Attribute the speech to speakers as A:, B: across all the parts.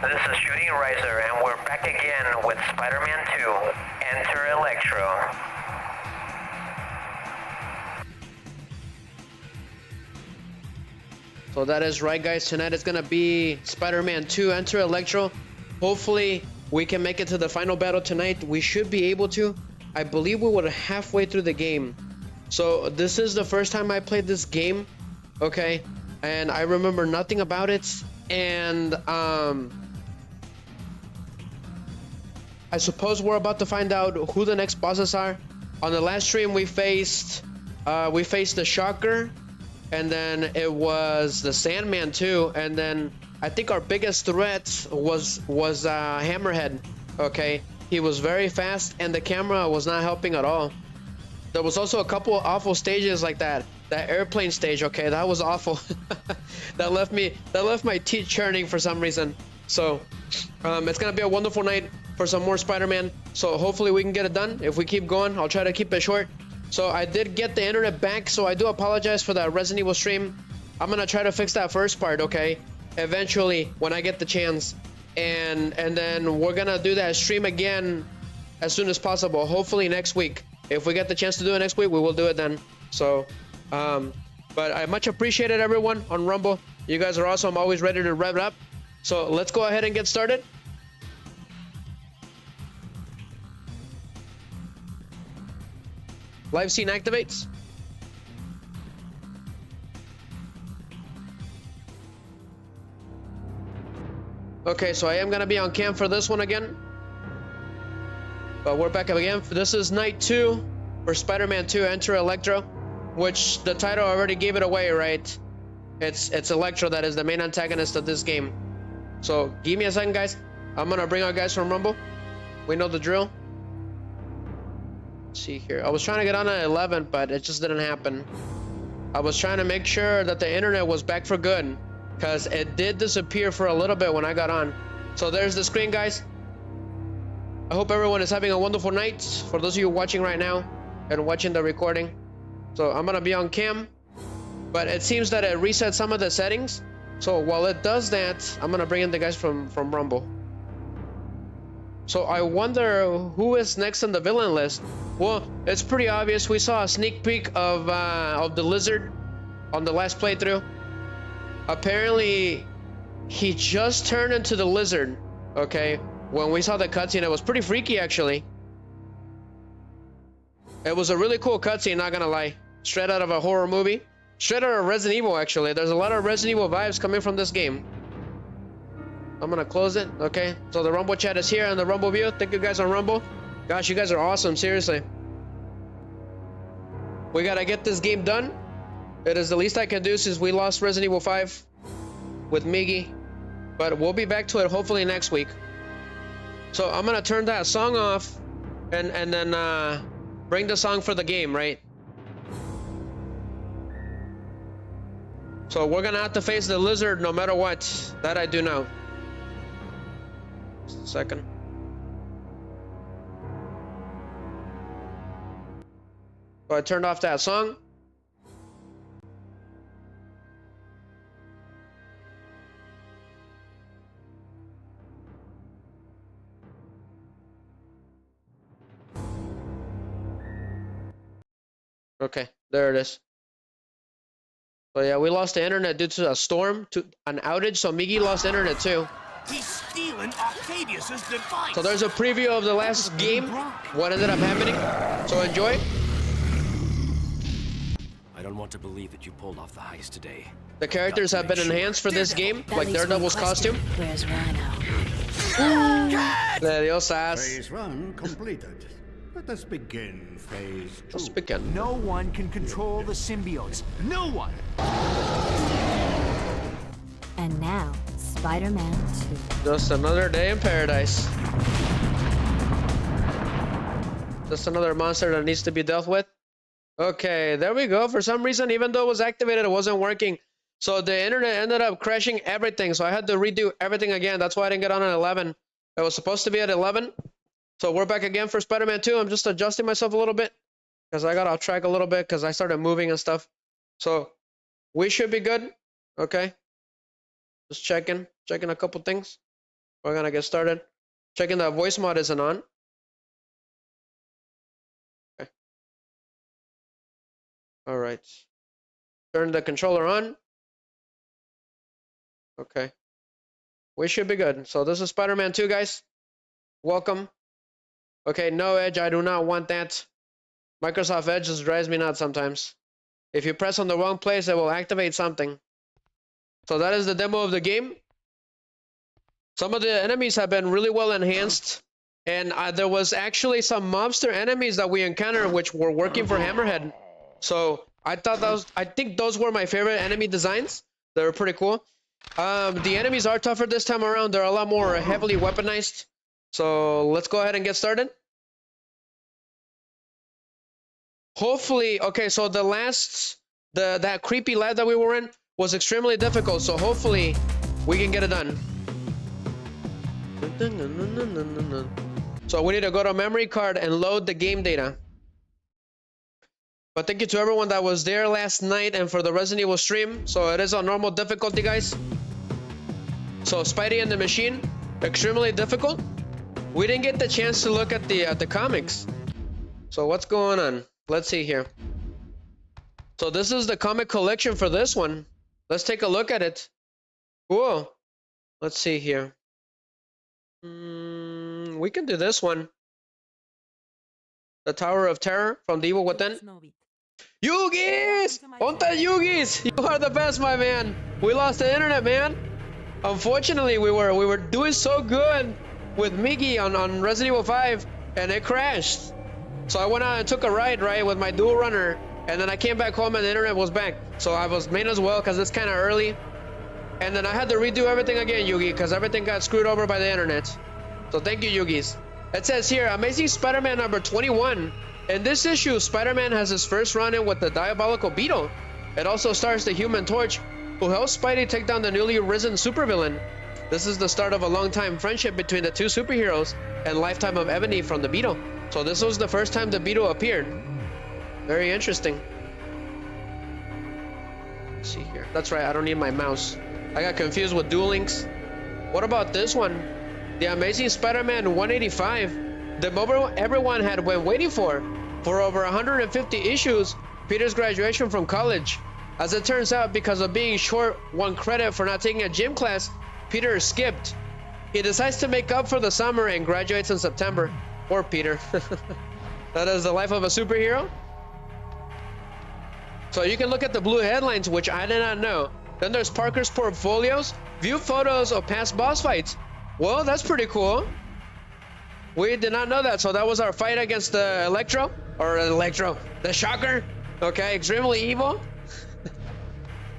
A: This is Shooting Riser, and we're back again with Spider-Man 2, Enter Electro.
B: So that is right, guys. Tonight is gonna be Spider-Man 2, Enter Electro. Hopefully, we can make it to the final battle tonight. We should be able to. I believe we were halfway through the game. So this is the first time I played this game, okay? And I remember nothing about it. And I suppose we're about to find out who the next bosses are. On the last stream, we faced the Shocker, and then it was the Sandman too, and then I think our biggest threat was Hammerhead. Okay, he was very fast, and the camera was not helping at all. There was also a couple of awful stages like that airplane stage. Okay, that was awful. that left my teeth churning for some reason. So it's gonna be a wonderful night for some more Spider-Man. So hopefully we can get it done. If we keep going, I'll try to keep it short. So I did get the internet back, so I do apologize for that Resident Evil stream. I'm gonna try to fix that first part, okay? Eventually, when I get the chance. And then we're gonna do that stream again as soon as possible. Hopefully next week. If we get the chance to do it next week, we will do it then. So, but I much appreciated everyone on Rumble. You guys are awesome. I'm always ready to rev it up. So let's go ahead and get started. Live scene activates. Okay, so I am gonna be on cam for this one again. But we're back up again. This is night 2 for Spider-Man 2 Enter Electro, which the title already gave it away, right? It's Electro that is the main antagonist of this game. So give me a second, guys. I'm gonna bring our guys from Rumble. We know the drill. Let's see here. I was trying to get on at 11, but it just didn't happen. I was trying to make sure that the internet was back for good, because it did disappear for a little bit when I got on. So there's the screen, guys. I hope everyone is having a wonderful night. For those of you watching right now and watching the recording. So I'm gonna be on cam, but it seems that it reset some of the settings. So while it does that, I'm gonna bring in the guys from Rumble. So I wonder who is next on the villain list. Well, it's pretty obvious. We saw a sneak peek of the lizard on the last playthrough. Apparently, he just turned into the lizard. Okay, when we saw the cutscene, it was pretty freaky actually. It was a really cool cutscene, not gonna lie. Straight out of a horror movie. Straight out of Resident Evil actually. There's a lot of Resident Evil vibes coming from this game. I'm gonna close it. Okay, so the Rumble chat is here on the Rumble view. Thank you guys on Rumble. Gosh, you guys are awesome, seriously. We gotta get this game done. It is the least I can do since we lost Resident Evil 5 with Miggy. But we'll be back to it hopefully next week. So I'm gonna turn that song off and then bring the song for the game, right? So we're gonna have to face the lizard no matter what. That I do know. Just a second. So I turned off that song. Okay, there it is. So yeah, we lost the internet due to a storm, to an outage, so Miggy lost internet too.
C: He's stealing Octavius's device.
B: So there's a preview of the last game, what ended up happening. So enjoy.
D: I don't want to believe that you pulled off the heist today.
B: The characters have been enhanced for this game, like Daredevil's costume.
E: Where's Rhino?
B: There Dios ass.
F: Phase 1 completed. Let us begin phase 2.
B: Let's begin.
C: No one can control the symbiotes. No one.
E: And now, Spider-Man 2.
B: Just another day in paradise. Just another monster that needs to be dealt with. Okay, there we go. For some reason, even though it was activated, it wasn't working. So the internet ended up crashing everything. So I had to redo everything again. That's why I didn't get on at 11. It was supposed to be at 11. So we're back again for Spider-Man 2. I'm just adjusting myself a little bit because I got off track a little bit because I started moving and stuff. So we should be good. Okay. Just checking a couple things. We're gonna get started. Checking that voice mod isn't on. Okay. All right. Turn the controller on. Okay. We should be good. So this is Spider-Man 2, guys. Welcome. Okay, no Edge. I do not want that. Microsoft Edge just drives me nuts sometimes. If you press on the wrong place, it will activate something. So that is the demo of the game. Some of the enemies have been really well enhanced. And there was actually some mobster enemies that we encountered which were working for Hammerhead. So I think those were my favorite enemy designs. They were pretty cool. The enemies are tougher this time around. They're a lot more heavily weaponized. So let's go ahead and get started. Hopefully, okay, so that creepy lab that we were in was extremely difficult. So hopefully we can get it done. So we need to go to memory card and load the game data. But thank you to everyone that was there last night and for the Resident Evil stream. So it is on normal difficulty, guys. So Spidey and the Machine, extremely difficult. We didn't get the chance to look at the comics. So what's going on? Let's see here. So this is the comic collection for this one. Let's take a look at it. Cool. Let's see here. We can do this one. The Tower of Terror from The Evil Within. Yugis! Onta Yugis! You are the best, my man. We lost the internet, man. Unfortunately, we were doing so good with Miggy on Resident Evil 5, and it crashed. So I went out and took a ride, right, with my dual runner, and then I came back home and the internet was back. So I was made as well because it's kind of early. And then I had to redo everything again, Yugi, because everything got screwed over by the internet. So thank you, Yugis. It says here, Amazing Spider-Man number 21. In this issue, Spider-Man has his first run-in with the diabolical Beetle. It also stars the Human Torch, who helps Spidey take down the newly risen supervillain. This is the start of a long-time friendship between the two superheroes and lifetime of Ebony from the Beetle. So this was the first time the Beetle appeared. Very interesting. Let's see here. That's right, I don't need my mouse. I got confused with Duel Links. What about this one? The Amazing Spider-Man 185. The moment everyone had been waiting for over 150 issues, Peter's graduation from college. As it turns out, because of being short one credit for not taking a gym class, Peter skipped. He decides to make up for the summer and graduates in September. Poor Peter. That is the life of a superhero. So you can look at the blue headlines, which I did not know. Then there's Parker's portfolios. View photos of past boss fights. Well, that's pretty cool. We did not know that. So that was our fight against the the Shocker. Okay, extremely evil.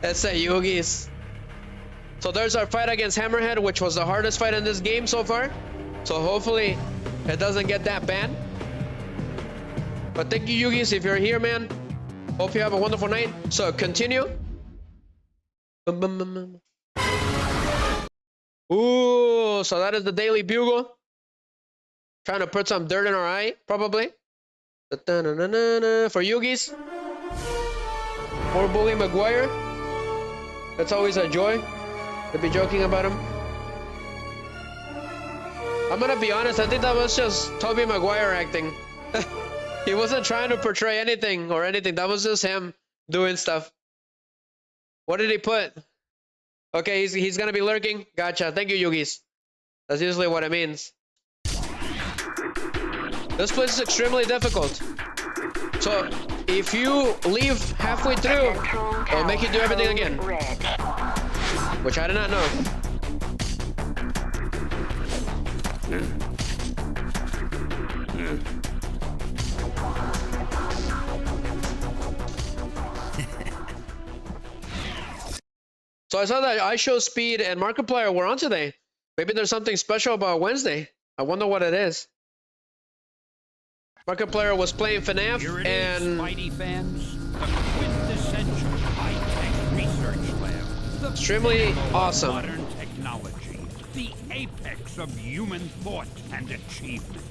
B: Let's say Yugis. So there's our fight against Hammerhead, which was the hardest fight in this game so far. So hopefully it doesn't get that bad. But thank you, Yugis, if you're here, man. Hope you have a wonderful night. So continue. Ooh, so that is the Daily Bugle. Trying to put some dirt in our eye, probably. For Yugis. More Bully Maguire. That's always a joy to be joking about him. I'm gonna be honest, I think that was just Tobey Maguire acting. He wasn't trying to portray anything or anything. That was just him doing stuff. What did he put? Okay, he's gonna be lurking. Gotcha. Thank you, Yugis. That's usually what it means. This place is extremely difficult. So if you leave halfway through, it'll make you do everything again. Which I did not know. So I saw that iShowSpeed and Markiplier were on today. Maybe there's something special about Wednesday. I wonder what it is. Markiplier was playing FNAF
C: Here it
B: and...
C: is, Spidey fans. The quintessential high-tech research lab. The
B: Extremely
C: pinnacle of
B: awesome.
C: Modern technology. The apex of human thought and achievement.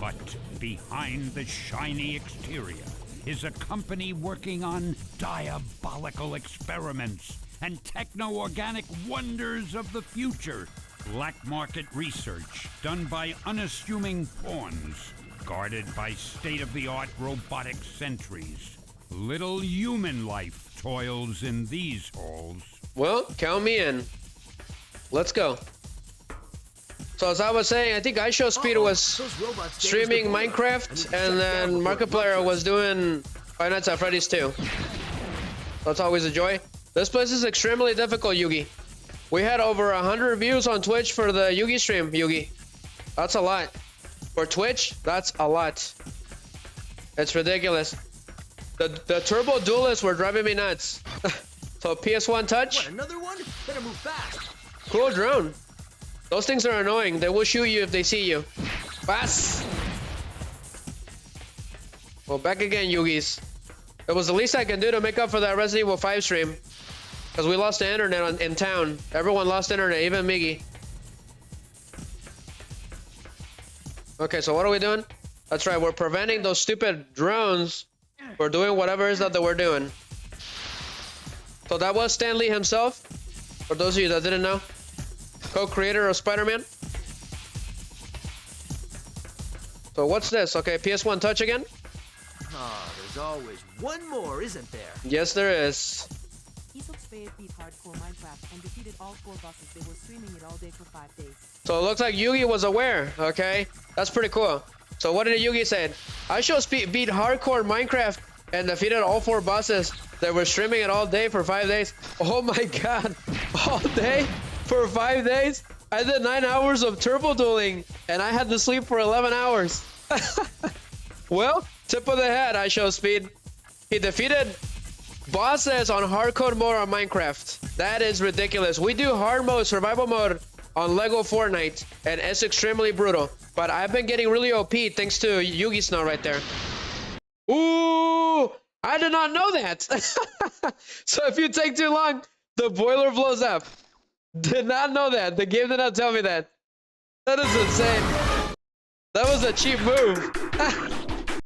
C: But behind the shiny exterior is a company working on diabolical experiments and techno-organic wonders of the future. Black market research done by unassuming pawns, guarded by state-of-the-art robotic sentries. Little human life toils in these halls.
B: Well, count me in. Let's go. So as I was saying, I think iShowSpeed was streaming Minecraft, and then Markiplier was doing Five Nights at Freddy's 2. That's always a joy. This place is extremely difficult, Yugi. We had over 100 views on Twitch for the Yugi stream, Yugi. That's a lot. For Twitch, that's a lot. It's ridiculous. The turbo duelists were driving me nuts. So PS1 touch.
G: What, another one? Better move fast.
B: Cool drone. Those things are annoying. They will shoot you if they see you. Fast. Well, back again, Yugis. It was the least I can do to make up for that Resident Evil 5 stream. Because we lost the internet in town. Everyone lost internet, even Miggy. Okay, so what are we doing? That's right, we're preventing those stupid drones from doing whatever it is that they were doing. So that was Stan Lee himself. For those of you that didn't know. Co-creator of Spider-Man. So what's this? Okay, PS1 touch again?
G: Ah, there's always one more, isn't there?
B: Yes, there is.
H: Spade beat hardcore Minecraft and defeated all 4 bosses. They were streaming it all day for 5 days.
B: So it looks like Yugi was aware, okay? That's pretty cool. So what did Yugi say? iShowSpeed beat hardcore Minecraft and defeated all 4 bosses. They were streaming it all day for 5 days. Oh my god. All day for 5 days? I did 9 hours of turbo dueling and I had to sleep for 11 hours. Well, tip of the head, iShowSpeed. He defeated bosses on hardcore mode on Minecraft. That is ridiculous. We do hard mode, survival mode on Lego Fortnite, and it's extremely brutal. But I've been getting really OP thanks to Yugi Snow right there. Ooh, I did not know that. So if you take too long, the boiler blows up. Did not know that. The game did not tell me that. That is insane. That was a cheap move.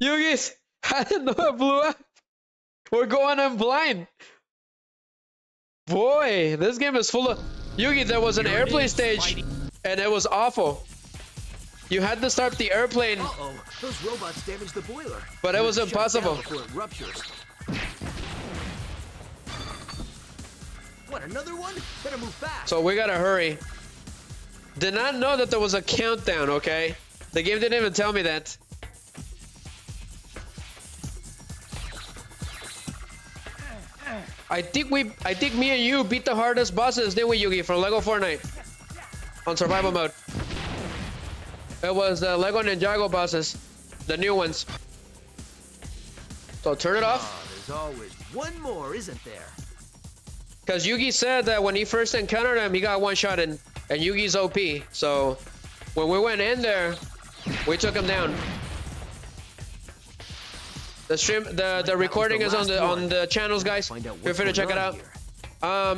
B: Yugi, I didn't know it blew up. We're going in blind. Boy, this game is full of... Yugi, there was an airplane stage, and it was awful. You had to start the airplane.
G: Uh-oh, those robots damaged the boiler.
B: But it was
G: Shut
B: impossible.
G: down before it ruptures. What, another one? Better move fast.
B: So we gotta hurry. Did not know that there was a countdown, okay? The game didn't even tell me that. I think me and you beat the hardest bosses, didn't we, Yugi, from Lego Fortnite on survival mode. It was the Lego Ninjago bosses, the new ones. So turn it off.
G: There's always one more, isn't there?
B: Because Yugi said that when he first encountered him, he got one shot in, and Yugi's OP. So when we went in there, we took him down. The stream, the recording is on the channels, guys. Feel free to check it out.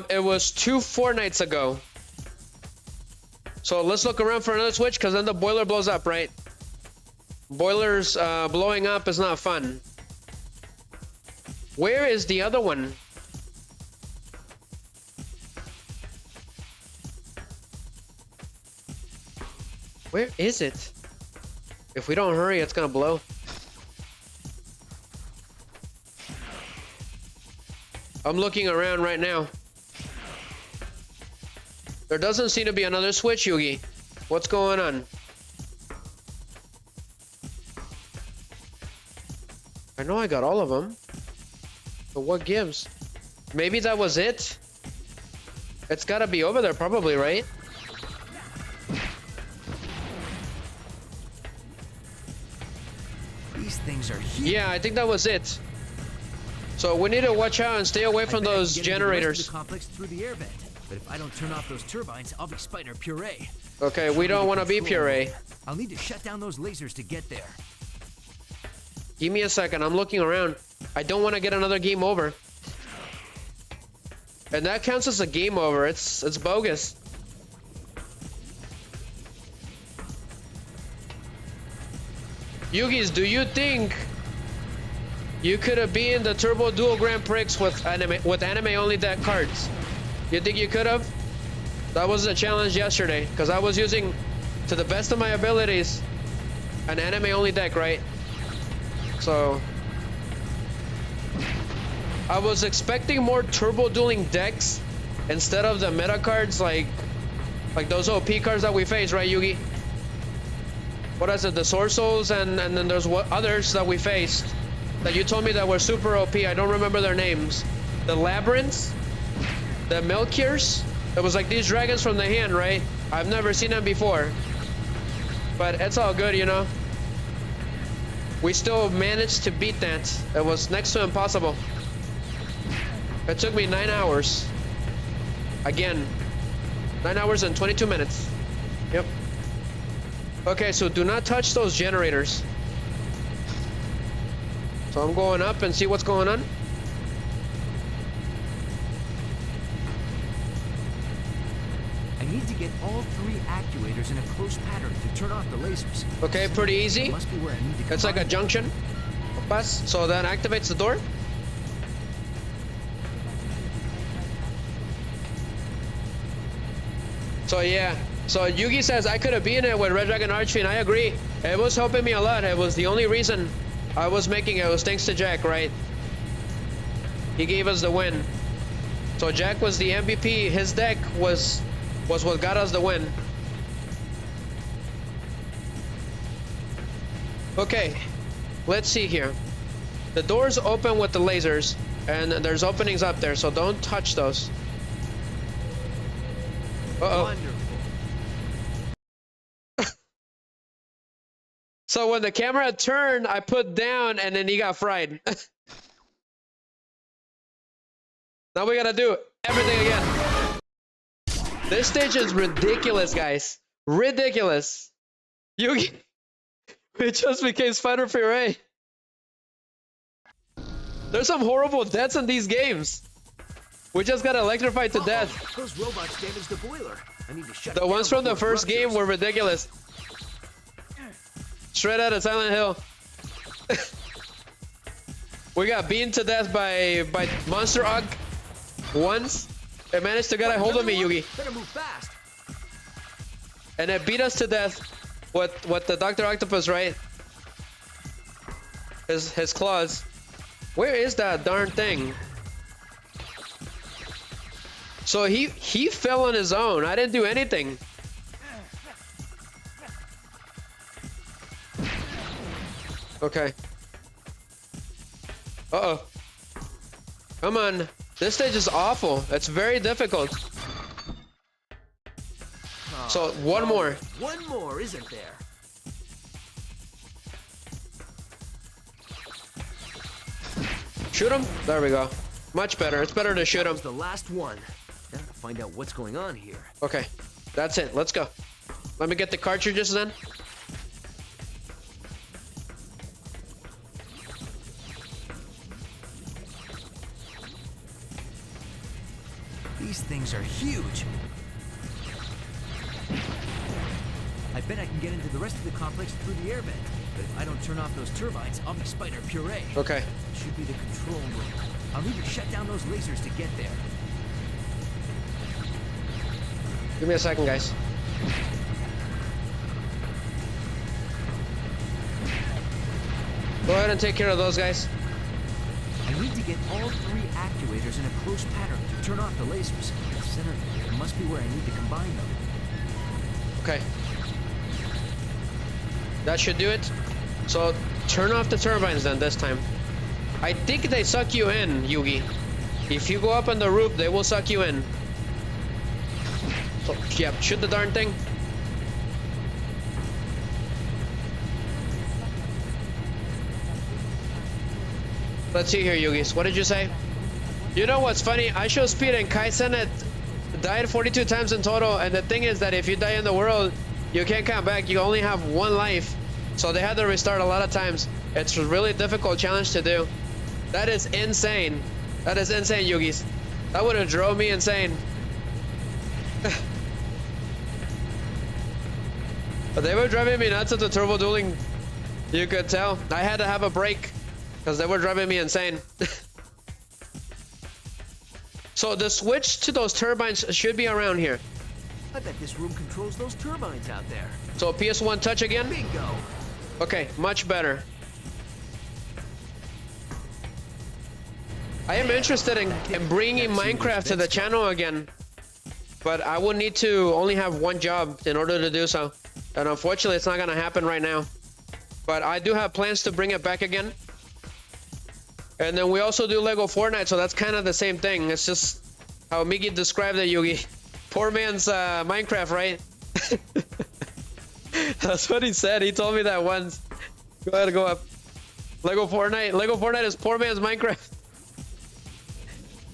B: It was 2 Fortnites ago. So let's look around for another switch, because then the boiler blows up, right? Boilers blowing up is not fun. Where is the other one? Where is it? If we don't hurry, it's gonna blow. I'm looking around right now. There doesn't seem to be another switch, Yugi. What's going on? I know I got all of them. But what gives? Maybe that was it? It's gotta be over there probably, right?
G: These things are huge.
B: Yeah, I think that was it. So we need to watch out and stay away from those generators.
G: The complex through the air vent. But if I don't turn off those turbines, I'll be spider puree.
B: Okay, we don't want to be puree.
G: I'll need to shut down those lasers to get there.
B: Give me a second. I'm looking around. I don't want to get another game over. And that counts as a game over. It's bogus. Yugis, do you think you could have been the Turbo Dual Grand Prix with anime only deck cards? You think you could have? That was the challenge yesterday, because I was using, to the best of my abilities, an anime-only deck, right? So I was expecting more turbo dueling decks instead of the meta cards like those OP cards that we face, right, Yugi? What is it? The Sword Souls, and then there's what others that we faced that you told me that were super OP. I don't remember their names. The Labyrinths, the Melchiors. It was like these dragons from the hand, right? I've never seen them before, but it's all good, you know. We still managed to beat that. It was next to impossible. It took me 9 hours. Again, 9 hours and 22 minutes. Yep. Okay, so do not touch those generators. So I'm going up and see what's going on.
G: I need to get all 3 actuators in a close pattern to turn off the lasers.
B: Okay, pretty easy.
G: Must be where I need to
B: It's like a junction. Pass. So that activates the door. So yeah. So Yugi says I could have been it with Red Dragon Archfiend. I agree. It was helping me a lot. It was the only reason I was making it. It was thanks to Jack, right? He gave us the win. So Jack was the MVP. His deck was what got us the win. Okay, let's see here. The doors open with the lasers, and there's openings up there, so don't touch those. Uh-oh.
G: Wonderful.
B: So when the camera turned, I put down, and then he got fried. Now we gotta do everything again. This stage is ridiculous, guys. Ridiculous. Yugi, we just became Spider Puree. There's some horrible deaths in these games. We just got electrified to death.
G: Those robots damaged the boiler. I need to shut
B: The
G: it
B: ones
G: down
B: from the
G: before it
B: first game
G: ruptures.
B: were ridiculous. Straight out of Silent Hill. We got beaten to death by Monster Ogg once. It managed to get a hold of me, Yugi.
G: Better move fast.
B: And it beat us to death with the Dr. Octopus, right? His claws. Where is that darn thing? So he fell on his own. I didn't do anything. Okay. Uh-oh. Come on. This stage is awful. It's very difficult. So one more.
G: One more, isn't there?
B: Shoot him. There we go. Much better. It's better to shoot him.
G: That was the last one. Now to find out what's going on here.
B: Okay. That's it. Let's go. Let me get the cartridges then.
G: These things are huge. I bet I can get into the rest of the complex through the air vent. But if I don't turn off those turbines, I'll be Spider Puree.
B: Okay.
G: It should be the control room. I'll need to shut down those lasers to get there.
B: Give me a second, guys. Go ahead and take care of those guys.
G: I need to get all 3 actuators in a close pattern to turn off the lasers. The center here must be where I need to combine them.
B: Okay. That should do it. So turn off the turbines then this time. I think they suck you in, Yugi. If you go up on the roof, they will suck you in. So, yeah, shoot the darn thing. Let's see here, Yugis. What did you say? You know what's funny? I show speed and Kaisen it died 42 times in total, and the thing is that if you die in the world, you can't come back. You only have 1 life. So they had to restart a lot of times. It's a really difficult challenge to do. That is insane. That is insane, Yugis. That would have drove me insane. But they were driving me nuts at the turbo dueling. You could tell. I had to have a break because they were driving me insane. So the switch to those turbines should be around here.
G: I bet this room controls those turbines out there.
B: So PS1 touch again?
G: Bingo!
B: Okay, much better. I am interested in bringing Minecraft to the channel again, but I will need to only have one job in order to do so. And unfortunately, it's not gonna happen right now. But I do have plans to bring it back again. And then we also do Lego Fortnite, so that's kind of the same thing. It's just how Miggy described it, Yugi. Poor man's Minecraft, right? That's what he said. He told me that once. Go ahead and go up. Lego Fortnite. Lego Fortnite is poor man's Minecraft.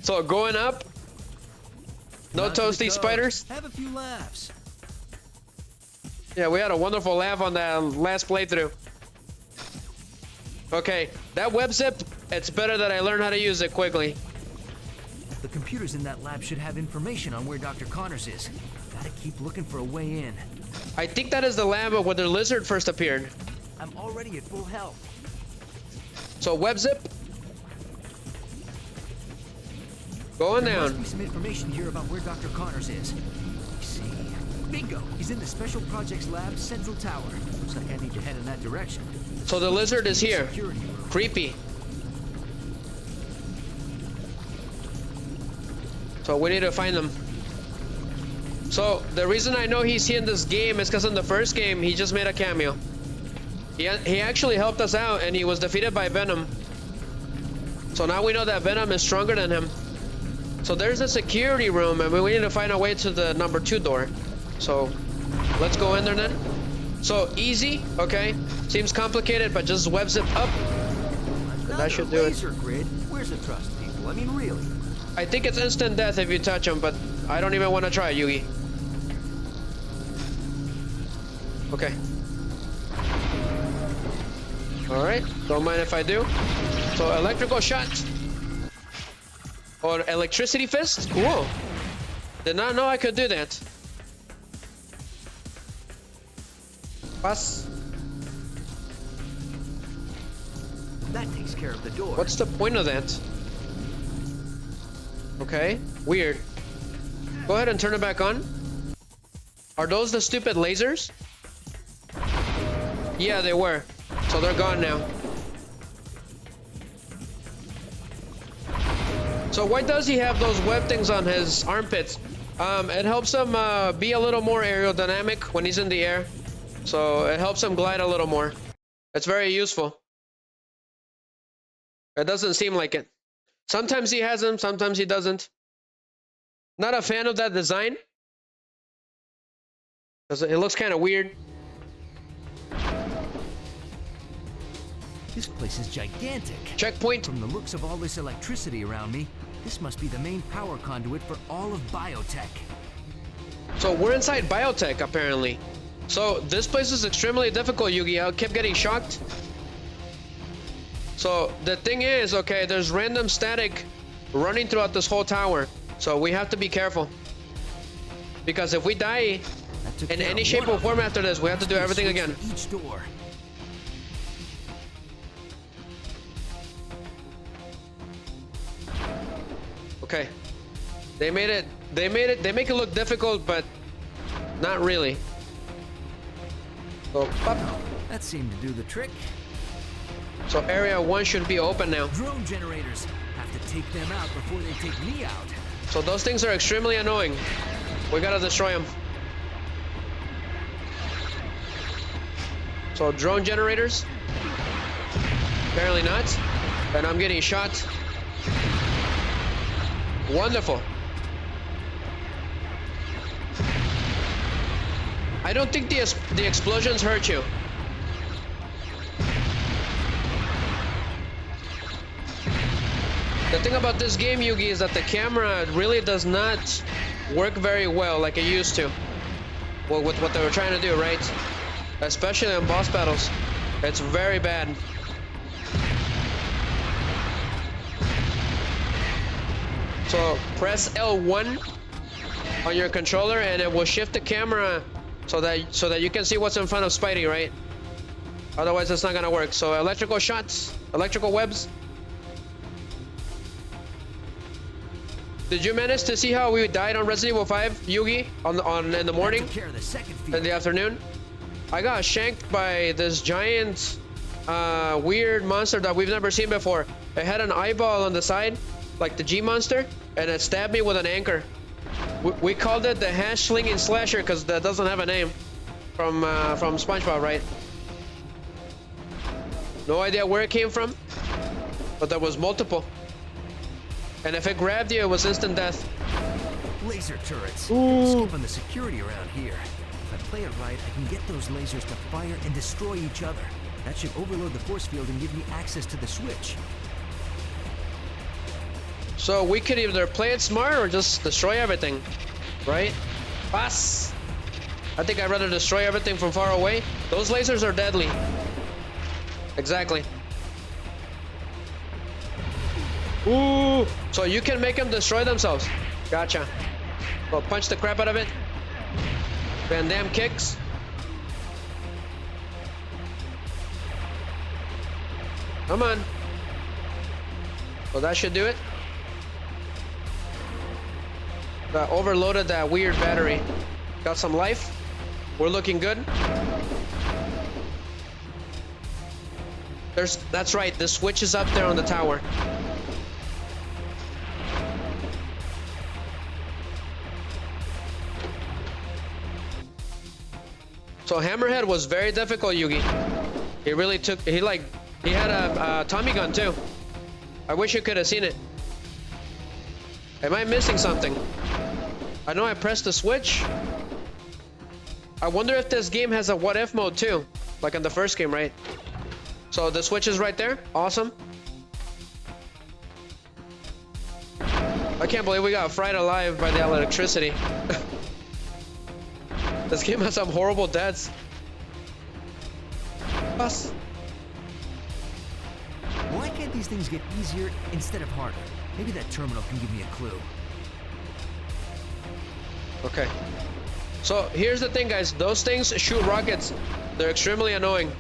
B: So going up. No toasty spiders.
G: Have a few laughs.
B: Yeah, we had a wonderful laugh on that last playthrough. Okay, that web zip, it's better that I learn how to use it quickly.
G: The computers in that lab should have information on where Dr. Connors is. Gotta keep looking for a way in.
B: I think that is the lab where the lizard first appeared.
G: I'm already at full health.
B: So web zip. Going
G: There
B: down.
G: must be some information here about where Dr. Connors is. Let's see. Bingo! He's in the Special Projects Lab Central Tower. Looks like I need to head in that direction.
B: So the lizard is here.
G: Security room.
B: Creepy. So we need to find him. So the reason I know he's here in this game is because in the first game he just made a cameo. He actually helped us out and he was defeated by Venom. So now we know that Venom is stronger than him. So there's a security room and we need to find our way to the number 2 door. So let's go in there then. So easy, okay. Seems complicated, but just web zip up. That should do it.
G: Laser grid. Where's the trust, people? I mean, really.
B: I think it's instant death if you touch him, but I don't even want to try, Yugi. Okay. Alright, don't mind if I do. So electrical shot. Or electricity fist? Cool. Did not know I could do that. Pass.
G: That takes care of the door.
B: What's the point of that? Okay, weird. Go ahead and turn it back on. Are those the stupid lasers? Yeah, they were. So they're gone now. So why does he have those web things on his armpits? It helps him be a little more aerodynamic when he's in the air. So it helps him glide a little more. It's very useful. It doesn't seem like it. Sometimes he has them, sometimes he doesn't. Not a fan of that design. Because it looks kind of weird.
G: This place is gigantic.
B: Checkpoint.
G: From the looks of all this electricity around me, this must be the main power conduit for all of biotech.
B: So we're inside biotech, apparently. So this place is extremely difficult, Yugi. I kept getting shocked. So the thing is, okay, there's random static running throughout this whole tower. So we have to be careful. Because if we die in any shape or form after this, we have to do everything again.
G: Each door.
B: Okay. They make it look difficult, but not really. So, pop.
G: That seemed to do the trick.
B: So area 1 should be open now.
G: Drone generators. Have to take them out before they take me out.
B: So those things are extremely annoying. We gotta destroy them. So drone generators. Apparently not. And I'm getting shot. Wonderful. I don't think the explosions hurt you. The thing about this game, Yugi, is that the camera really does not work very well like it used to. Well, with what they were trying to do, right? Especially in boss battles. It's very bad. So press L1 on your controller and it will shift the camera so that you can see what's in front of Spidey, right? Otherwise it's not gonna work. So electrical shots, electrical webs. Did you manage to see how we died on Resident Evil 5, Yugi, in the morning?
G: Took care of the second field.
B: In the afternoon? I got shanked by this giant, weird monster that we've never seen before. It had an eyeball on the side, like the G monster, and it stabbed me with an anchor. We called it the hash-slinging slasher because that doesn't have a name from SpongeBob, right? No idea where it came from, but there was multiple. And if it grabbed you, it was instant death.
G: Laser turrets. Skip on the security around here. If I play it right, I can get those lasers to fire and destroy each other. That should overload the force field and give me access to the switch.
B: So we could either play it smart or just destroy everything, right? Pass! I think I'd rather destroy everything from far away. Those lasers are deadly. Exactly. Ooh! So you can make them destroy themselves. Gotcha. Well, punch the crap out of it. Van Damme kicks. Come on. Well, that should do it. That overloaded that weird battery. Got some life. We're looking good. That's right, the switch is up there on the tower. So Hammerhead was very difficult, Yugi. He really took, he had a Tommy gun too. I wish you could have seen it. Am I missing something? I know I pressed the switch. I wonder if this game has a what if mode too, like in the first game, right? So the switch is right there. Awesome. I can't believe we got fried alive by the electricity. This game has some horrible deaths. Us.
G: Why can't these things get easier instead of harder? Maybe that terminal can give me a clue.
B: Okay. So here's the thing, guys. Those things shoot rockets. They're extremely annoying.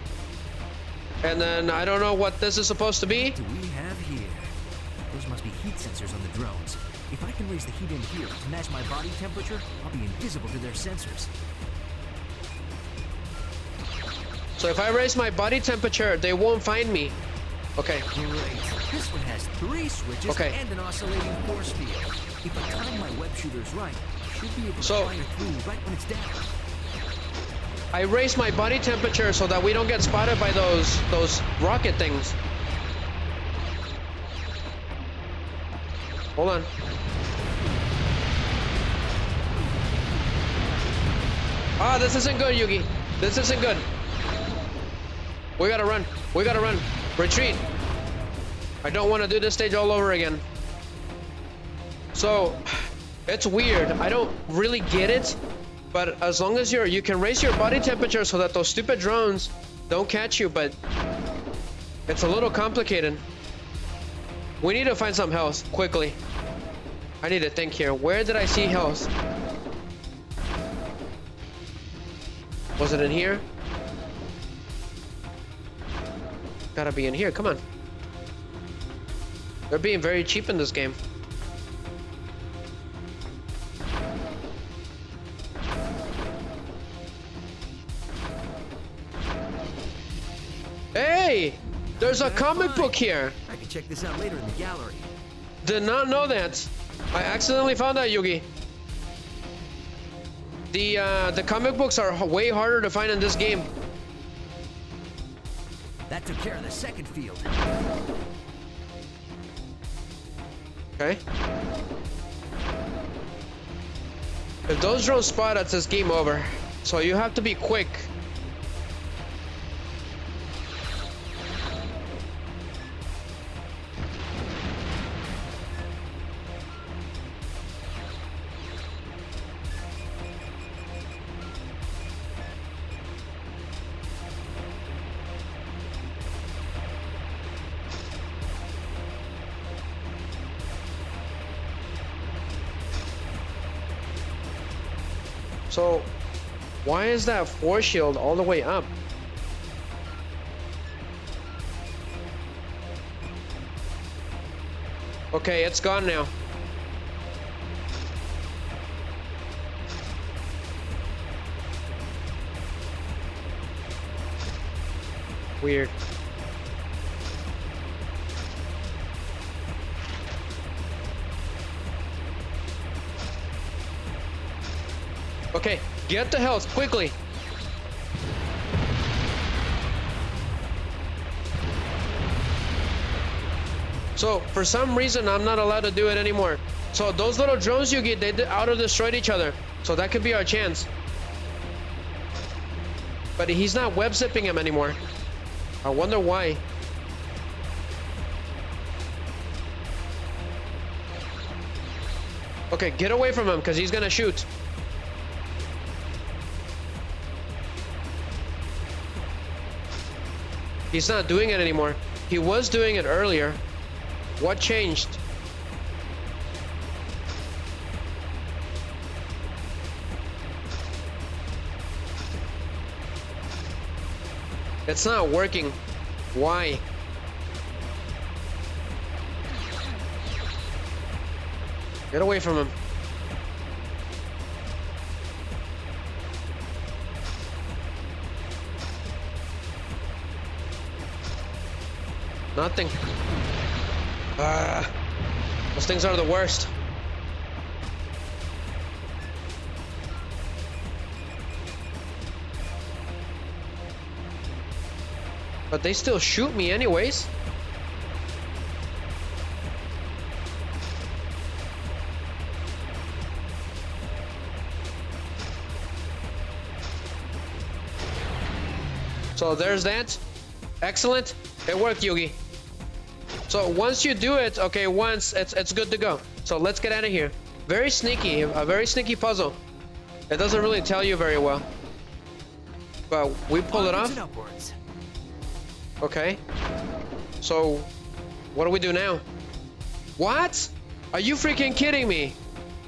B: And then I don't know what this is supposed to be.
G: What do we have here? Those must be heat sensors on the drones. If I can raise the heat in here to match my body temperature, I'll be invisible to their sensors.
B: So if I raise my body temperature, they won't find me. Okay.
G: Great. This one has 3 switches and an oscillating force field. If I time my web shooters right, I should be able to fire through right when it's down.
B: I raise my body temperature so that we don't get spotted by those rocket things. Hold on. Ah, this isn't good, Yugi. This isn't good. We gotta run. We gotta run. Retreat. I don't want to do this stage all over again. So, it's weird. I don't really get it. But as long as you can raise your body temperature so that those stupid drones don't catch you, but it's a little complicated. We need to find some health quickly. I need to think here. Where did I see health? Was it in here? Gotta be in here. Come on. They're being very cheap in this game. Hey! There's a comic book here!
G: I can check this out later in the gallery.
B: Did not know that. I accidentally found that, Yugi. The comic books are way harder to find in this game.
G: That took care of the second field.
B: Okay. If those drones spot us, it's game over. So you have to be quick. So, why is that force shield all the way up? Okay, it's gone now. Weird. Okay, get the health quickly. So for some reason I'm not allowed to do it anymore. So those little drones you get, they auto-destroyed each other. So that could be our chance. But he's not web zipping him anymore. I wonder why. Okay, get away from him because he's gonna shoot. He's not doing it anymore. He was doing it earlier. What changed? It's not working. Why? Get away from him. Nothing. Those things are the worst. But they still shoot me anyways. So there's that. Excellent. It worked, Yugi. So once you do it, okay, once it's good to go. So let's get out of here. Very sneaky, a very sneaky puzzle. It doesn't really tell you very well. But we pulled it off. Okay. So what do we do now? What? Are you freaking kidding me?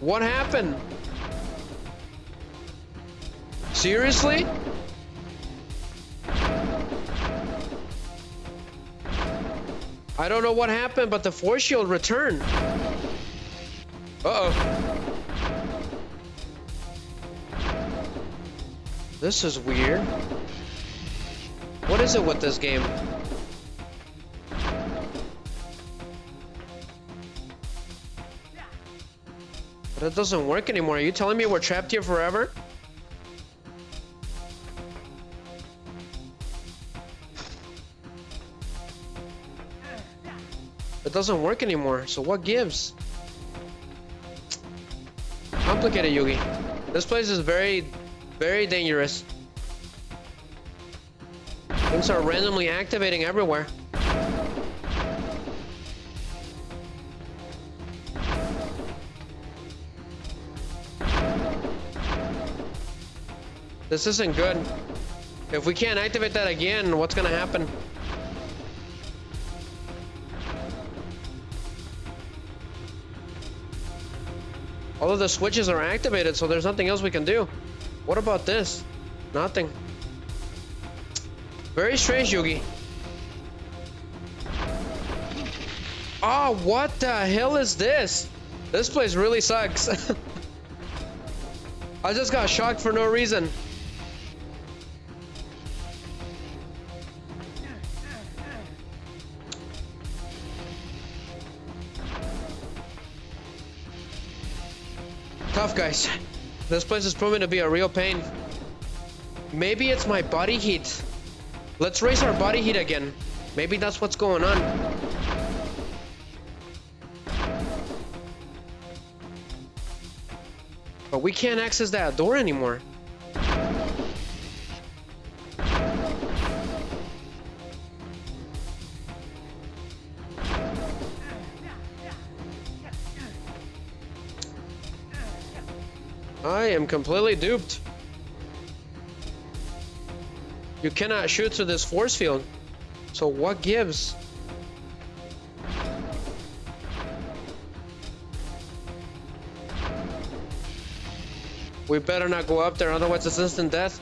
B: What happened? Seriously? I don't know what happened, but the force shield returned. Uh-oh. This is weird. What is it with this game? But it doesn't work anymore. Are you telling me we're trapped here forever? It doesn't work anymore, so what gives? Complicated, Yugi. This place is very, very dangerous. Things are randomly activating everywhere. This isn't good. If we can't activate that again, what's gonna happen? All of the switches are activated, so there's nothing else we can do. What about this? Nothing. Very strange, Yugi. Oh, what the hell is this? This place really sucks. I just got shocked for no reason. Tough, guys. This place is proving to be a real pain. Maybe it's my body heat. Let's raise our body heat again. Maybe that's what's going on. But we can't access that door anymore. I am completely duped. You cannot shoot through this force field. So what gives? We better not go up there, otherwise it's instant death.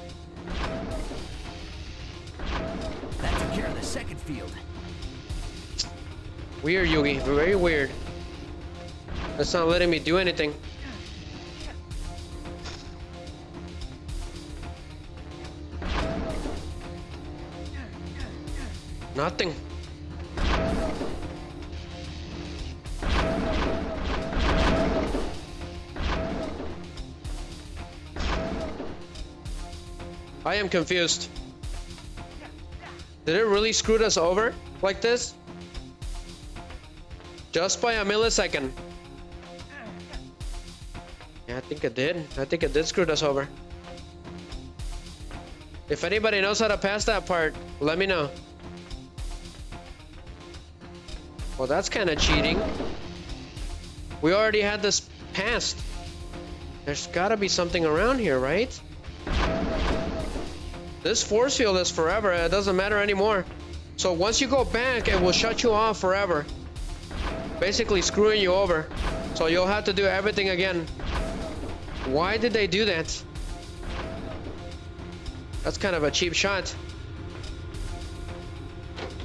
G: That took care of the second field.
B: Weird, Yugi. Very weird. That's not letting me do anything. Nothing. I am confused. Did it really screw us over like this? Just by a millisecond. Yeah, I think it did. I think it did screw us over. If anybody knows how to pass that part, let me know. Well, that's kind of cheating. We already had this passed. There's gotta be something around here, right? This force field is forever. It doesn't matter anymore. So once you go back, it will shut you off forever. Basically screwing you over. So you'll have to do everything again. Why did they do that? That's kind of a cheap shot.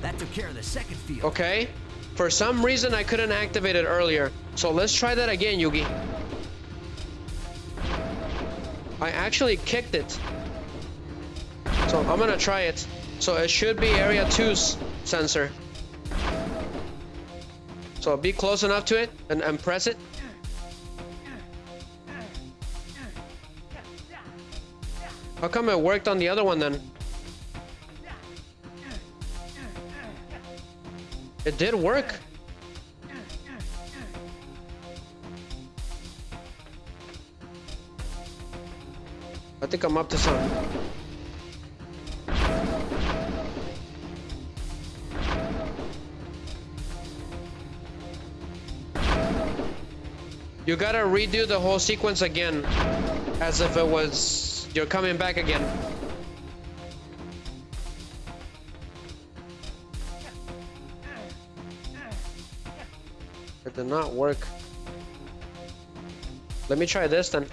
G: That took care of the second field.
B: Okay. For some reason, I couldn't activate it earlier. So let's try that again, Yugi. I actually kicked it. So I'm gonna try it. So it should be area 2's sensor. So be close enough to it and press it. How come it worked on the other one then? It did work. I think I'm up to something. You gotta redo the whole sequence again, as if it was you're coming back again. It did not work. Let me try this then.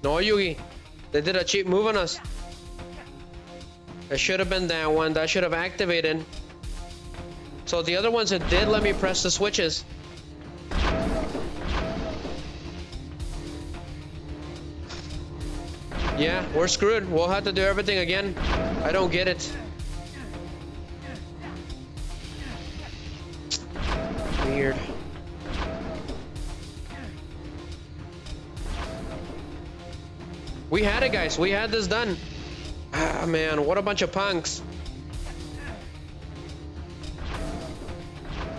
B: No, Yugi. They did a cheap move on us. It should have been that one. That should have activated. So the other ones, it did let me press the switches. Yeah, we're screwed. We'll have to do everything again. I don't get it. Weird. We had it, guys. We had this done. Ah, man, what a bunch of punks.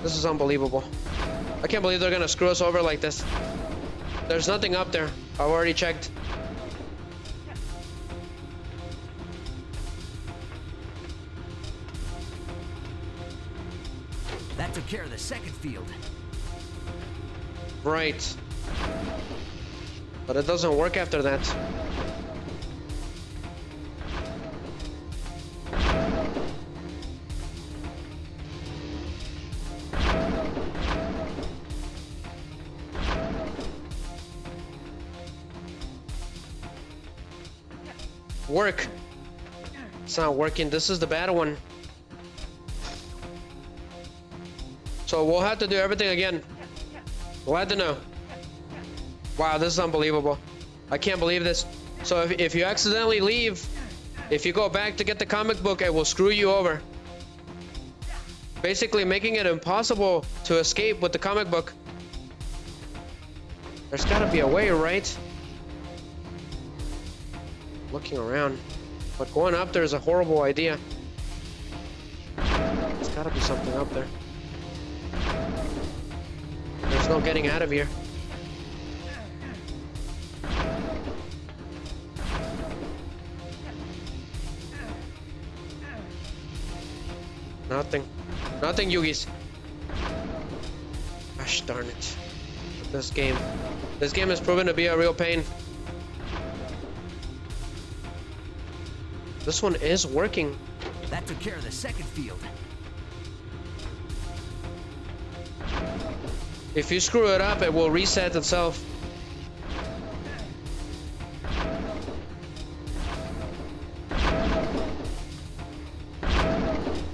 B: This is unbelievable. I can't believe they're gonna screw us over like this. There's nothing up there. I've already checked.
G: That took care of the second field.
B: Right. But it doesn't work after that. Work. It's not working. This is the bad one. So we'll have to do everything again. Glad to know. Wow, this is unbelievable. I can't believe this. So if you accidentally leave, if you go back to get the comic book, it will screw you over. Basically making it impossible to escape with the comic book. There's gotta be a way, right? Looking around. But going up there is a horrible idea. There's gotta be something up there. There's no getting out of here. Nothing. Nothing, Yugis. Gosh darn it. This game. This game has proven to be a real pain. This one is working.
G: That took care of the second field.
B: If you screw it up, it will reset itself.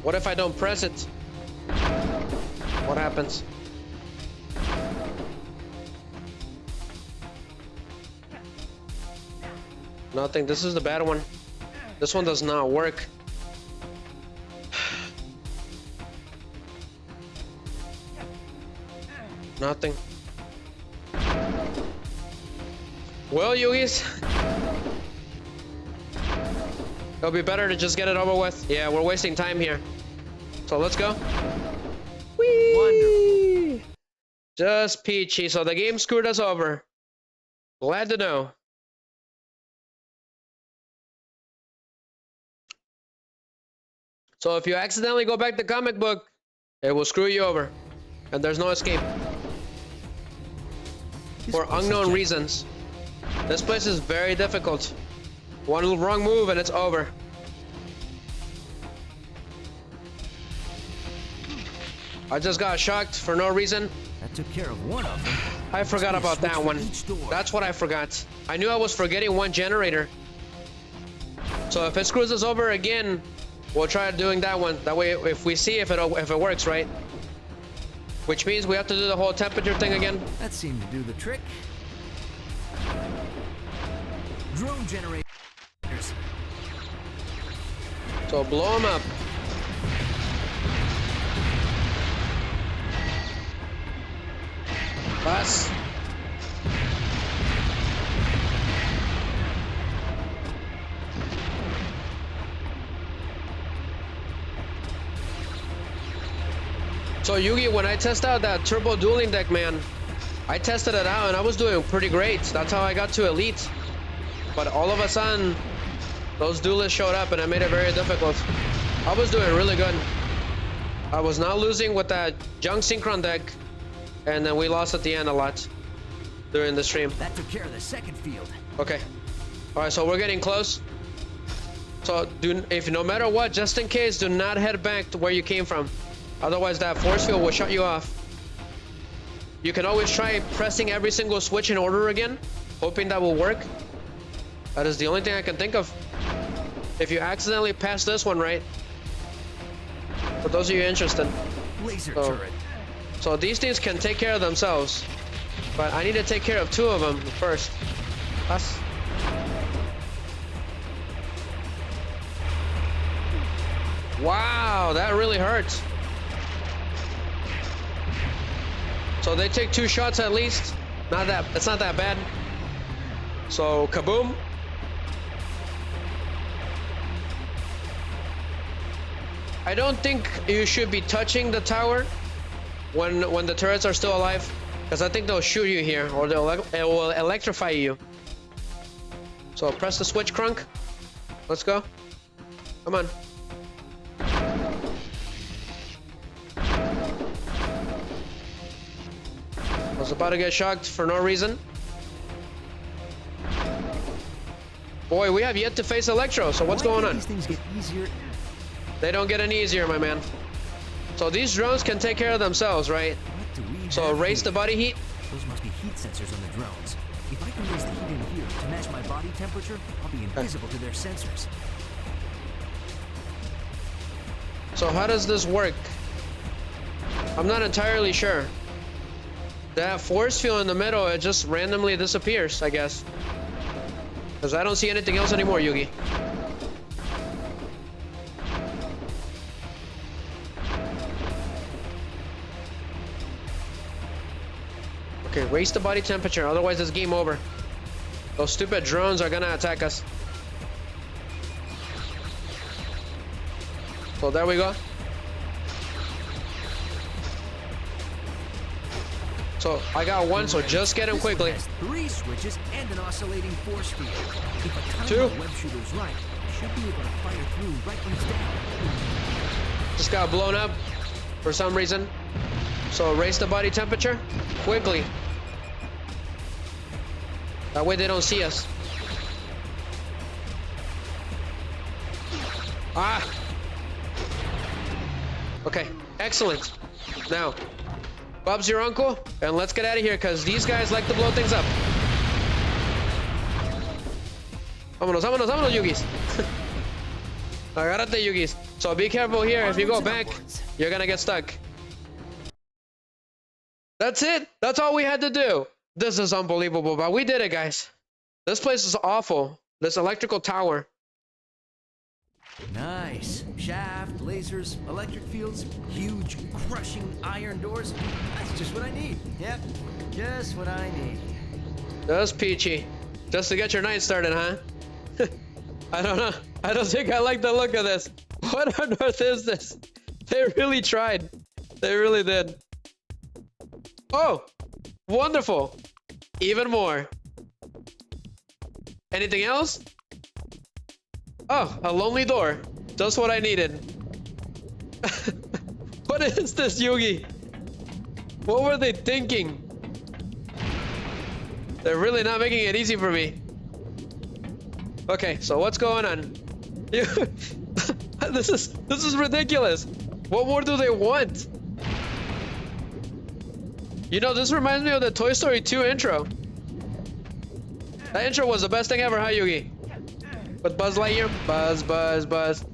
B: What if I don't press it? What happens? Nothing. This is the bad one. This one does not work. Nothing. Well, Yugis, it'll be better to just get it over with. Yeah, we're wasting time here. So let's go. Whee!
G: Wonderful.
B: Just peachy. So the game screwed us over. Glad to know. So if you accidentally go back to comic book, it will screw you over. And there's no escape. For unknown reasons. This place is very difficult. One wrong move and it's over. I just got shocked for no reason.
G: That took care of one of them.
B: I forgot about that one. That's what I forgot. I knew I was forgetting one generator. So if it screws us over again, we'll try doing that one. That way, if we see if it works, right? Which means we have to do the whole temperature thing again.
G: That seemed to do the trick. Drone generators.
B: So blow them up. Bus. So Yugi, when I test out that turbo dueling deck, man, I tested it out and I was doing pretty great. That's how I got to elite. But all of a sudden, those duelists showed up and it made it very difficult. I was doing really good. I was not losing with that junk synchron deck, and then we lost at the end a lot during the stream.
G: That took care of the second field.
B: Okay. All right, so we're getting close. So if no matter what, just in case, do not head back to where you came from. Otherwise, that force field will shut you off. You can always try pressing every single switch in order again, hoping that will work. That is the only thing I can think of. If you accidentally pass this one, right? For those of you interested.
G: Laser turret.
B: So these things can take care of themselves. But I need to take care of two of them first. Us. Wow, that really hurts. So they take 2 shots at least. It's not that bad. So kaboom. I don't think you should be touching the tower when the turrets are still alive, because I think they'll shoot you here, or it will electrify you. So press the switch, Crunk. Let's go. Come on. I was about to get shocked for no reason. Boy, we have yet to face Electro, so what's going on?
G: These things get easier.
B: They don't get any easier, my man. So these drones can take care of themselves, right?
G: What do we
B: So
G: have
B: raise
G: here?
B: the body heat.
G: Those must be heat sensors on the drones. If I can raise the heat in here to match my body temperature, I'll be invisible to their sensors.
B: So how does this work? I'm not entirely sure. That force field in the middle, it just randomly disappears, I guess. Because I don't see anything else anymore, Yugi. Okay, raise the body temperature, otherwise it's game over. Those stupid drones are gonna attack us. So there we go. So I got one, so just get him quickly.
G: This one has 3 switches and an oscillating force field. If I time
B: 2.
G: my web shooter's right, I should be able to fire through right when it's down.
B: Just got blown up for some reason. So raise the body temperature quickly. That way they don't see us. Ah! Okay, excellent. Now, Bob's your uncle, and let's get out of here because these guys like to blow things up. Vámonos, vámonos, vámonos, Yugis. Agárrate, Yugis. So be careful here. If you go back, you're gonna get stuck. That's it. That's all we had to do. This is unbelievable, but we did it, guys. This place is awful. This electrical tower.
G: Nice. Shaft, lasers, electric fields, huge, crushing iron doors. That's just what I need. Yep, just what I need.
B: Just peachy. Just to get your night started, huh? I don't know. I don't think I like the look of this. What on earth is this? They really tried. They really did. Oh, wonderful. Even more. Anything else? Oh, a lonely door. Just what I needed. What is this, Yugi? What were they thinking? They're really not making it easy for me. Okay, so what's going on? This is ridiculous. What more do they want? You know, this reminds me of the Toy Story 2 intro. That intro was the best thing ever, huh, Yugi? With Buzz Lightyear? Buzz, buzz, buzz.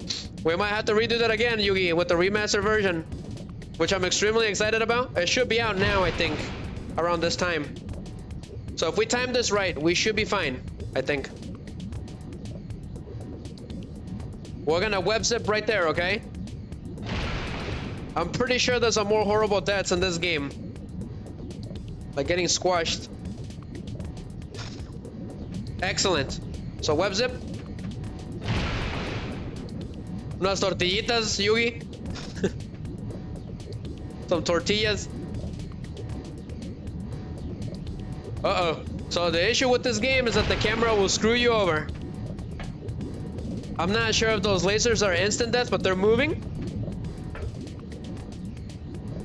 B: We might have to redo that again, Yugi, with the remastered version, which I'm extremely excited about. It should be out now, I think, around this time. So if we time this right, we should be fine, I think. We're gonna web zip right there, okay? I'm pretty sure there's some more horrible deaths in this game. Like getting squashed. Excellent. So web zip. Unas tortillitas, Yugi. Some tortillas. Uh-oh. So the issue with this game is that the camera will screw you over. I'm not sure if those lasers are instant death, but they're moving.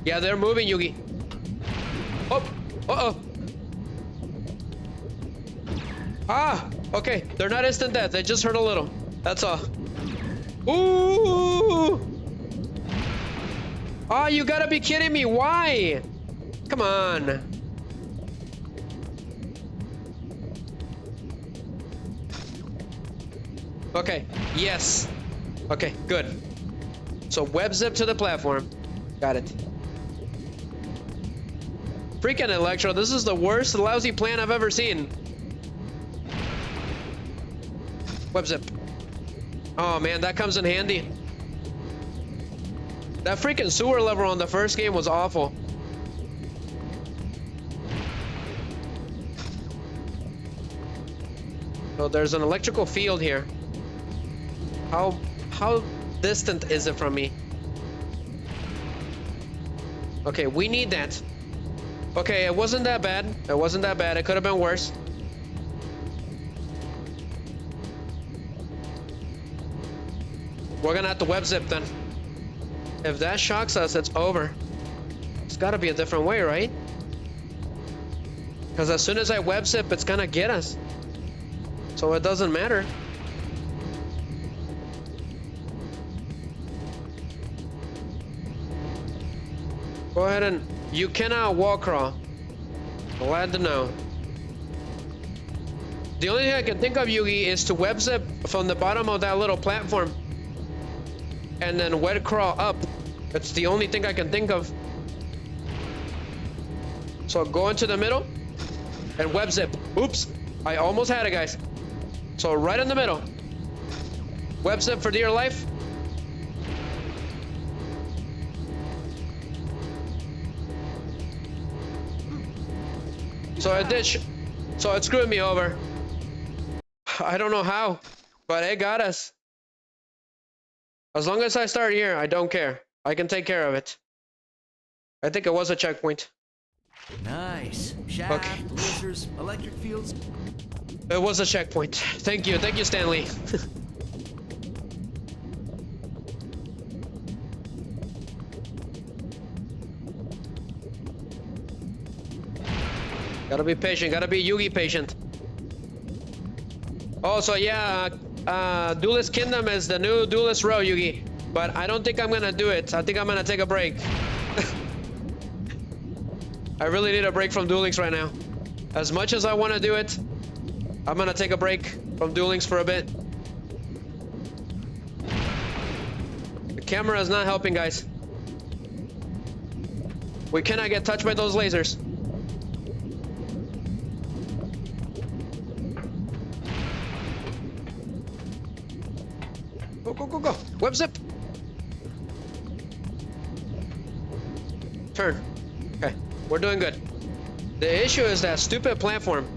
B: Yeah, they're moving, Yugi. Oh, uh-oh. Ah, okay. They're not instant death. They just hurt a little. That's all. Ooh. Oh, you gotta be kidding me. Why? Come on. Okay, yes. Okay, good. So web zip to the platform. Got it. Freaking Electro, this is the worst lousy plan I've ever seen. Web zip. Oh man, that comes in handy. That freaking sewer level on the first game was awful. So there's an electrical field here. How distant is it from me? Okay, we need that. Okay, it wasn't that bad. It wasn't that bad. It could have been worse. We're gonna have to web zip then. If that shocks us, it's over. It's gotta be a different way, right? Because as soon as I web zip, it's gonna get us. So it doesn't matter. Go ahead and... You cannot wall crawl. Glad to know. The only thing I can think of, Yugi, is to web zip from the bottom of that little platform. And then web crawl up. That's the only thing I can think of. So go into the middle and web zip. Oops. I almost had it, guys. So right in the middle. Web zip for dear life. So it did. So it screwed me over. I don't know how, but it got us. As long as I start here, I don't care. I can take care of it. I think it was a checkpoint.
G: Nice. Shaft,
B: okay.
G: Lasers, electric fields.
B: It was a checkpoint. Thank you, Stanley. Gotta be patient, gotta be Yugi patient. Oh, so yeah, Duelist Kingdom is the new Duelist Row, Yugi. But I don't think I'm gonna do it. I think I'm gonna take a break. I really need a break from Duel Links right now. As much as I want to do it, I'm gonna take a break from Duel Links for a bit. The camera is not helping, guys. We cannot get touched by those lasers. Web zip. Turn. Okay, we're doing good. The issue is that stupid platform.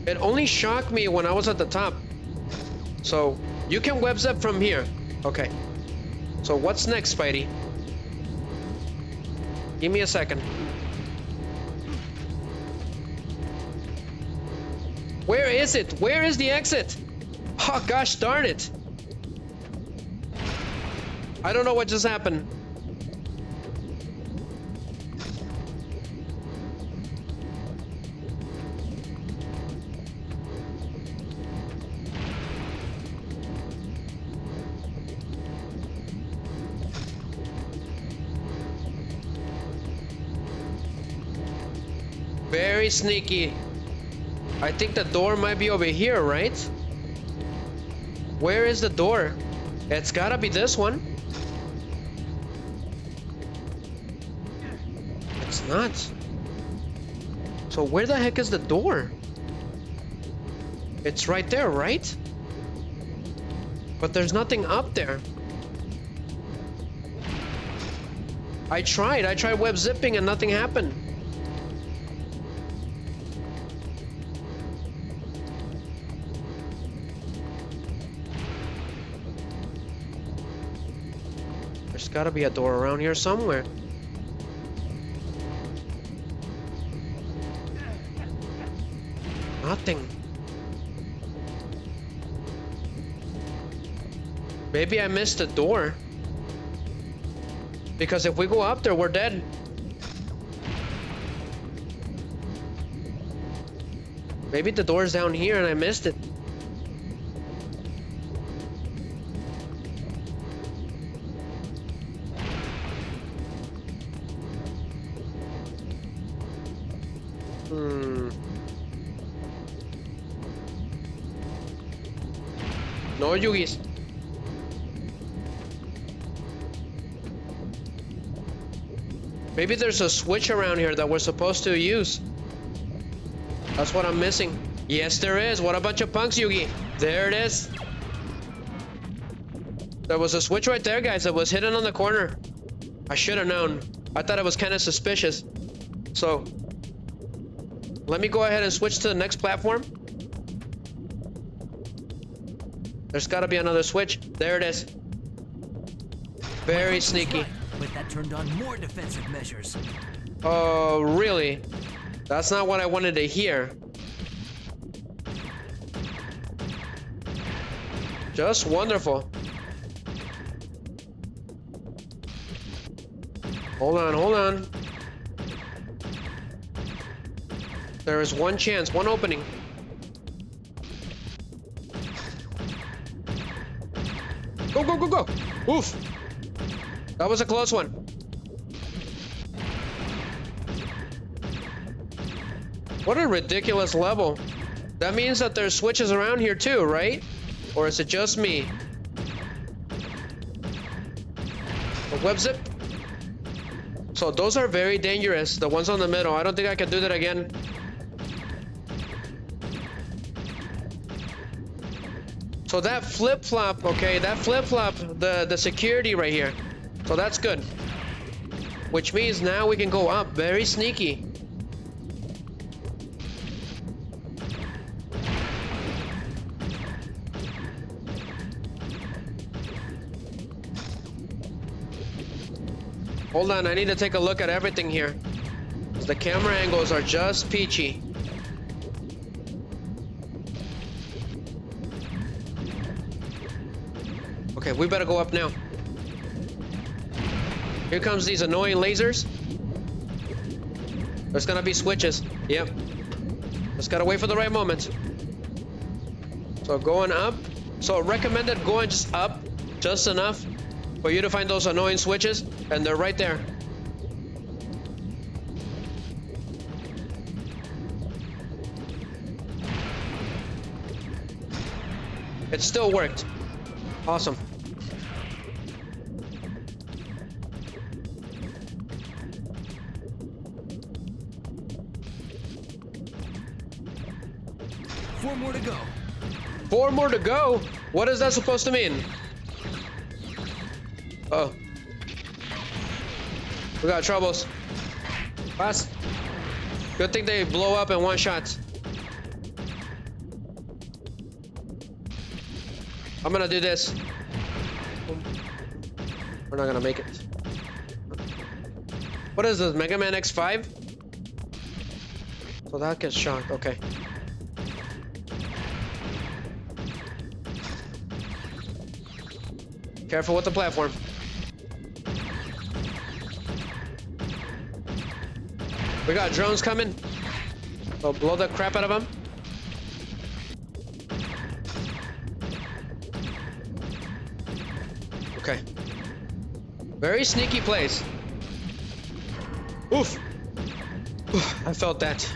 B: It only shocked me when I was at the top. So, you can web zip from here. Okay. So what's next, Spidey? Give me a second. Where is it? Where is the exit? Oh, gosh darn it. I don't know what just happened. Very sneaky. I think the door might be over here, right? Where is the door? It's gotta be this one. It's not. So where the heck is the door? It's right there, right? But there's nothing up there. I tried web zipping and nothing happened. There's gotta be a door around here somewhere. Nothing. Maybe I missed the door. Because if we go up there, we're dead. Maybe the door's down here and I missed it. No, Yugis. Maybe there's a switch around here that we're supposed to use. That's what I'm missing. Yes, there is. What a bunch of punks, Yugi. There it is. There was a switch right there, guys. That was hidden on the corner. I should have known. I thought it was kind of suspicious. So, let me go ahead and switch to the next platform. There's got to be another switch. There it is. Very sneaky.
G: But that turned on more defensive measures.
B: Oh, really? That's not what I wanted to hear. Just wonderful. Hold on, hold on. There is one chance, one opening. Go, go, go, go! Oof! That was a close one. What a ridiculous level. That means that there's switches around here too, right? Or is it just me? A web zip? So those are very dangerous, the ones on the middle. I don't think I can do that again. So that flip-flop, okay, that flip-flop, the security right here. So that's good. Which means now we can go up. Very sneaky. Hold on, I need to take a look at everything here. The camera angles are just peachy. Okay, we better go up now. Here comes these annoying lasers. There's gonna be switches. Yep. Just gotta wait for the right moment. So going up. So recommended going just up, just enough for you to find those annoying switches, and they're right there. It still worked. Awesome.
G: 4 more to go.
B: 4 more to go? What is that supposed to mean? Oh. We got troubles. Fast. Good thing they blow up in one shot. I'm gonna do this. We're not gonna make it. What is this, Mega Man X5? So that gets shocked, okay. Careful with the platform. We got drones coming. So blow the crap out of them. Okay. Very sneaky place. Oof. I felt that.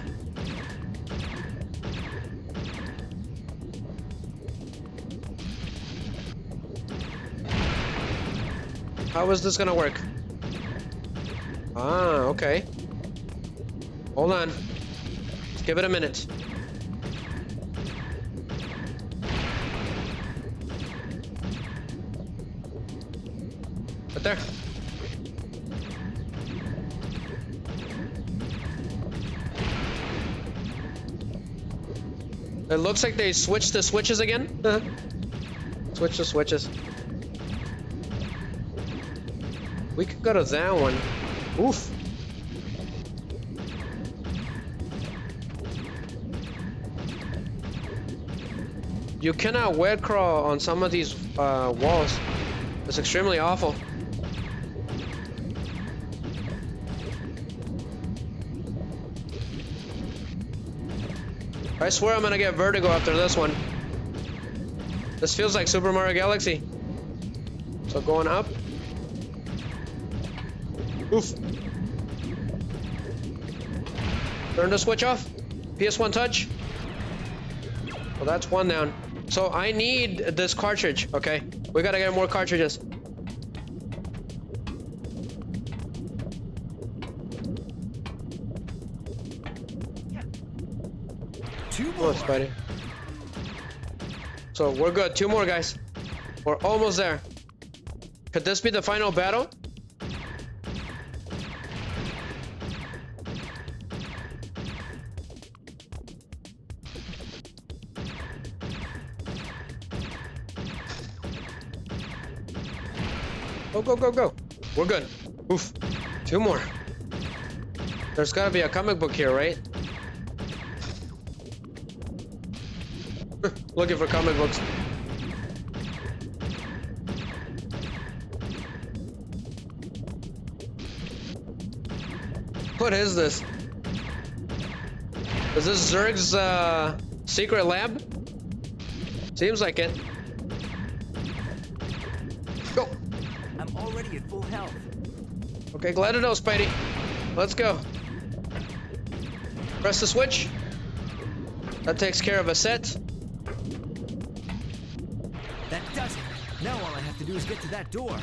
B: How is this gonna work? Ah, okay. Hold on. Let's give it a minute. Right there. It looks like they switched the switches again. Switch the switches. We could go to that one. Oof. You cannot web crawl on some of these walls. It's extremely awful. I swear I'm gonna get vertigo after this one. This feels like Super Mario Galaxy. So going up. Oof. Turn the switch off. PS1 touch. Well, that's one down. So I need this cartridge, okay? We gotta get more cartridges.
G: Two more.
B: Oh, Spidey. So we're good. 2 more, guys. We're almost there. Could this be the final battle? Go, go, go, go. We're good. Oof. 2 more. There's gotta be a comic book here, right? Looking for comic books. What is this? Is this Zerg's secret lab? Seems like it. Go.
G: I'm already at full health.
B: Okay, glad to know, Spidey. Let's go. Press the switch. That takes care of a set.
G: That does it. Now all I have to do is get to that door.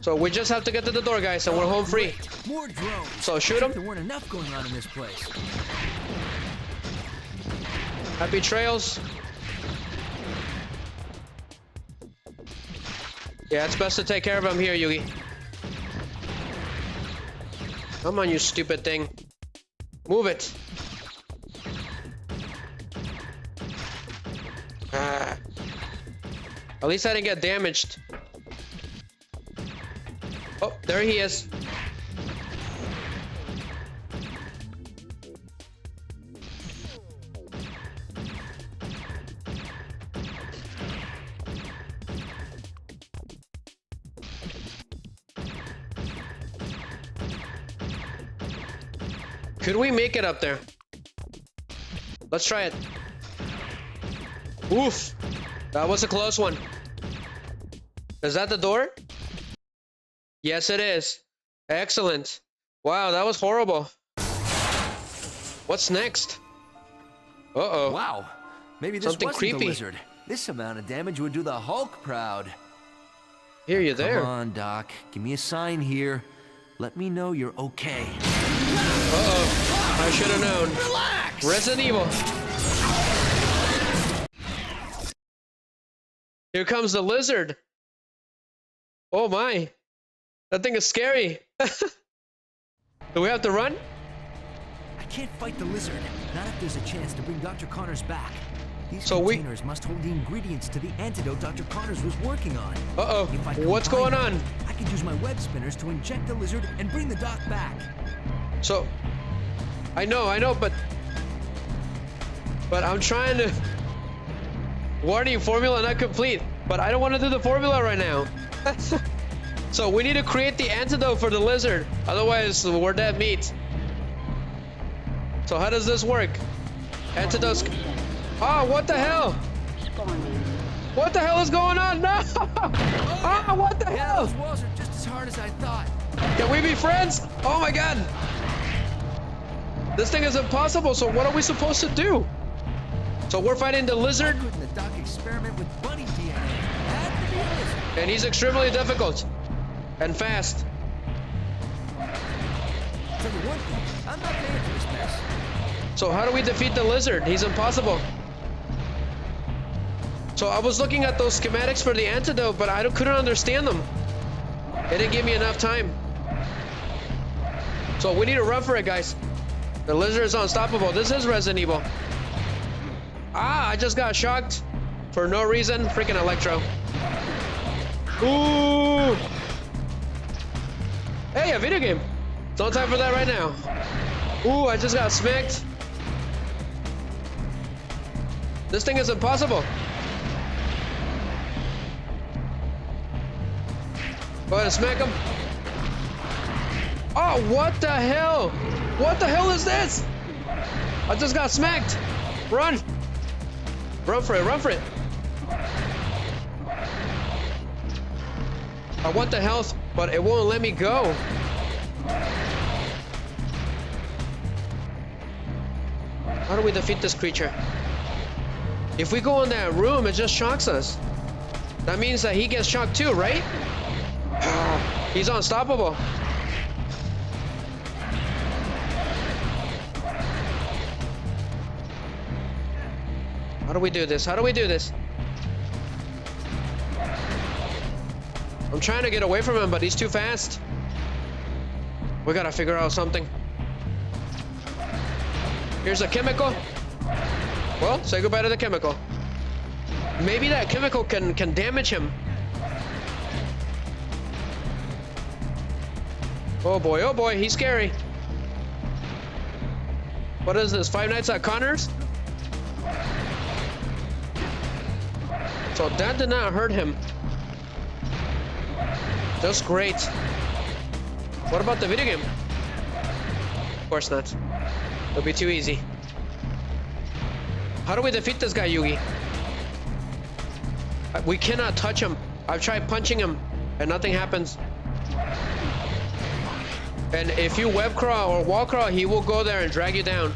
B: So we just have to get to the door, guys, and we're home free.
G: Great. More drones.
B: So shoot them.
G: There weren't enough going on in this place.
B: Happy trails. Yeah, it's best to take care of him here, Yugi. Come on, you stupid thing. Move it. Ah. At least I didn't get damaged. Oh, there he is. Could we make it up there? Let's try it. Oof. That was a close one. Is that the door? Yes, it is. Excellent. Wow, that was horrible. What's next? Uh-oh.
G: Wow. Maybe this
B: Something
G: wasn't
B: creepy.
G: the lizard. This amount of damage would do the Hulk proud.
B: Hear you there.
G: Come on, Doc. Give me a sign here. Let me know you're okay.
B: Uh-oh. I should have known.
G: Relax!
B: Resident Evil. Here comes the lizard. Oh my. That thing is scary. Do we have to run?
G: I can't fight the lizard. Not if there's a chance to bring Dr. Connors back. These
B: So
G: containers must hold the ingredients to the antidote Dr. Connors was working on.
B: Uh-oh.
G: If I
B: What's
G: combine
B: going
G: them,
B: on?
G: I could use my web spinners to inject the lizard and bring the doc back.
B: So, I know, but I'm trying to. Warning, formula not complete. But I don't want to do the formula right now. So we need to create the antidote for the lizard. Otherwise, we're dead meat. So how does this work? Antidotes. Oh, what the hell? What the hell is going on? No! Oh, what the
G: Yeah,
B: hell?
G: those walls are just as hard as I thought.
B: Can we be friends? Oh my god. This thing is impossible, so what are we supposed to do? So we're fighting the lizard,
G: Why couldn't the doc experiment with bunny DNA? Had to be a lizard.
B: and he's extremely difficult. And fast.
G: Tell you one thing, I'm not paying for this mess.
B: So how do we defeat the lizard? He's impossible. So I was looking at those schematics for the antidote, but I couldn't understand them. It didn't give me enough time. So we need to run for it, guys. The lizard is unstoppable. This is Resident Evil. Ah, I just got shocked for no reason. Freaking Electro. Ooh. Hey, a video game. It's on time for that right now. Ooh, I just got smacked. This thing is impossible. Go ahead and smack him. Oh, what the hell? What the hell is this? I just got smacked. Run. Run for it, run for it. I want the health, but it won't let me go. How do we defeat this creature? If we go in that room, it just shocks us. That means that he gets shocked too, right? He's unstoppable. How do we do this? How do we do this? I'm trying to get away from him, but he's too fast. We gotta figure out something. Here's a chemical. Well, say goodbye to the chemical. Maybe that chemical can damage him. Oh boy, he's scary. What is this, Five Nights at Connors? So that did not hurt him. Just great. What about the video game? Of course not. It'll be too easy. How do we defeat this guy, Yugi? We cannot touch him. I've tried punching him and nothing happens. And if you web crawl or wall crawl, he will go there and drag you down.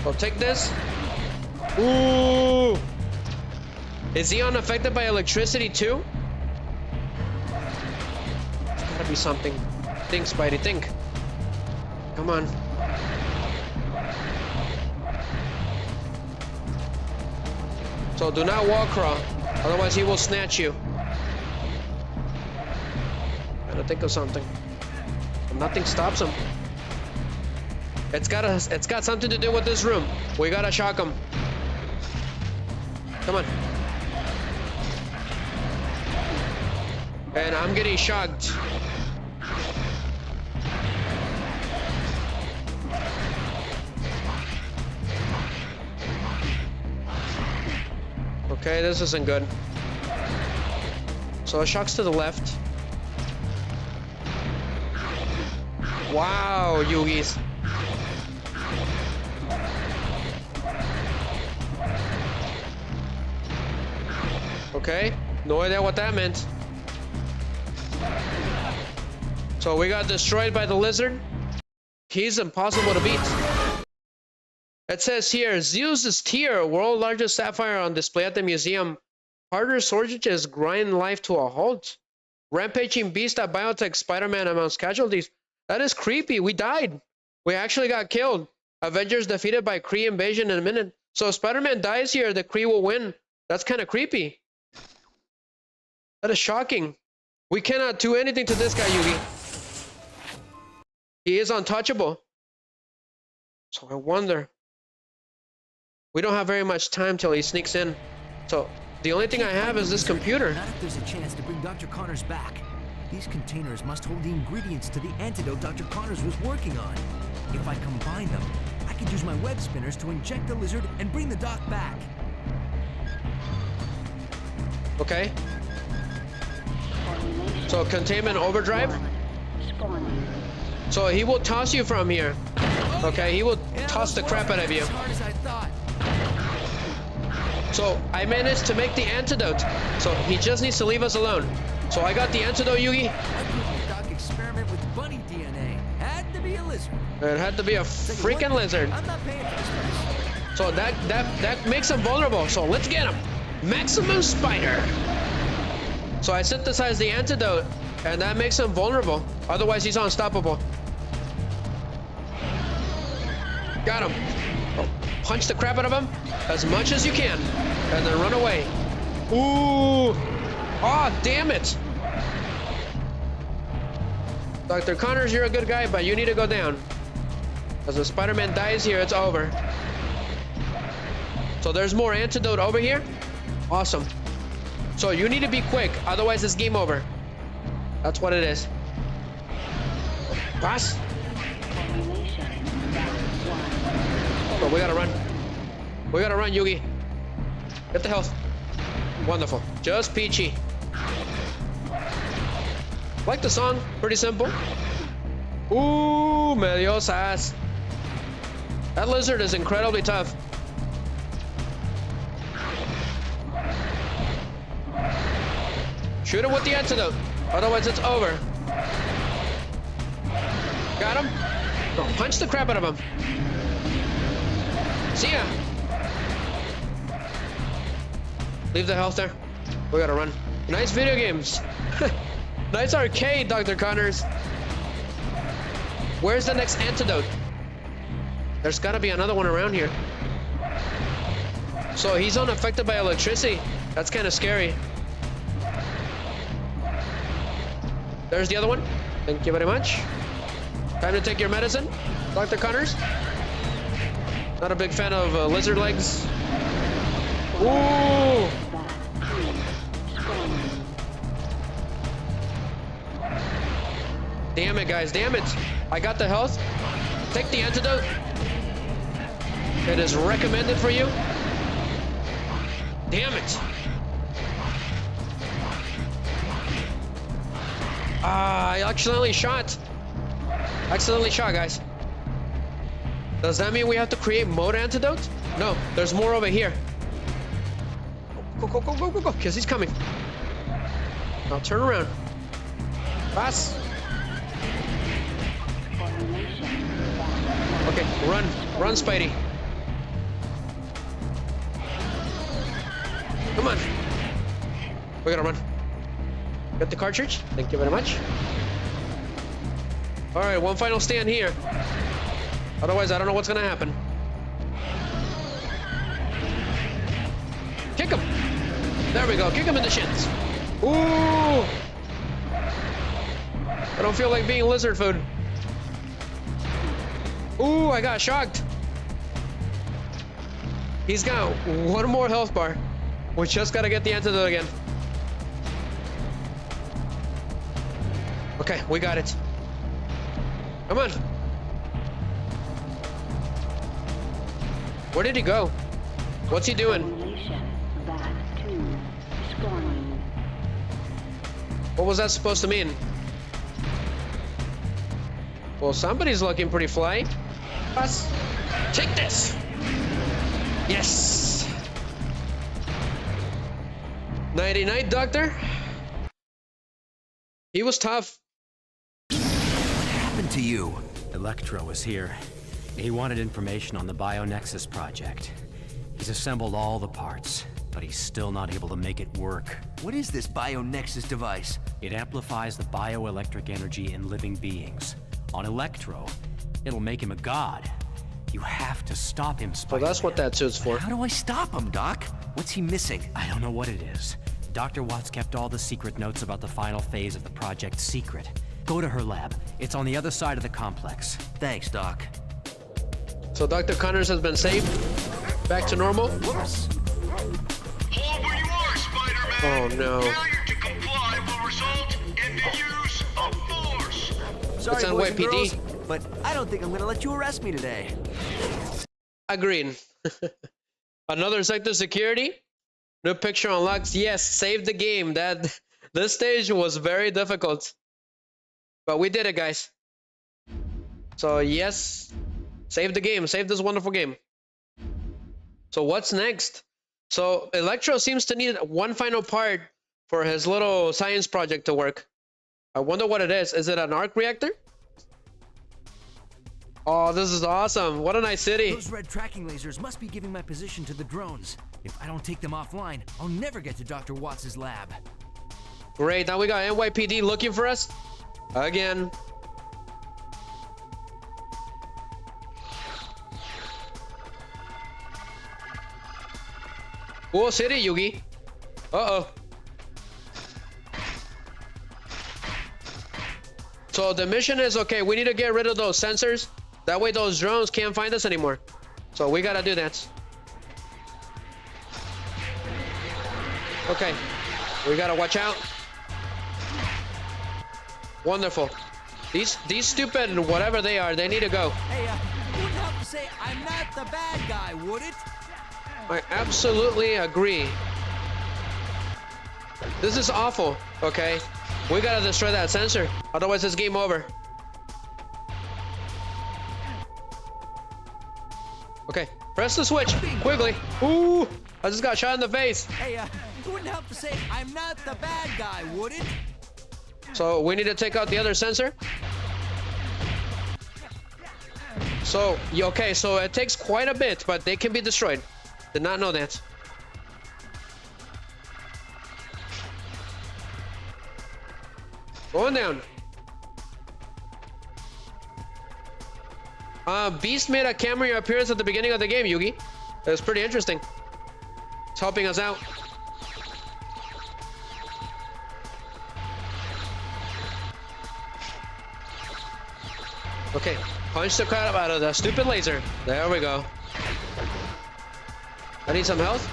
B: So take this. Ooh! Is he unaffected by electricity too? There's gotta be something. Think, Spidey, think. Come on. So do not wall crawl, otherwise he will snatch you. Gotta think of something. And nothing stops him. It's got something to do with this room. We gotta shock him. Come on. And I'm getting shocked. Okay, this isn't good. So it shocks to the left. Wow, Yugis. Okay, no idea what that meant. So we got destroyed by the lizard. He's impossible to beat. It says here, Zeus's Tear, world largest sapphire on display at the museum. Harder shortages grind life to a halt. Rampaging beast at biotech Spider-Man amounts casualties. That is creepy. We died. We actually got killed. Avengers defeated by Kree invasion in a minute. So if Spider-Man dies here, the Kree will win. That's kind of creepy. That is shocking. We cannot do anything to this guy, Yugi. He is untouchable. So I wonder. We don't have very much time till he sneaks in. So the only thing I have is this computer.
G: Not if there's a chance to bring Dr. Connors back. These containers must hold the ingredients to the antidote Dr. Connors was working on. If I combine them, I could use my web spinners to inject the lizard and bring the doc back.
B: Okay. So containment overdrive. So he will toss you from here. Okay, he will toss the crap out of you.
G: As hard as I thought.
B: So I managed to make the antidote. So he just needs to leave us alone. So I got the antidote, Yugi.
G: I proved the doc experiment with bunny DNA. Had to be a lizard.
B: It had to be a freaking lizard.
G: I'm not paying for this place.
B: So that makes him vulnerable. So let's get him. Maximum Spider. So I synthesized the antidote, and that makes him vulnerable. Otherwise, he's unstoppable. Got him. Oh, punch the crap out of him as much as you can, and then run away. Ooh. Oh, damn it. Dr. Connors, you're a good guy, but you need to go down. Because if Spider-Man dies here, it's over. So there's more antidote over here. Awesome. So you need to be quick, otherwise it's game over. That's what it is. Pass. Oh, we gotta run. We gotta run, Yugi. Get the health. Wonderful. Just peachy. Like the song, pretty simple. Ooh, medio sass. That lizard is incredibly tough. Shoot him with the antidote, otherwise it's over. Got him? Oh, punch the crap out of him. See ya. Leave the health there. We gotta run. Nice video games. Nice arcade, Dr. Connors. Where's the next antidote? There's gotta be another one around here. So he's unaffected by electricity. That's kind of scary. There's the other one. Thank you very much. Time to take your medicine, Dr. Connors. Not a big fan of lizard legs. Ooh! Damn it, guys, damn it. I got the health. Take the antidote. It is recommended for you. Damn it. I accidentally shot. Accidentally shot, guys. Does that mean we have to create mode antidote? No, there's more over here. Go, go, go, go, go, go, because he's coming. Now turn around. Pass. Okay, run. Run, Spidey. Come on. We gotta run. Get the cartridge. Thank you very much. All right, one final stand here. Otherwise, I don't know what's gonna happen. Kick him. There we go. Kick him in the shins. Ooh. I don't feel like being lizard food. Ooh, I got shocked. He's got one more health bar. We just gotta get the antidote again. Okay, we got it. Come on. Where did he go? What's he doing? What was that supposed to mean? Well, somebody's looking pretty fly. Us. Take this. Yes. Nighty-night, Doctor. He was tough.
G: What happened to you?
D: Electro was here. He wanted information on the BioNexus project. He's assembled all the parts, but he's still not able to make it work.
G: What is this BioNexus device?
D: It amplifies the bioelectric energy in living beings. On Electro, it'll make him a god. You have to stop him,
B: So
D: Spider-Man.
B: that's what that suit's for.
G: How do I stop him, Doc? What's he missing?
D: I don't know what it is. Dr. Watts kept all the secret notes about the final phase of the project secret. Go to her lab. It's on the other side of the complex.
G: Thanks, Doc.
B: So Dr. Connors has been saved. Back to normal.
G: Whoops.
F: Hold where you are, Spider-Man.
B: Oh no.
F: Failure to comply will result in the use of force.
G: Sorry,
B: It's on
G: boys and
B: YPD.
G: girls, but I don't think I'm gonna let you arrest me today.
B: Agreed. Another sector security. New picture unlocked. Yes, save the game. This stage was very difficult, but we did it, guys. So yes, save the game. Save this wonderful game. So what's next? So Electro seems to need one final part for his little science project to work. I wonder what it is. Is it an arc reactor? Oh, this is awesome. What a nice city.
G: Those red tracking lasers must be giving my position to the drones. If I don't take them offline, I'll never get to Dr. Watts' lab.
B: Great, now we got NYPD looking for us again. Cool city, Yugi. Uh-oh. So the mission is, okay, we need to get rid of those sensors. That way those drones can't find us anymore. So we gotta do that. Okay, we gotta watch out. Wonderful. These stupid whatever they are, they need to go.
G: Hey, you wouldn't have to say I'm not the bad guy, would it?
B: I absolutely agree. This is awful, okay? We gotta destroy that sensor, otherwise it's game over. Okay, press the switch, quickly. Ooh, I just got shot in the face.
G: Hey, you wouldn't have to say I'm not the bad guy, would it?
B: So we need to take out the other sensor. So, okay, so it takes quite a bit, but they can be destroyed. Did not know that. Going down. Beast made a cameo appearance at the beginning of the game, Yugi. It was pretty interesting. It's helping us out. Okay, punch the crap out of the stupid laser. There we go. I need some health.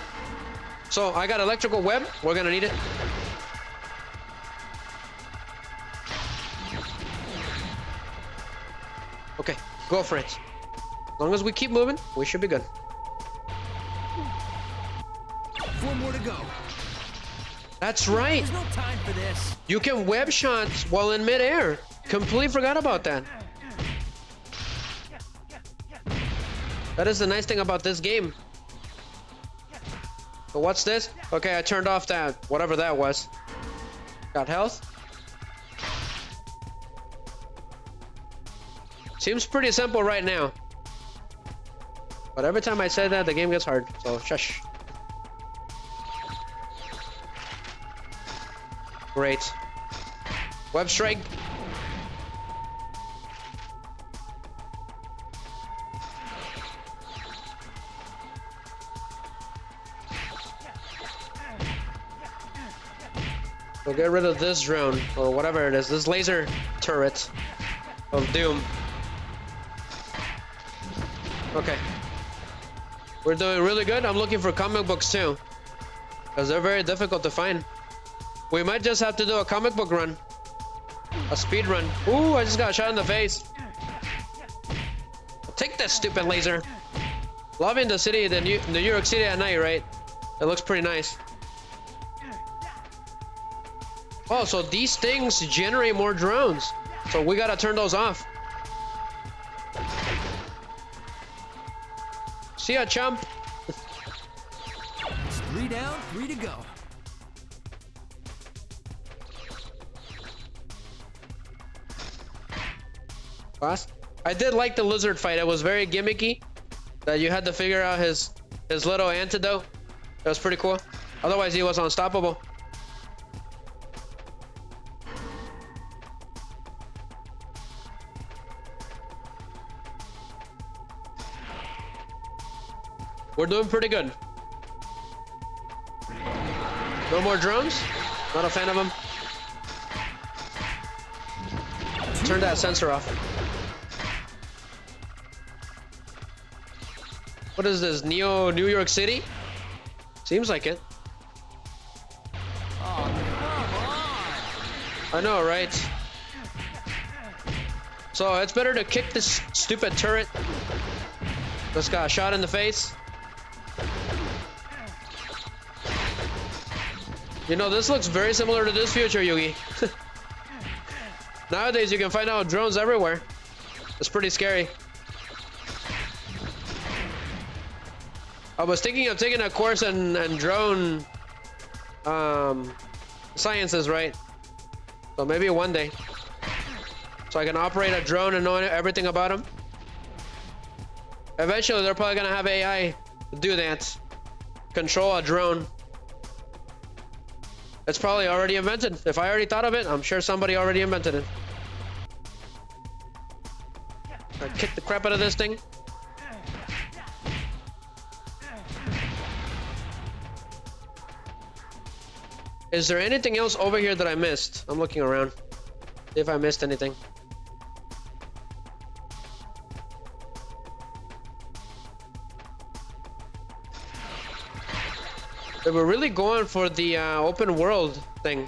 B: So I got electrical web. We're gonna need it. Okay, go for it. As long as we keep moving, we should be good.
G: 4 more to go.
B: That's right.
G: There's no time for this.
B: You can web shots while in midair. Completely forgot about that. That is the nice thing about this game. So what's this? Okay, I turned off that, whatever that was. Got health. Seems pretty simple right now. But every time I say that, the game gets hard. So shush. Great. Web strike. We'll get rid of this drone, or whatever it is, this laser turret of doom. Okay. We're doing really good. I'm looking for comic books too, because they're very difficult to find. We might just have to do a comic book run. A speed run. Ooh, I just got shot in the face. Take that stupid laser. Loving the city, the New York City at night, right? It looks pretty nice. Oh, so these things generate more drones. So we gotta turn those off. See ya, chump.
G: It's 3 down, 3 to go.
B: Boss, I did like the lizard fight. It was very gimmicky. That you had to figure out his little antidote. That was pretty cool. Otherwise, he was unstoppable. We're doing pretty good. No more drones? Not a fan of them. Turn that sensor off. What is this? New York City? Seems like it.
G: Oh, come on!
B: I know, right? So it's better to kick this stupid turret. Just got shot in the face. You know, this looks very similar to this future, Yugi. Nowadays, you can find out drones everywhere. It's pretty scary. I was thinking of taking a course in drone sciences, right? So maybe one day. So I can operate a drone and know everything about them. Eventually, they're probably gonna have AI do that. Control a drone. It's probably already invented. If I already thought of it, I'm sure somebody already invented it. I kick the crap out of this thing. Is there anything else over here that I missed? I'm looking around. See if I missed anything. They were really going for the open world thing.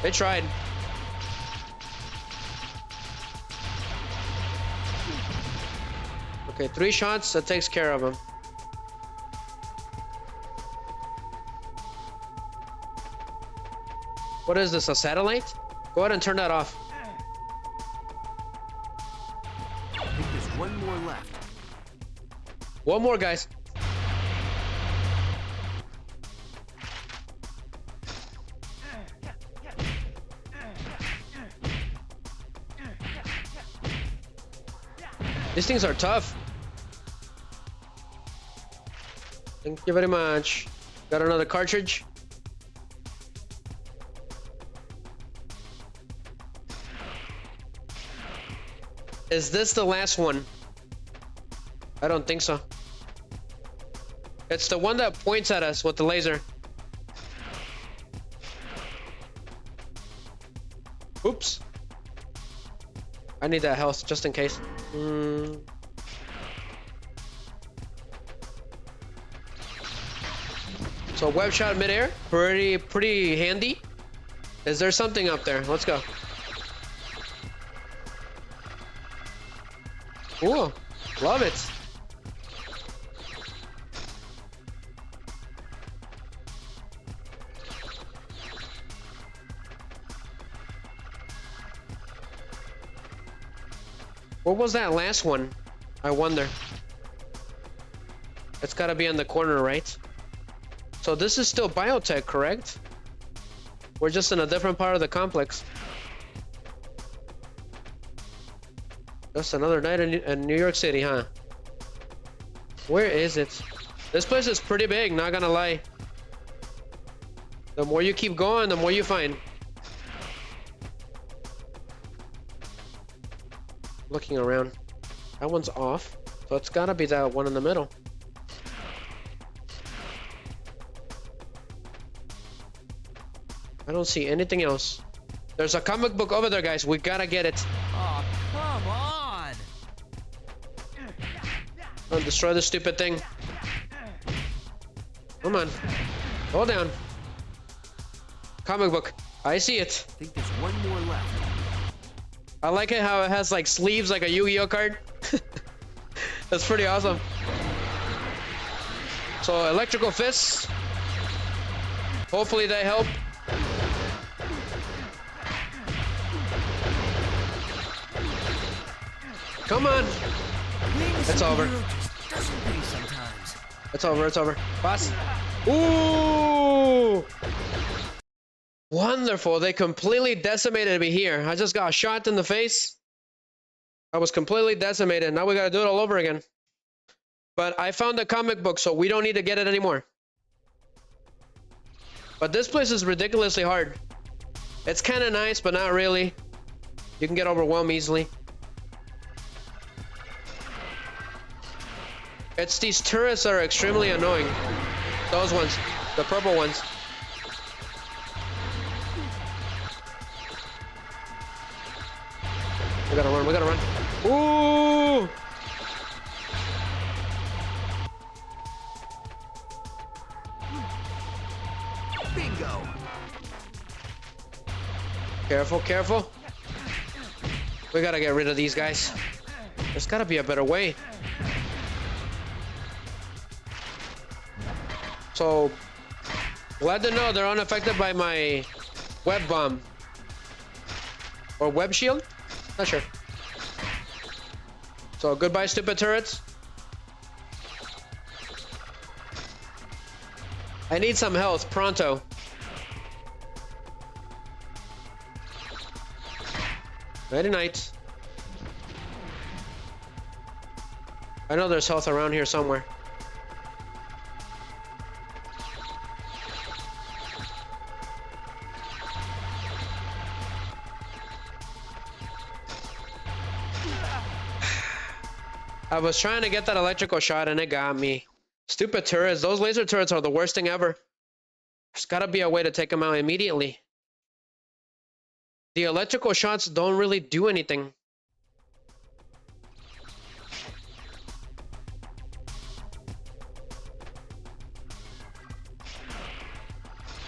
B: They tried. Okay, 3 shots, that takes care of him. What is this, a satellite? Go ahead and turn that off.
G: I think there's one more left.
B: One more, guys. These things are tough. Thank you very much. Got another cartridge. Is this the last one? I don't think so. It's the one that points at us with the laser. Oops. I need that health just in case. So web shot midair, pretty handy. Is there something up there? Let's go. Ooh, love it. What was that last one? I wonder. It's gotta be on the corner, right? So this is still biotech, correct? We're just in a different part of the complex. Just another night in New York City, huh? Where is it? This place is pretty big, not gonna lie. The more you keep going, the more you find. Looking around. That one's off, so it's gotta be that one in the middle. I don't see anything else. There's a comic book over there, guys. We gotta get it.
G: Oh, come on!
B: Oh, destroy the stupid thing. Come on. Hold down. Comic book. I see it.
G: I think there's one more left.
B: I like it how it has like sleeves like a Yu-Gi-Oh card. That's pretty awesome. So electrical fists. Hopefully they help. Come on. It's over. It's over, it's over. Boss. Ooh! Wonderful. They completely decimated me here. I just got shot in the face. I was completely decimated. Now we gotta do it all over again. But I found the comic book, so we don't need to get it anymore. But this place is ridiculously hard. It's kind of nice, but not really. You can get overwhelmed easily. It's these turrets that are extremely annoying. Those ones. The purple ones. We gotta run, we gotta run. Ooh!
G: Bingo!
B: Careful, careful. We gotta get rid of these guys. There's gotta be a better way. So, glad to know they're unaffected by my web bomb. Or web shield? Not sure. So, goodbye, stupid turrets. I need some health, pronto. Nighty night. I know there's health around here somewhere. I was trying to get that electrical shot and it got me. Stupid turrets. Those laser turrets are the worst thing ever. There's gotta be a way to take them out immediately. The electrical shots don't really do anything.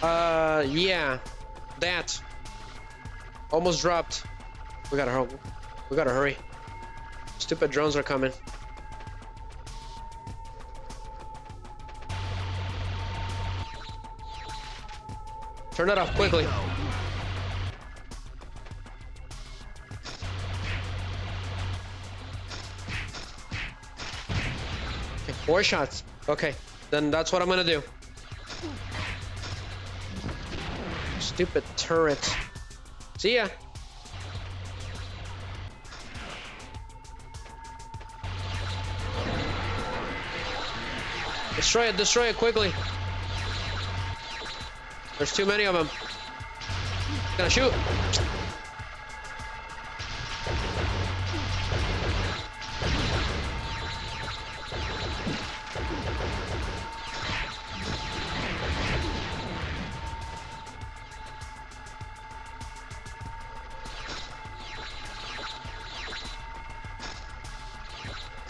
B: Yeah. That. Almost dropped. We gotta hurry. Stupid drones are coming. Turn it off quickly. Okay, 4 shots. Okay, then that's what I'm gonna do. Stupid turret. See ya. Destroy it quickly. There's too many of them. Gonna shoot.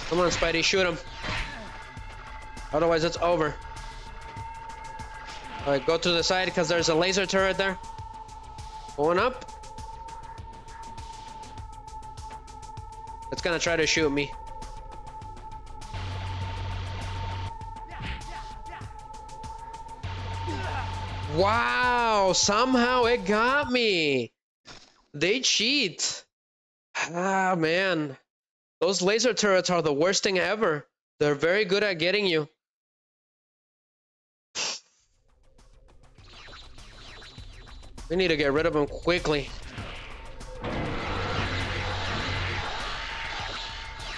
B: Come on, Spidey, shoot him. Otherwise, it's over. All right, go to the side because there's a laser turret there. Going up. It's gonna try to shoot me. Wow, somehow it got me. They cheat. Ah, man. Those laser turrets are the worst thing ever. They're very good at getting you. We need to get rid of them quickly.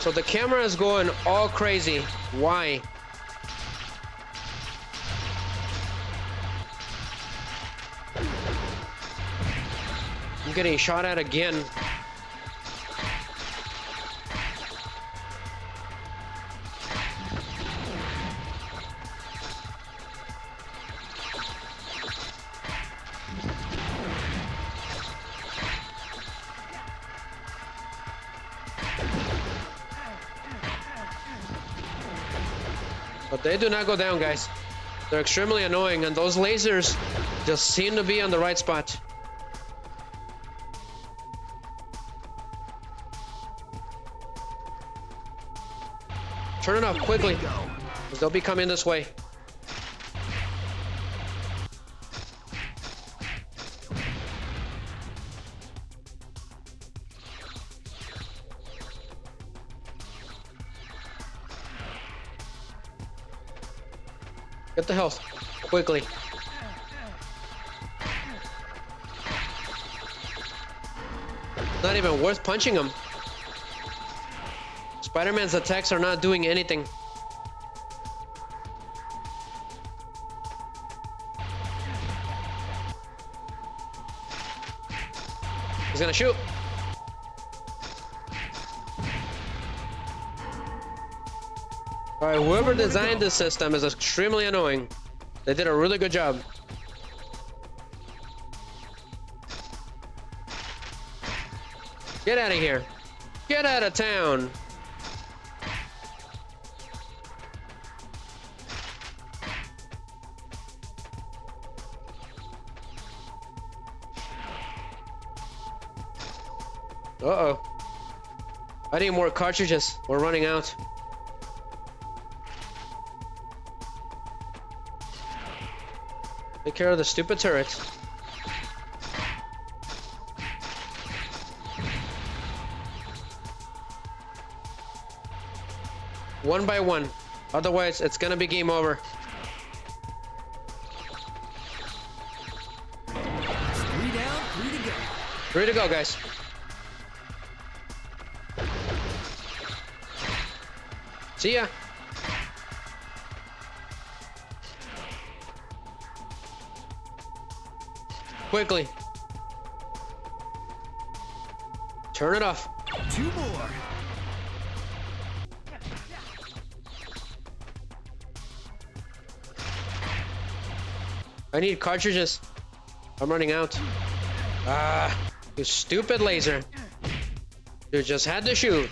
B: So the camera is going all crazy. Why? I'm getting shot at again. But they do not go down, guys. They're extremely annoying, and those lasers just seem to be on the right spot. Turn it off quickly, because they'll be coming this way. Get the health, quickly. Not even worth punching him. Spider-Man's attacks are not doing anything. He's gonna shoot. Alright, whoever designed this system is extremely annoying. They did a really good job. Get out of here. Get out of town. Uh-oh. I need more cartridges. We're running out. Take care of the stupid turret. One by one. Otherwise, it's gonna be game over.
G: 3 down, 3 to go.
B: 3 to go, guys. See ya. Quickly. Turn it off.
G: 2 more.
B: I need cartridges. I'm running out. Ah, you stupid laser. You just had to shoot.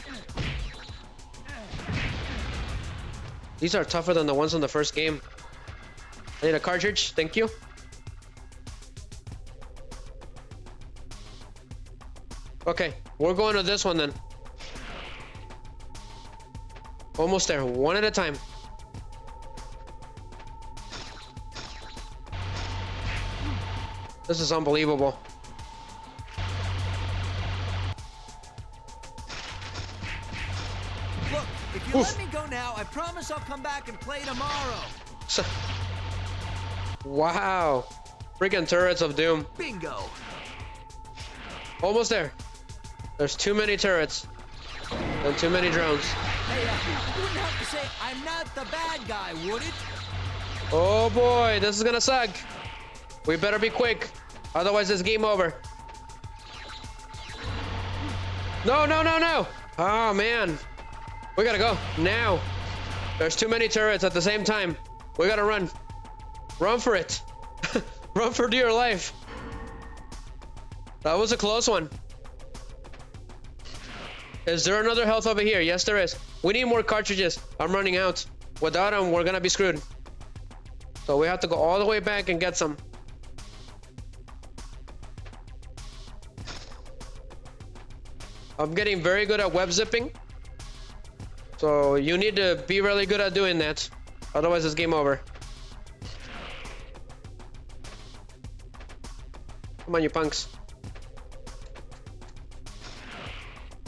B: These are tougher than the ones in the first game. I need a cartridge, thank you. Okay, we're going to this one then. Almost there, one at a time. This is unbelievable.
G: Look, if you let me go now, I promise I'll come back and play tomorrow.
B: Wow. Freaking turrets of doom.
G: Bingo.
B: Almost there. There's too many turrets. And too many drones.
G: Hey, you wouldn't have to say I'm not the bad guy, would it?
B: Oh boy, this is gonna suck. We better be quick. Otherwise it's game over. No, no, no, no. Oh man. We gotta go now. There's too many turrets at the same time. We gotta run. Run for it. Run for dear life. That was a close one. Is there another health over here? Yes, there is. We need more cartridges. I'm running out. Without them, we're gonna be screwed. So we have to go all the way back and get some. I'm getting very good at web zipping. So you need to be really good at doing that. Otherwise, it's game over. Come on, you punks.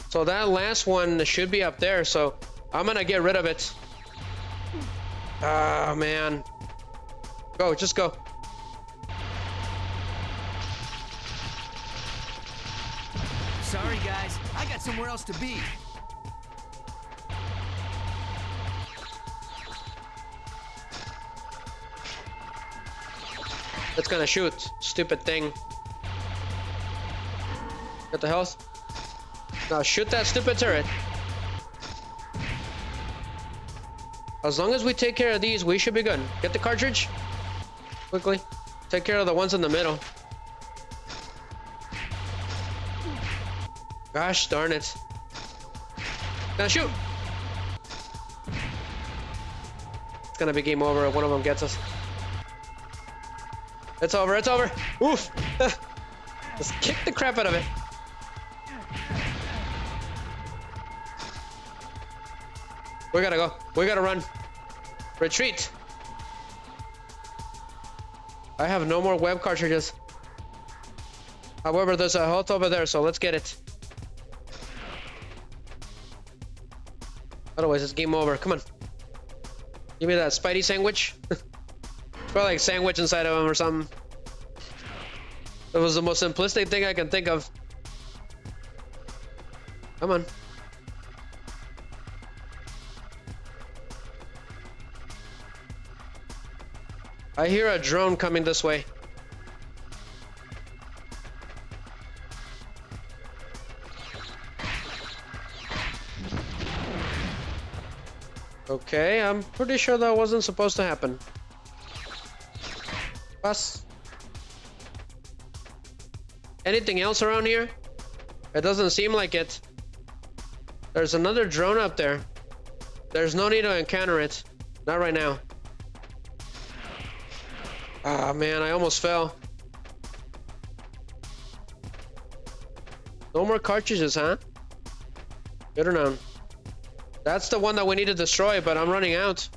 B: So that last one should be up there, so I'm gonna get rid of it. Ah, man. Go, just go.
G: Sorry, guys. I got somewhere else to be.
B: It's gonna shoot. Stupid thing. Get the health. Now shoot that stupid turret. As long as we take care of these, we should be good. Get the cartridge. Quickly. Take care of the ones in the middle. Gosh darn it. Now shoot! It's gonna be game over if one of them gets us. It's over, it's over! Oof! Just kick the crap out of it. We gotta go. We gotta run. Retreat! I have no more web cartridges. However, there's a health over there, so let's get it. Otherwise, it's game over. Come on. Give me that Spidey sandwich. Probably like sandwich inside of him or something. That was the most simplistic thing I can think of. Come on. I hear a drone coming this way. Okay, I'm pretty sure that wasn't supposed to happen. Pass. Anything else around here? It doesn't seem like it. There's another drone up there. There's no need to encounter it. Not right now. Ah, man, I almost fell. No more cartridges, huh? Good or known. That's the one that we need to destroy, but I'm running out.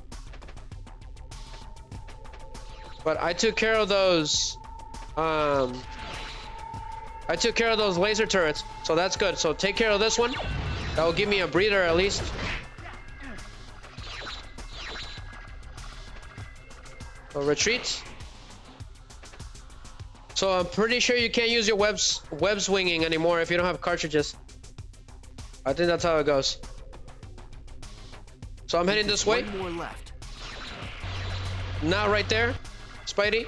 B: But I took care of those. I took care of those laser turrets, so that's good. So take care of this one. That will give me a breather at least. So retreat. So I'm pretty sure you can't use your web swinging anymore if you don't have cartridges. I think that's how it goes. So I'm heading this way.
G: One more left.
B: Now right there, Spidey.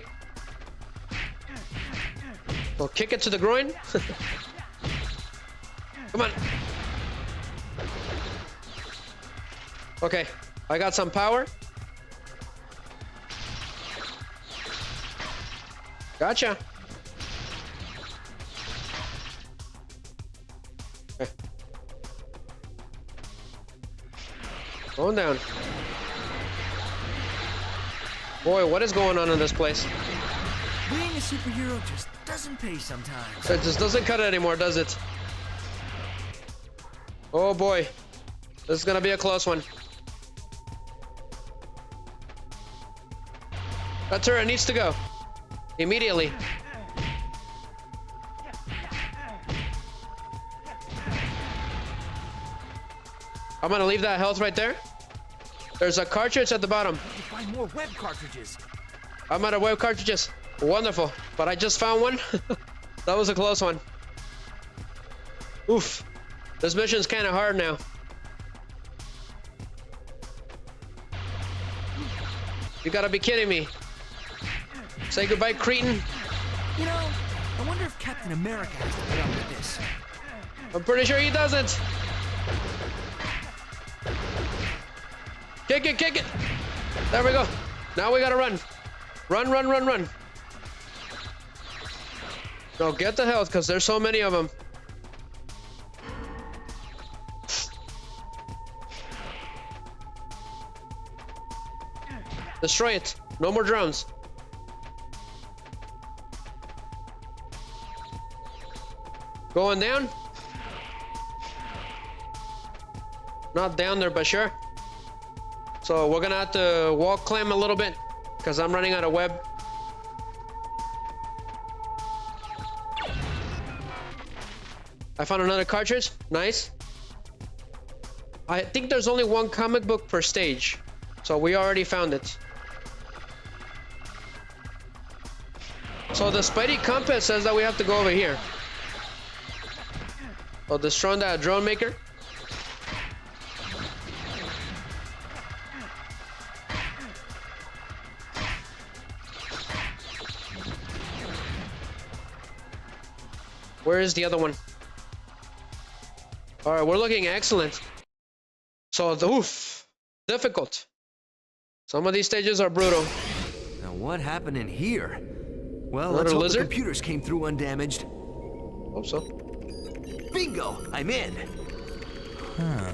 B: We'll kick it to the groin. Come on. Okay, I got some power. Gotcha. Okay. Going down. Boy, what is going on in this place?
G: Being a superhero just doesn't pay sometimes.
B: It just doesn't cut it anymore, does it? Oh boy. This is gonna be a close one. That turret needs to go. Immediately. I'm gonna leave that health right there. There's a cartridge at the bottom.
G: Find more web cartridges.
B: I'm out of web cartridges. Wonderful. But I just found one. That was a close one. Oof. This mission's kind of hard now. You gotta be kidding me. Say goodbye, Cretin.
G: You know, I wonder if Captain America has to put up with this.
B: I'm pretty sure he doesn't. Kick it, kick it. There we go. Now we gotta run. Run, run, run, run. No, get the health, because there's so many of them. Destroy it. No more drones. Going down? Not down there, but sure. So we're gonna have to wall climb a little bit because I'm running out of web. I found another cartridge. Nice. I think there's only one comic book per stage, so we already found it. So the Spidey compass says that we have to go over here. Oh, destroy that drone maker. Where is the other one? All right, we're looking excellent. So the oof, difficult. Some of these stages are brutal.
G: Now what happened in here? Well,
B: Another
G: let's hope
B: lizard?
G: the computers came through undamaged.
B: Hope so.
G: Bingo! I'm in! Huh.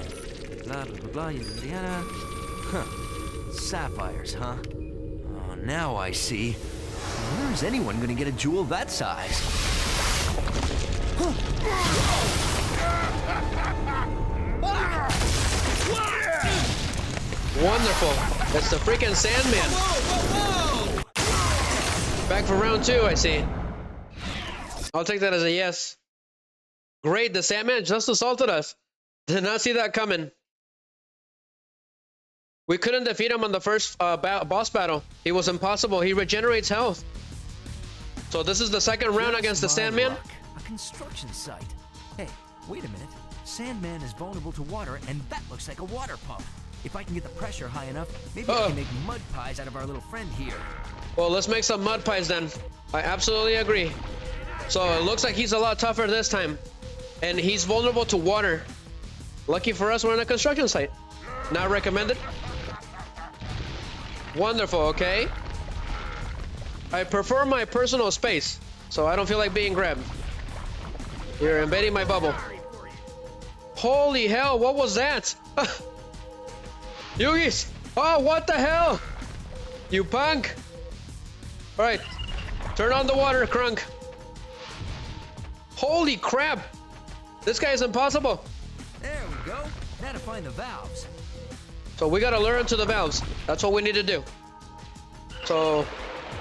G: Blah, blah, blah, yada, yada, yada. Huh. Sapphires, huh? Oh, now I see. Where is anyone gonna get a jewel that size?
B: Wonderful. It's the freaking Sandman. Back for round 2, I see. I'll take that as a yes. Great, the Sandman just assaulted us. Did not see that coming. We couldn't defeat him on the first boss battle. He was impossible. He regenerates health. So this is the second round against the Sandman.
G: Luck. A construction site. Hey, wait a minute. Sandman is vulnerable to water, and that looks like a water pump. If I can get the pressure high enough, maybe I can make mud pies out of our little friend here.
B: Well, let's make some mud pies then. I absolutely agree. So it looks like he's a lot tougher this time. And he's vulnerable to water. Lucky for us, we're on a construction site. Not recommended. Wonderful, okay. I prefer my personal space, so I don't feel like being grabbed. You're invading my bubble. Holy hell, what was that? Yugis! Oh, what the hell? You punk! Alright, turn on the water, Crunk. Holy crap! This guy is impossible.
G: There we go. Now to find the valves.
B: So we gotta lure into the valves. That's what we need to do. So,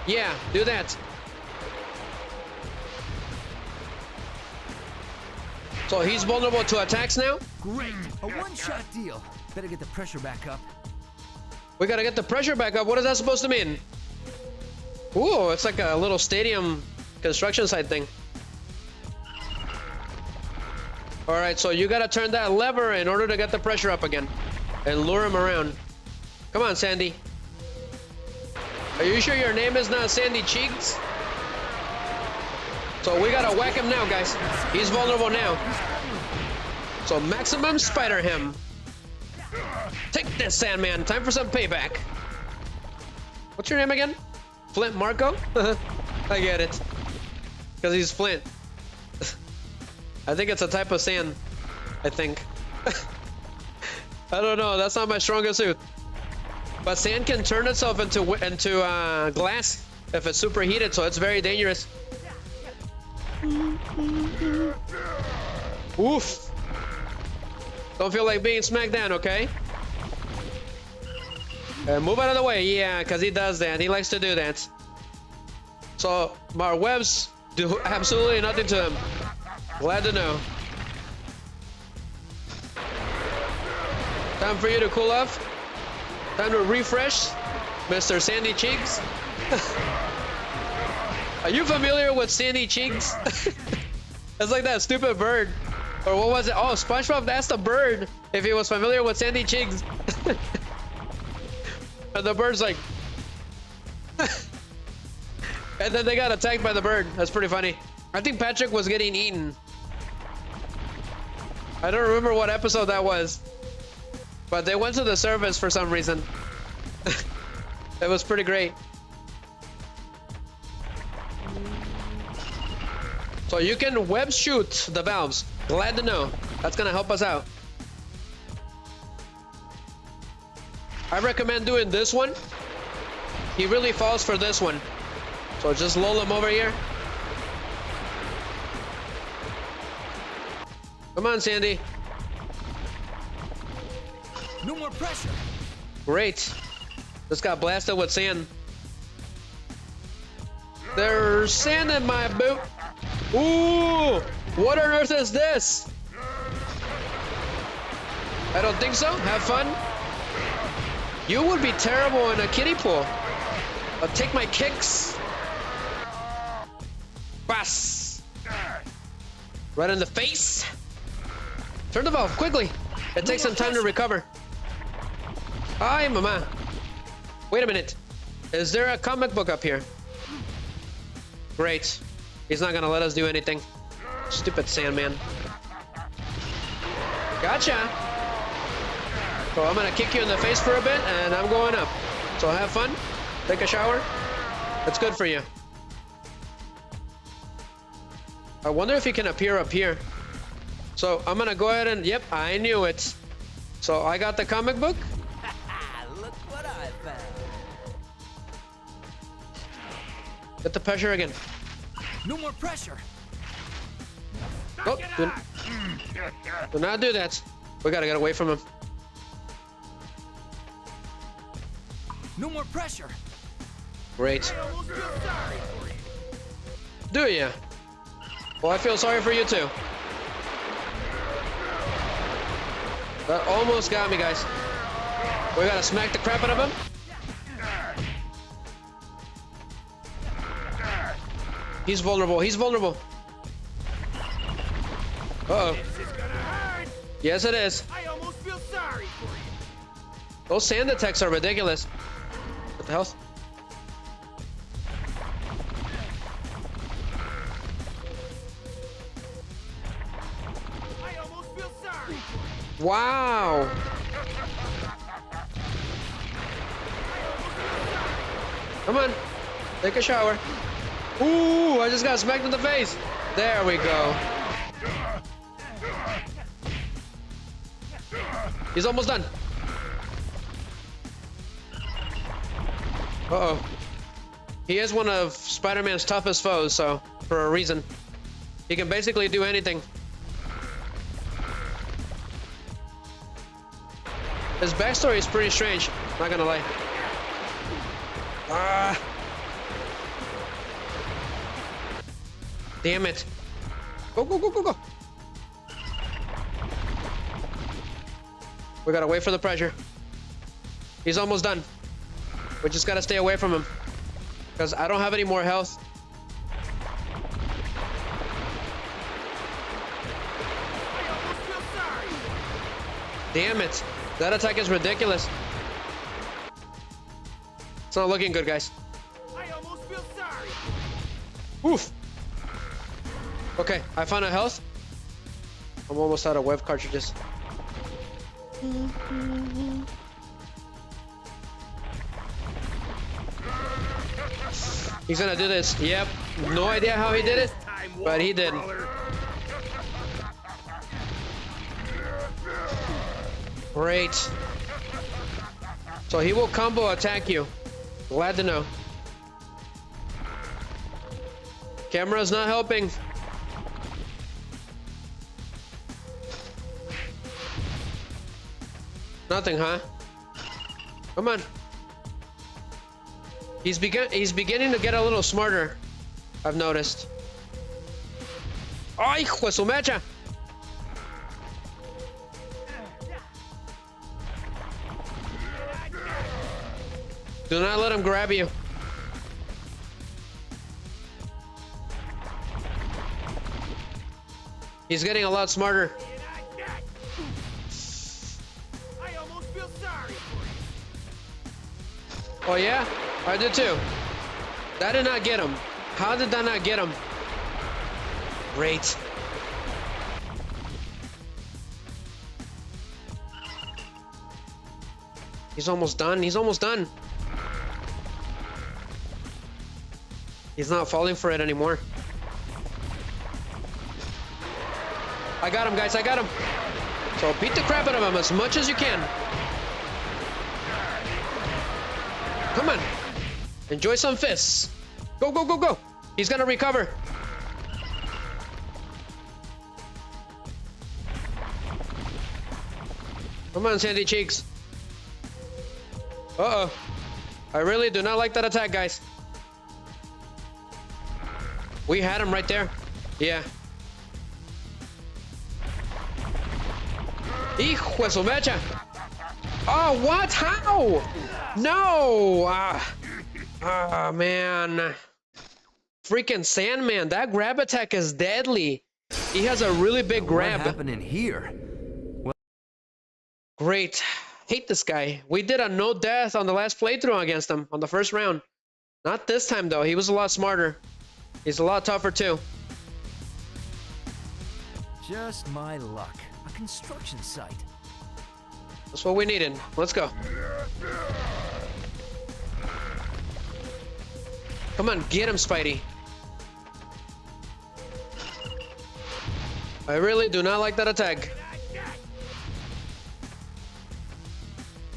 B: yeah, do that. So he's vulnerable to attacks now?
G: Great. A one-shot deal. Better get the pressure back up.
B: We gotta get the pressure back up. What is that supposed to mean? Ooh, it's like a little stadium construction site thing. Alright, so you gotta turn that lever in order to get the pressure up again. And lure him around. Come on, Sandy. Are you sure your name is not Sandy Cheeks? So we gotta whack him now, guys. He's vulnerable now. So maximum spider him. Take this, Sandman. Time for some payback. What's your name again? Flint Marco? I get it. Because he's Flint. I think it's a type of sand. I think. I don't know. That's not my strongest suit. But sand can turn itself into glass if it's superheated, so it's very dangerous. Oof. Don't feel like being smacked down, okay? Move out of the way. Yeah, because he does that. He likes to do that. So our webs do absolutely nothing to him. Glad to know. Time for you to cool off. Time to refresh, Mr. Sandy Cheeks. Are you familiar with Sandy Cheeks? It's like that stupid bird. Or what was it? Oh, SpongeBob asked the bird if he was familiar with Sandy Cheeks. And the bird's like... And then they got attacked by the bird. That's pretty funny. I think Patrick was getting eaten. I don't remember what episode that was. But they went to the surface for some reason. It was pretty great. So you can web shoot the valves. Glad to know. That's gonna help us out. I recommend doing this one. He really falls for this one. So just lull him over here. Come on, Sandy.
G: No more pressure.
B: Great. Just got blasted with sand. There's sand in my boot. Ooh! What on earth is this? I don't think so. Have fun. You would be terrible in a kiddie pool. I'll take my kicks. Bas. Right in the face. Turn the valve quickly. It takes some time to recover. Hi, mama. Wait a minute. Is there a comic book up here? Great. He's not gonna let us do anything. Stupid Sandman. Gotcha. So I'm gonna kick you in the face for a bit, and I'm going up. So have fun. Take a shower. It's good for you. I wonder if he can appear up here. So I'm gonna go ahead and... Yep, I knew it. So I got the comic book.
G: Look what I found.
B: Get the pressure again.
G: No more pressure.
B: Oh, do not do that. We gotta get away from him.
G: No more pressure.
B: Great. Do ya? Well, I feel sorry for you too. That almost got me, guys. We gotta smack the crap out of him. He's vulnerable. He's vulnerable. Uh-oh. Yes, it is.
F: I almost feel sorry for you.
B: Those sand attacks are ridiculous. What the hell?
F: I almost feel sorry for you.
B: Wow. Come on. Take a shower. Ooh, I just got smacked in the face. There we go. He's almost done. Uh-oh. He is one of Spider-Man's toughest foes, so for a reason. He can basically do anything. His backstory is pretty strange, not gonna lie. Ah. Damn it. Go, go, go, go, go. We gotta wait for the pressure. He's almost done. We just gotta stay away from him. Because I don't have any more health. Damn it. That attack is ridiculous. It's not looking good, guys.
F: I almost feel sorry.
B: Oof. Okay, I found a health. I'm almost out of web cartridges. He's gonna do this. Yep. No idea how he did it, but he did. Great. So he will combo attack you. Glad to know. Camera's not helping. Nothing, huh? Come on. He's beginning to get a little smarter, I've noticed. ¡Ay, hijo de su mecha! Do not let him grab you. He's getting a lot smarter.
F: I almost feel sorry for you.
B: Oh yeah? I did too. That did not get him. How did that not get him? Great. He's almost done. He's almost done. He's not falling for it anymore. I got him, guys. I got him. So beat the crap out of him as much as you can. Come on. Enjoy some fists. Go, go, go, go. He's gonna recover. Come on, Sandy Cheeks. Uh-oh. I really do not like that attack, guys. We had him right there. Yeah. Hijo de su mecha. Oh, what? How? No. Man. Freaking Sandman. That grab attack is deadly. He has a really big grab.
G: What happened in here?
B: Great. Hate this guy. We did a no death on the last playthrough against him on the first round. Not this time, though. He was a lot smarter. He's a lot tougher, too.
G: Just my luck. A construction site.
B: That's what we needed. Let's go. Come on, get him, Spidey. I really do not like that attack.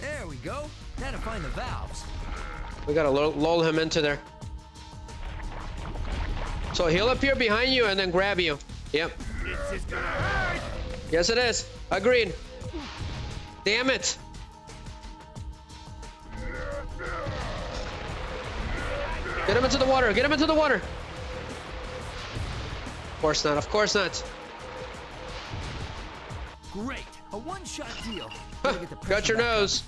G: There we go. Now to find the valves.
B: We gotta lull him into there. So he'll appear behind you and then grab you. Yep.
F: This is gonna hurt.
B: Yes, it is. Agreed. Damn it. Get him into the water. Get him into the water. Of course not. Of course not.
G: Great. A one-shot deal.
B: Huh, got your nose.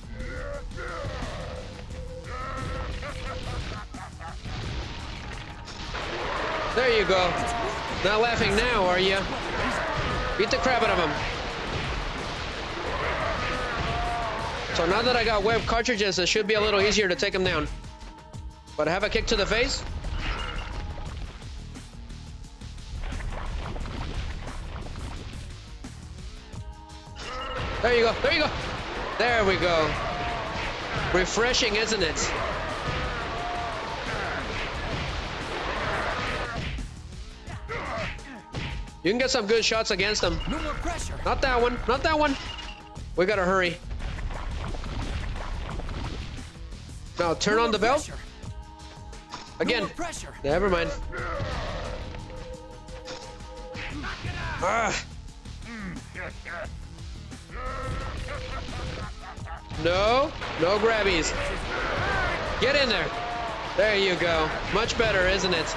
B: There you go. Not laughing now, are you? Beat the crap out of him. So now that I got web cartridges, it should be a little easier to take him down. But I have a kick to the face. There you go. There you go. There we go. Refreshing, isn't it? You can get some good shots against them.
G: No more pressure.
B: Not that one. Not that one. We gotta hurry. Now turn on the belt. Again.
G: No more pressure.
B: Never mind. Ah. No. No grabbies. Get in there. There you go. Much better, isn't it?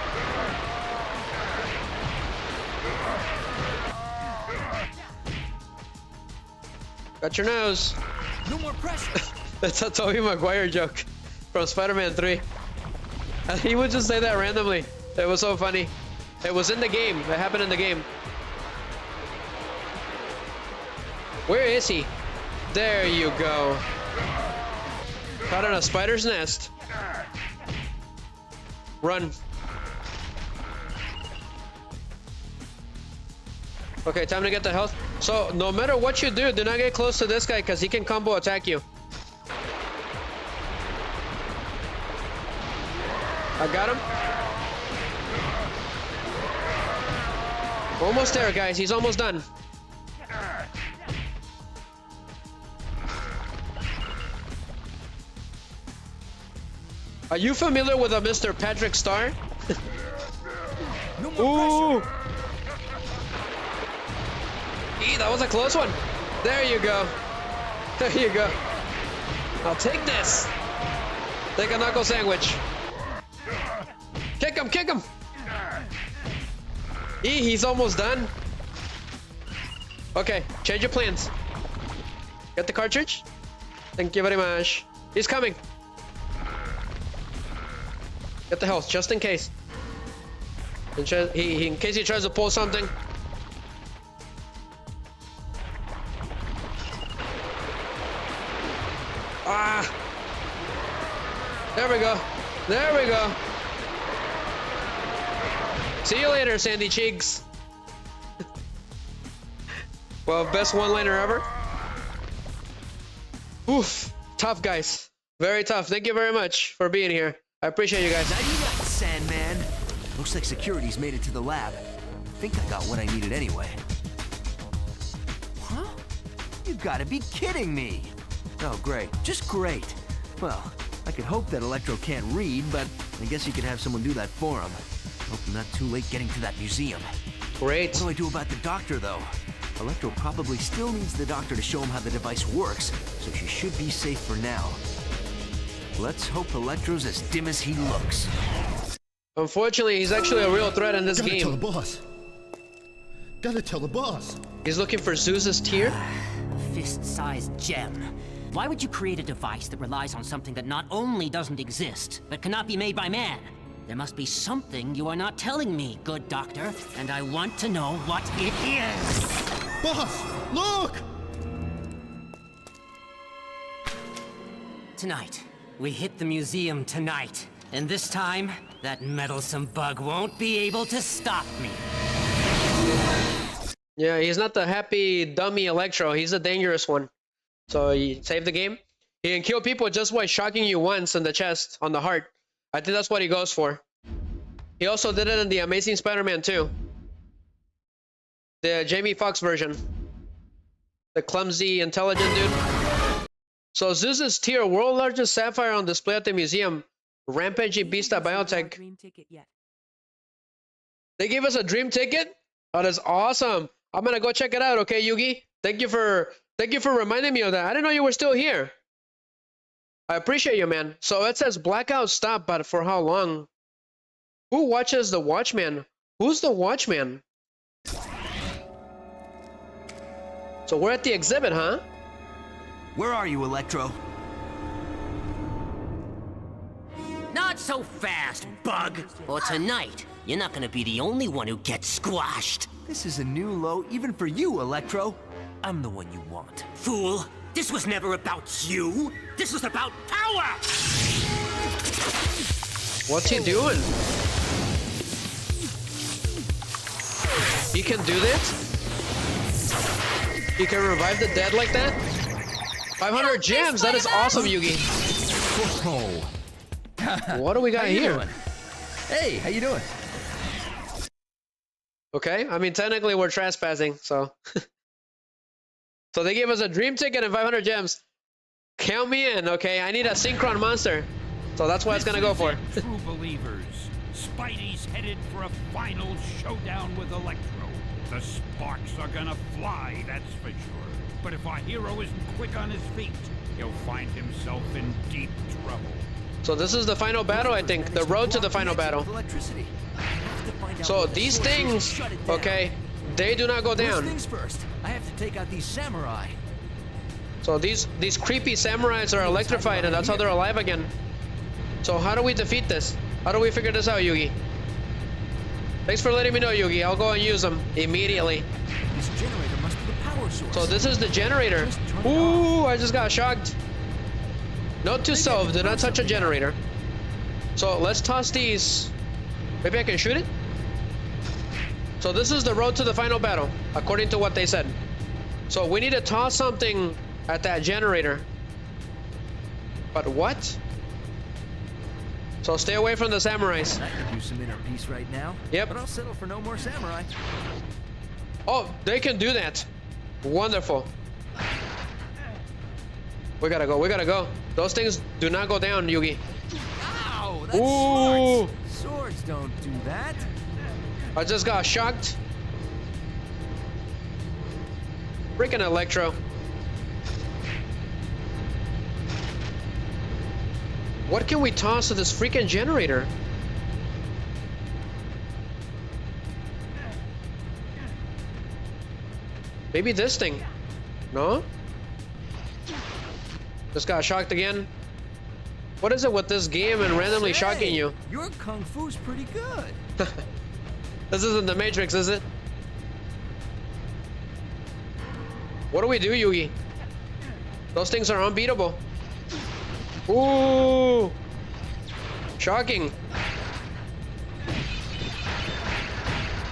B: Got your nose.
G: No more pressure.
B: That's a Tobey Maguire joke from Spider-Man 3. He would just say that randomly. It was so funny. It was in the game. It happened in the game. Where is he? There you go. Caught in a spider's nest. Run. Okay, time to get the health. So, no matter what you do not get close to this guy because he can combo attack you. I got him. Almost there, guys. He's almost done. Are you familiar with a Mr. Patrick Star?
G: No more pressure.
B: That was a close one. There you go. There you go. I'll take this. Take a knuckle sandwich. Kick him, kick him. He's almost done. Okay, change your plans. Get the cartridge. Thank you very much. He's coming. Get the health, just in case. In case he tries to pull something. Ah! There we go. There we go. See you later, Sandy Cheeks. Well, best one-liner ever. Oof. Tough, guys. Very tough. Thank you very much for being here. I appreciate you guys.
G: Nighty-night, Sandman. Looks like security's made it to the lab. I think I got what I needed anyway. Huh? You gotta be kidding me. Oh, great. Just great. Well, I could hope that Electro can't read, but I guess you could have someone do that for him. Hope I'm not too late getting to that museum.
B: Great.
G: What do I do about the doctor, though? Electro probably still needs the doctor to show him how the device works, so she should be safe for now. Let's hope Electro's as dim as he looks.
B: Unfortunately, he's actually a real threat in this
I: Gotta tell the
B: game.
I: boss. Gotta tell the boss.
B: He's looking for Zeus's tear.
J: Fist-sized gem. Why would you create a device that relies on something that not only doesn't exist, but cannot be made by man? There must be something you are not telling me, good doctor, and I want to know what it is.
I: Boss, look!
J: Tonight. We hit the museum tonight. And this time, that meddlesome bug won't be able to stop me.
B: Yeah, he's not the happy dummy Electro. He's a dangerous one. So he saved the game. He can kill people just by shocking you once in the chest, on the heart. I think that's what he goes for. He also did it in the Amazing Spider-Man 2. The Jamie Foxx version. The clumsy, intelligent dude. So Zeus's tear, world largest sapphire on display at the museum. Rampaging Beast at Biotech.
H: Dream ticket yet.
B: They gave us a dream ticket? Oh, that's awesome. I'm gonna go check it out, okay, Yugi? Thank you for reminding me of that. I didn't know you were still here. I appreciate you, man. So it says blackout stop, but for how long? Who watches the Watchman? Who's the Watchman? So we're at the exhibit, huh?
G: Where are you, Electro?
J: Not so fast, bug! Or tonight, you're not gonna be the only one who gets squashed.
G: This is a new low even for you, Electro. I'm the one you want.
J: Fool! This was never about you! This was about power!
B: What's he doing? He can do this? He can revive the dead like that? 500 gems! That is awesome, Yugi!
K: Oh.
B: What do we got here?
K: Hey, how you doing?
B: Okay, I mean technically we're trespassing, so. So they gave us a dream ticket and 500 gems. Count me in, okay? I need a synchron monster, so that's what it's gonna go for.
C: True believers, Spidey's headed for a final showdown with Electro. The sparks are gonna fly, that's for sure. But if our hero isn't quick on his feet, he'll find himself in deep trouble.
B: So this is the final battle, I think. The road to the final battle. So these things, okay, they do not go down.
G: First things first, I have to take out these samurai.
B: So these creepy samurais are electrified, and that's how they're alive again. So how do we defeat this? How do we figure this out, Yugi? Thanks for letting me know, Yugi. I'll go and use them immediately.
G: This generator must be the power source.
B: So this is the generator. Ooh, I just got shocked. Note to self, do not touch a generator. So let's toss these. Maybe I can shoot it? So this is the road to the final battle, according to what they said. So we need to toss something at that generator. But what? So stay away from the samurais.
G: I could use some inner peace right now.
B: Yep.
G: But I'll settle for no more samurai.
B: Oh, they can do that. Wonderful. We gotta go, we gotta go. Those things do not go down, Yugi.
G: Ow, that's
B: Ooh.
G: swords. Swords don't do that.
B: I just got shocked. Freaking Electro. What can we toss to this freaking generator? Maybe this thing. No? Just got shocked again. What is it with this game and randomly shocking you?
G: Your kung fu's pretty good.
B: This isn't the Matrix, is it? What do we do, Yugi? Those things are unbeatable. Ooh! Shocking.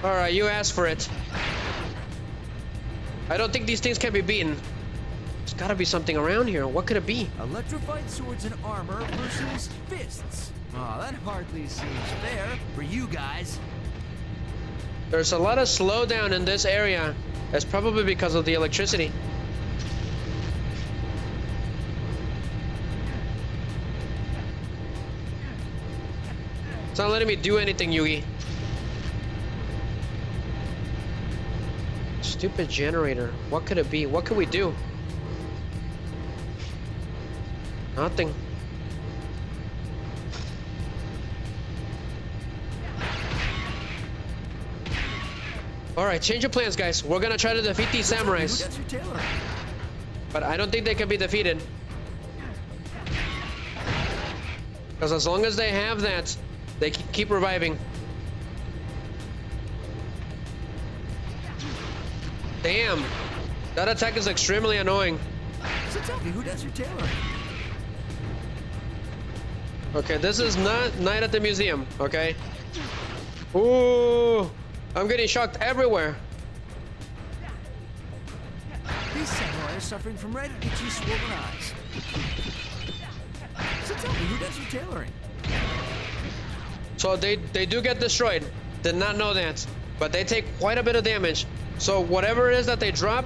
B: Alright, you asked for it. I don't think these things can be beaten. There's gotta be something around here. What could it be?
G: Electrified swords and armor versus fists. Oh, that hardly seems fair for you guys.
B: There's a lot of slowdown in this area. That's probably because of the electricity. It's not letting me do anything, Yugi. Stupid generator. What could it be? What could we do? Nothing. Alright, change of plans, guys. We're gonna try to defeat these samurais. But I don't think they can be defeated. Because as long as they have that, they can keep reviving. Damn. That attack is extremely annoying.
G: So tell me, who does your tailoring?
B: Okay, this is not Night at the Museum, okay? Ooh, I'm getting shocked everywhere.
G: These samurai are suffering from red, itchy, swollen eyes. So tell me, who does your tailoring?
B: So they do get destroyed. Did not know that. But they take quite a bit of damage. So whatever it is that they drop,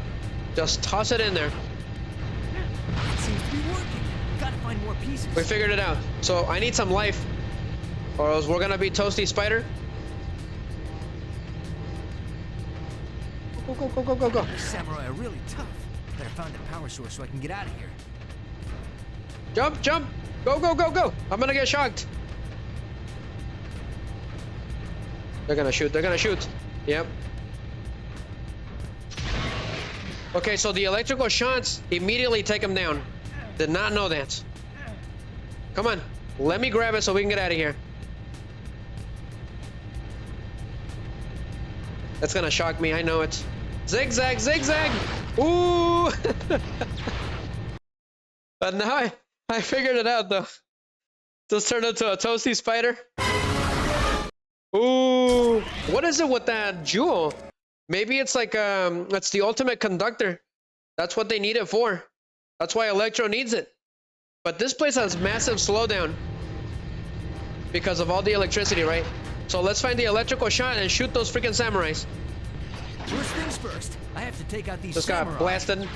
B: just toss it in there.
G: It seems to be working. Gotta find more pieces.
B: We figured it out. So I need some life, or else we're gonna be Toasty Spider. Go, go, go, go, go, go.
G: These samurai are really tough. Better find the power source so I can get out of here.
B: Jump, jump. Go, go, go, go. I'm gonna get shocked. They're gonna shoot. They're gonna shoot. Yep. Okay, so the electrical shots immediately take them down. Did not know that. Come on. Let me grab it so we can get out of here. That's gonna shock me. I know it. Zigzag, zigzag. Ooh. But now I figured it out though. Just turned into a toasty spider. Ooh. What is it with that jewel? Maybe it's like it's the ultimate conductor. That's what they need it for. That's why Electro needs it. But this place has massive slowdown because of all the electricity, right? So let's find the electrical shot and shoot those freaking samurais.
G: First things first, I have to take out these
B: Just
G: samurai.
B: got blasted.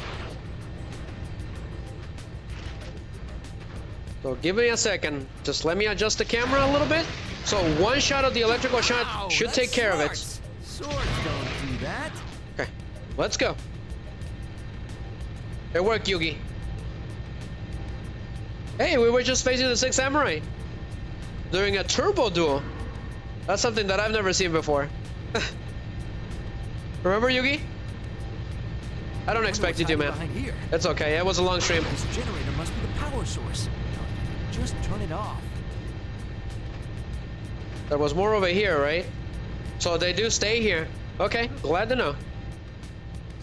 B: So give me a second. Just let me adjust the camera a little bit. So one shot of the electrical shot should take care of it.
G: Swords don't do that.
B: Okay, let's go. It worked, Yugi. Hey, we were just facing the 6 samurai during a turbo duel. That's something that I've never seen before. Remember, Yugi? I don't expect you to, man. It's okay. It was a long stream.
G: This generator must be the power source. Just turn it off.
B: There was more over here, right? So they do stay here. Okay, glad to know.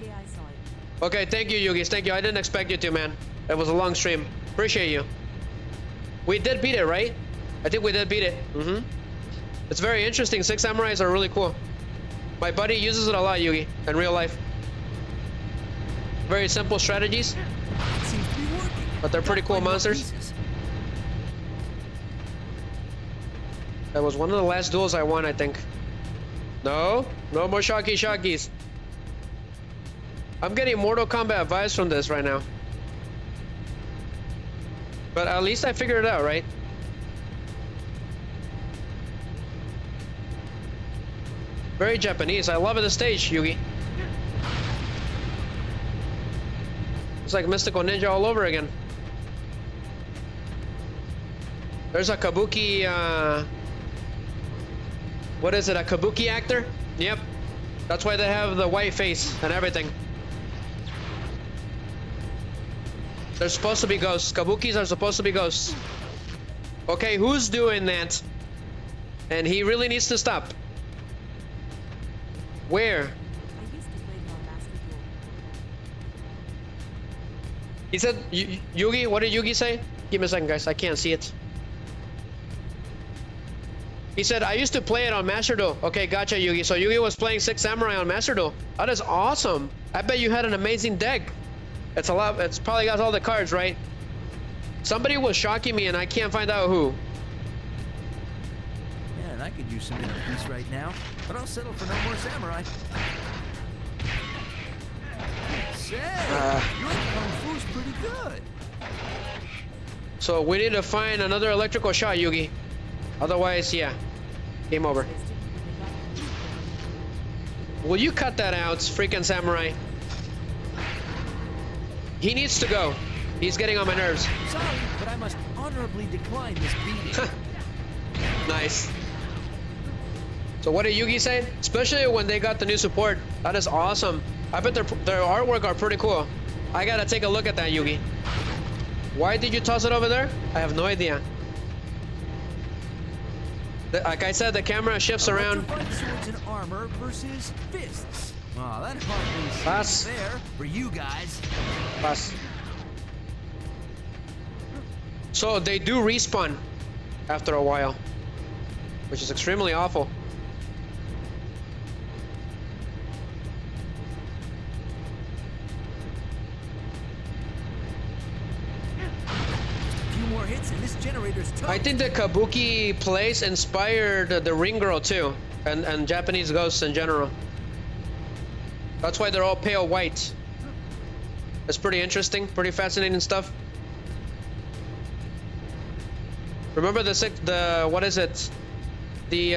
H: Yeah, I saw it.
B: Okay, thank you, Yugi. Thank you. I didn't expect you to, man. It was a long stream. Appreciate you. We did beat it, right? I think we did beat it. Mm-hmm. It's very interesting. 6 samurais are really cool. My buddy uses it a lot, Yugi, in real life. Very simple strategies,
G: It seems to be working.
B: but they're pretty cool monsters. That was one of the last duels I won, I think. No more shockies. I'm getting Mortal Kombat vibes from this right now. But at least I figured it out, right? Very Japanese. I love it, the stage, Yugi. It's like Mystical Ninja all over again. There's a kabuki, what is it, a kabuki actor? Yep. That's why they have the white face and everything. They're supposed to be ghosts. Kabukis are supposed to be ghosts. Okay, who's doing that? And he really needs to stop. Where?
H: I used to play it on Master Duel.
B: He said, Yugi, what did Yugi say? Give me a second, guys. I can't see it. He said, I used to play it on Master Duel. Okay, gotcha, Yugi. So Yugi was playing 6 samurai on Master Duel. That is awesome. I bet you had an amazing deck. It's a lot. It's probably got all the cards, right? Somebody was shocking me and I can't find out who.
G: Man, I could use some inner peace right now, but I'll settle for no more samurai. Say, your kung fu's pretty good.
B: So we need to find another electrical shot, Yugi. Otherwise, yeah, game over. Will you cut that out, freaking samurai? He needs to go. He's getting on my nerves.
G: Sorry, but I must honorably decline this beating.
B: Nice. So what did Yugi say? Especially when they got the new support. That is awesome. I bet their artwork are pretty cool. I gotta take a look at that, Yugi. Why did you toss it over there? I have no idea. Like I said, the camera shifts around.
G: Swords and armor versus fists. Oh, that hardly
B: Pass.
G: seems fair for you guys.
B: Pass. So they do respawn after a while, which is extremely awful.
G: A few more hits and this generator's toast.
B: I think the Kabuki place inspired the Ring Girl too, and Japanese ghosts in general. That's why they're all pale white. It's pretty interesting, pretty fascinating stuff. Remember the what is it? The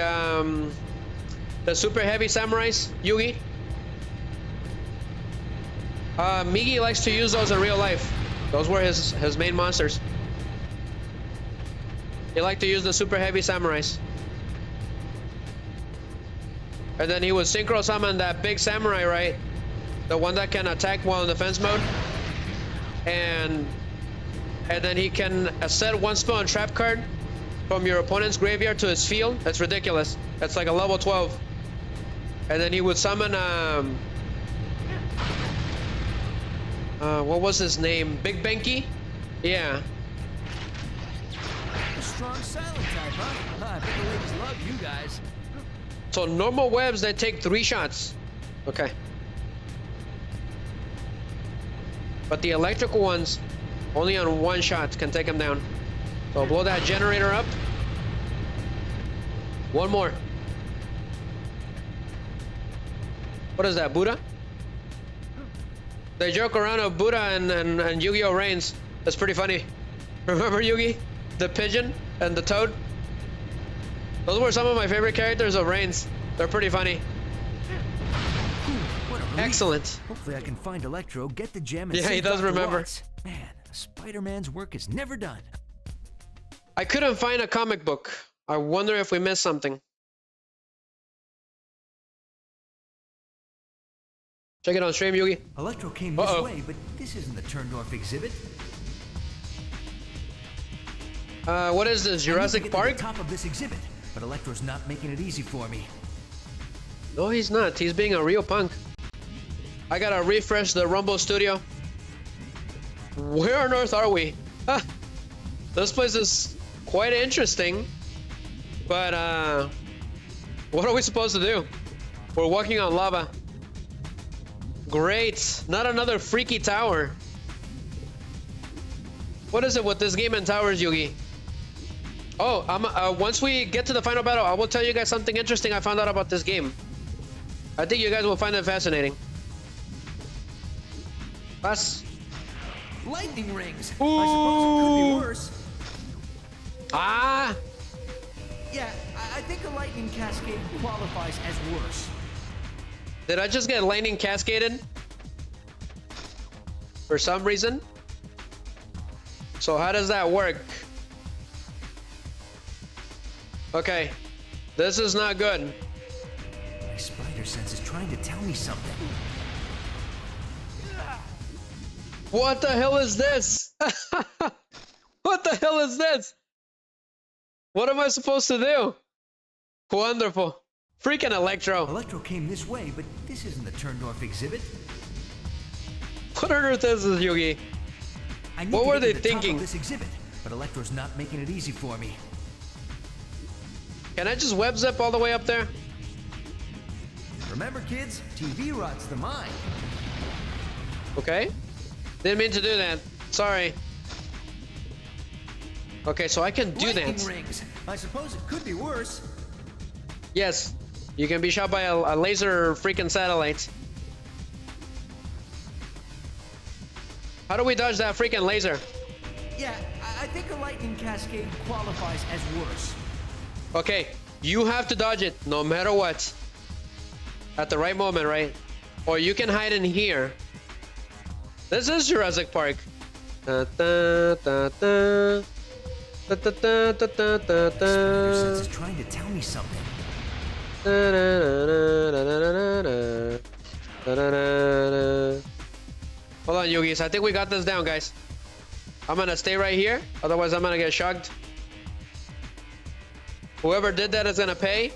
B: super heavy samurais, Yugi? Migi likes to use those in real life. Those were his main monsters. He liked to use the super heavy samurais. And then he would synchro summon that big samurai, right? The one that can attack while in defense mode. And then he can set one spell and trap card from your opponent's graveyard to his field. That's ridiculous. That's like a level 12. And then he would summon what was his name? Big Benki? Yeah.
G: A strong silent type, huh? I bet the ladies love you guys.
B: So normal webs, they take 3 shots. Okay. But the electrical ones, only on 1 shot can take them down. So blow that generator up. 1 more. What is that, Buddha? They joke around of Buddha and Yu-Gi-Oh! Reigns. That's pretty funny. Remember Yugi? The pigeon and the toad? Those were some of my favorite characters of Reigns. They're pretty funny.
G: What a relief.
B: Excellent.
G: Hopefully I can find Electro, get the gem, and
B: Yeah, he
G: save
B: does
G: Dr.
B: remember.
G: Watts. Man, Spider-Man's work is never done.
B: I couldn't find a comic book. I wonder if we missed something. Check it on stream, Yugi.
G: Electro came this way, but this isn't the Turndorf exhibit.
B: What is this, Jurassic
G: To
B: Park?
G: the top of this exhibit, but Electro's not making it easy for me.
B: No, he's not. He's being a real punk. I gotta refresh the Rumble Studio. Where on earth are we? This place is quite interesting. But, what are we supposed to do? We're walking on lava. Great. Not another freaky tower. What is it with this game and towers, Yugi? Oh, once we get to the final battle, I will tell you guys something interesting I found out about this game. I think you guys will find it fascinating. Pass.
G: Lightning rings.
B: Ooh.
G: I suppose it could be worse.
B: Ah!
G: Yeah, I think a lightning cascade qualifies as worse.
B: Did I just get lightning cascaded? For some reason? So how does that work? Okay. This is not good.
G: My spider sense is trying to tell me something.
B: What the hell is this? What the hell is this? What am I supposed to do? Wonderful. Freaking Electro.
G: Electro came this way, but this isn't the Turndorf exhibit.
B: What on earth is this, Yugi? What were they thinking?
G: This exhibit, but Electro's not making it easy for me.
B: Can I just web zip all the way up there?
G: Remember, kids, TV rots the mind.
B: Okay. Didn't mean to do that. Sorry. Okay, so I can do
G: Lightning
B: that.
G: rings. I suppose it could be worse.
B: Yes. You can be shot by a laser freaking satellite. How do we dodge that freaking laser?
G: Yeah, I think a lightning cascade qualifies as worse.
B: Okay, you have to dodge it no matter what. At the right moment, right? Or you can hide in here. This is Jurassic Park. Da, da, da, da. Da, da, da, da, da, da, da.
G: Spider sense is trying to tell me something.
B: Da, da, da, da, da, da, da, da, da, da. Hold on, Yogis. I think we got this down, guys. I'm gonna stay right here. Otherwise, I'm gonna get shocked. Whoever did that is gonna pay.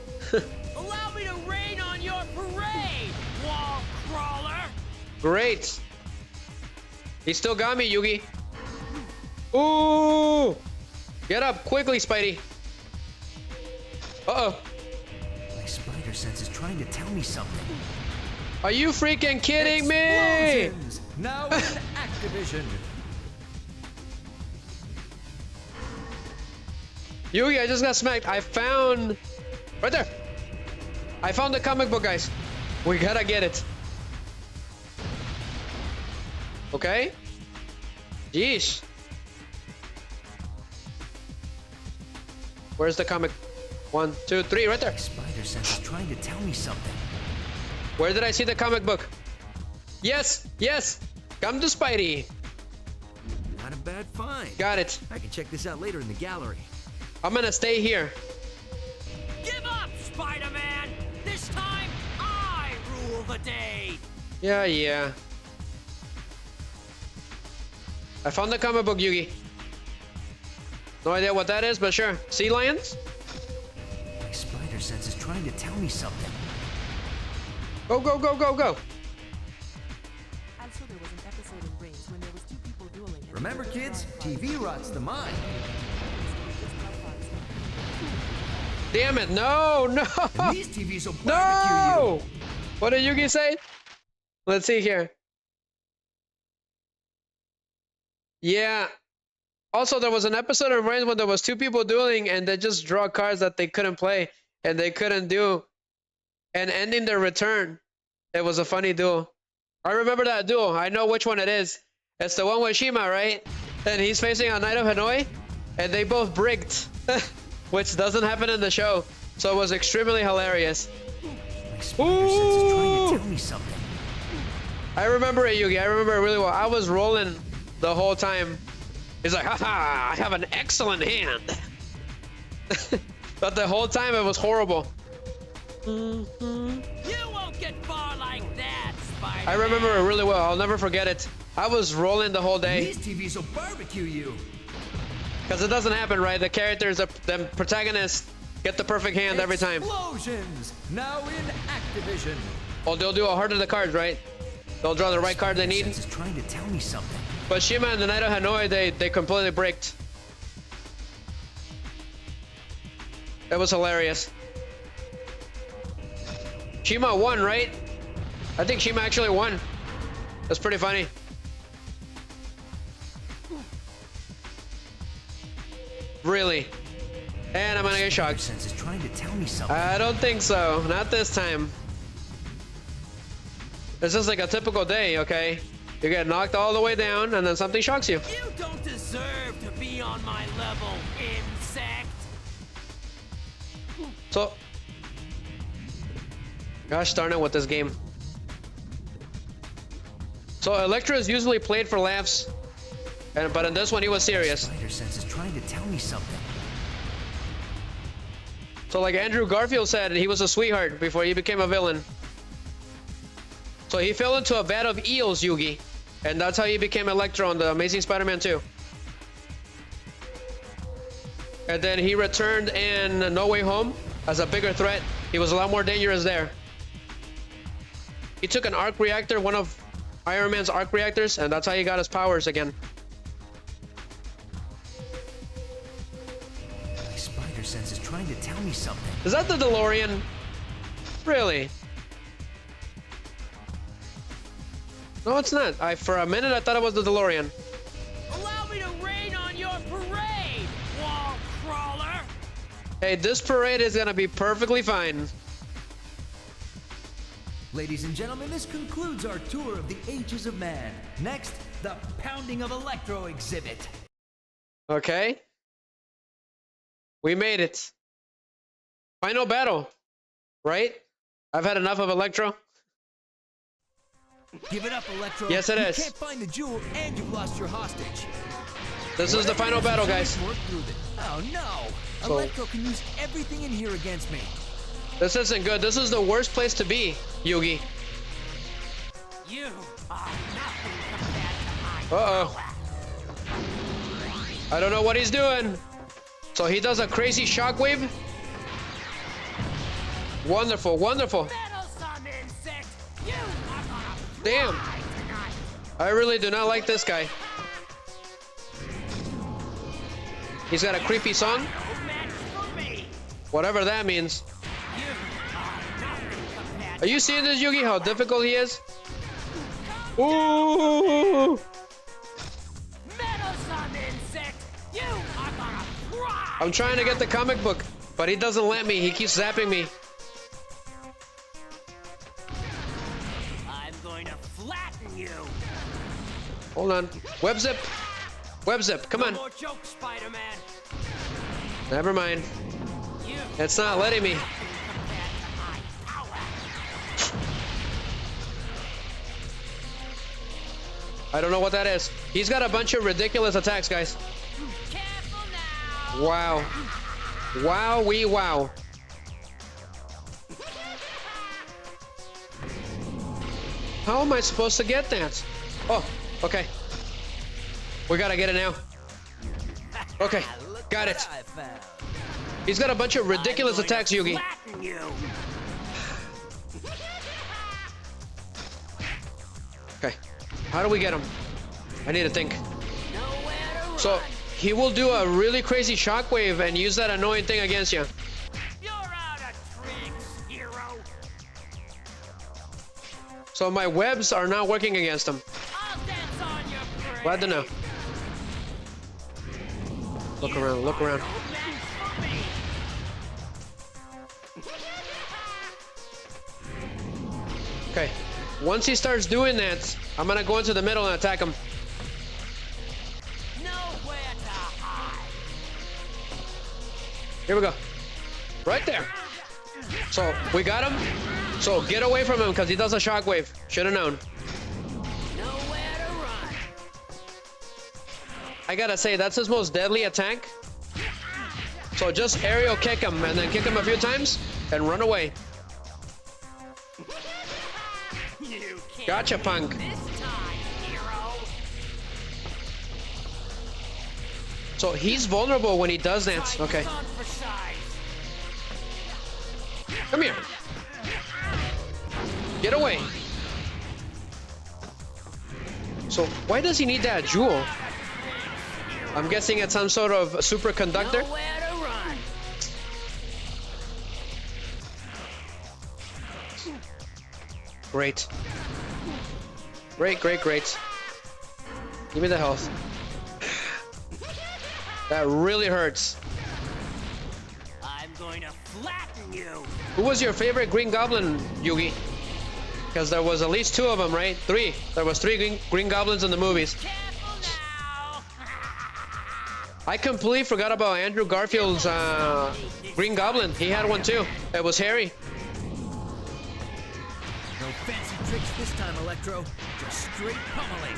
J: Allow me to rain on your parade, wall crawler!
B: Great. He still got me, Yugi. Ooh! Get up quickly, Spidey. Uh-oh.
G: My spider sense is trying to tell me something.
B: Are you freaking kidding me?
G: Explosions! Now in Activision.
B: Yugi, I just got smacked. I found... Right there. I found the comic book, guys. We gotta get it. Okay. Jeez. Where's the comic? 1, 2, 3, right there.
G: My spider sense is trying to tell me something.
B: Where did I see the comic book? Yes, yes. Come to Spidey.
G: Not a bad find.
B: Got it.
G: I can check this out later in the gallery.
B: I'm gonna stay here.
J: Give up, Spider-Man! This time, I rule the day!
B: Yeah, yeah. I found the comic book, Yugi. No idea what that is, but sure. Sea lions?
G: My spider sense is trying to tell me something.
B: Go, go, go, go, go.
H: Also, there was an episode in Reigns when there was two people dueling. and
G: Remember,
H: they were
G: kids,
H: terrified.
G: TV rots the mind.
B: Damn it, no, no.
G: And these TVs will barbecue
B: No! What did Yugi say? Let's see here. Yeah. Also, there was an episode of Reigns when there was two people dueling and they just draw cards that they couldn't play and they couldn't do and ending their return. It was a funny duel. I remember that duel. I know which one it is. It's the one with Shima, right? And he's facing a Knight of Hanoi, and they both bricked, which doesn't happen in the show. So it was extremely hilarious.
G: My spider sense is trying to tell me something.
B: I remember it, Yugi. I remember it really well. I was rolling the whole time. He's like, haha, I have an excellent hand. But the whole time it was horrible.
J: You won't get far like that, Spider.
B: I remember it really well. I'll never forget it. I was rolling the whole day.
G: These TVs will barbecue you.
B: Because it doesn't happen, right? The characters, the protagonists, get the perfect hand every time.
G: Explosions! Now in Activision.
B: Oh, they'll do a heart of the cards, right? They'll draw the right card they need.
G: Is trying to tell me something.
B: But Shima and the Knight of Hanoi, they completely bricked. It was hilarious. Shima won, right? I think Shima actually won. That's pretty funny. Really? And I'm gonna get shocked.
G: Sense is trying to tell me something.
B: I don't think so. Not this time. This is like a typical day, okay? You get knocked all the way down, and then something shocks you.
J: You don't deserve to be on my level, insect.
B: So, gosh darn it with this game. So Electro is usually played for laughs, but in this one he was serious.
G: Spider sense is trying to tell me something.
B: So like Andrew Garfield said, he was a sweetheart before he became a villain. So he fell into a vat of eels, Yugi, and that's how he became Electro in the Amazing Spider-Man 2. And then he returned in No Way Home as a bigger threat. He was a lot more dangerous there. He took an arc reactor, one of Iron Man's arc reactors, and that's how he got his powers again.
G: My spider sense is trying to tell me something.
B: Is that the DeLorean? Really? No, it's not. For a minute, I thought it was the DeLorean.
J: Allow me to rain on your parade, wall crawler.
B: Hey, this parade is gonna be perfectly fine.
G: Ladies and gentlemen, this concludes our tour of the Ages of Man. Next, the Pounding of Electro exhibit.
B: Okay. We made it. Final battle, right? I've had enough of Electro.
G: Give it up, Electro.
B: Yes, it is.
G: You can't find the jewel, and you've lost your hostage.
B: This is the final battle, guys.
G: Oh no!
B: So,
G: Electro can use everything in here against me.
B: This isn't good. This is the worst place to be, Yugi.
J: You are nothing compared to my
B: Uh-oh. I don't know what he's doing. So he does a crazy shockwave. Wonderful, wonderful.
J: meddlesome insect. You are gonna
B: Damn.
J: fly tonight.
B: I really do not like this guy. He's got a creepy song.
J: No match for me.
B: Whatever that means.
J: You are nothing compared
B: Are you seeing this, Yugi? How difficult he is? Ooh!
J: meddlesome insect. You are gonna cry.
B: I'm trying to get the comic book, but he doesn't let me. He keeps zapping me.
J: I'm going to flatten you.
B: Hold on. Web zip. Web zip. Come on.
J: No more jokes, Spider-Man.
B: Never mind.
J: You
B: It's not letting me.
J: nothing compared to my power.
B: I don't know what that is. He's got a bunch of ridiculous attacks, guys.
J: Careful now.
B: Wow. Wow, wee wow. How am I supposed to get that? Oh, okay. We gotta get it now. Okay, got it.
G: I found.
B: He's got a bunch of ridiculous attacks, Yugi.
J: Flatten you.
B: Okay, how do we get him? I need to think.
J: Nowhere to
B: So,
J: run.
B: he will do a really crazy shockwave and use that annoying thing against you.
J: You're out of tricks, hero.
B: So my webs are not working against him.
J: I'll dance on your parade.
B: Glad to know. Look around, look around.
J: No match for me.
B: Okay. Once he starts doing that, I'm gonna go into the middle and attack him.
J: Nowhere to hide.
B: Here we go. Right there. So, we got him. So, get away from him because he does a shockwave. Should have known.
J: Nowhere to run.
B: I gotta say, that's his most deadly attack. So, just aerial kick him and then kick him a few times and run away.
J: You can't
B: Gotcha, punk.
J: this time, hero.
B: So, he's vulnerable when he does that. Okay.
J: On for size.
B: Come here. Get away. So, why does he need that jewel? I'm guessing it's some sort of superconductor.
J: Nowhere to run.
B: Great. Great, great, great. Give me the health. That really hurts.
J: I'm going to flatten you.
B: Who was your favorite Green Goblin, Yugi? Because there was at least 2 of them, right? 3. There was 3 Green Goblins in the movies.
J: Careful now.
B: I completely forgot about Andrew Garfield's Green Goblin. He had one too. It was Harry.
G: No fancy tricks this time, Electro. Just straight pummeling.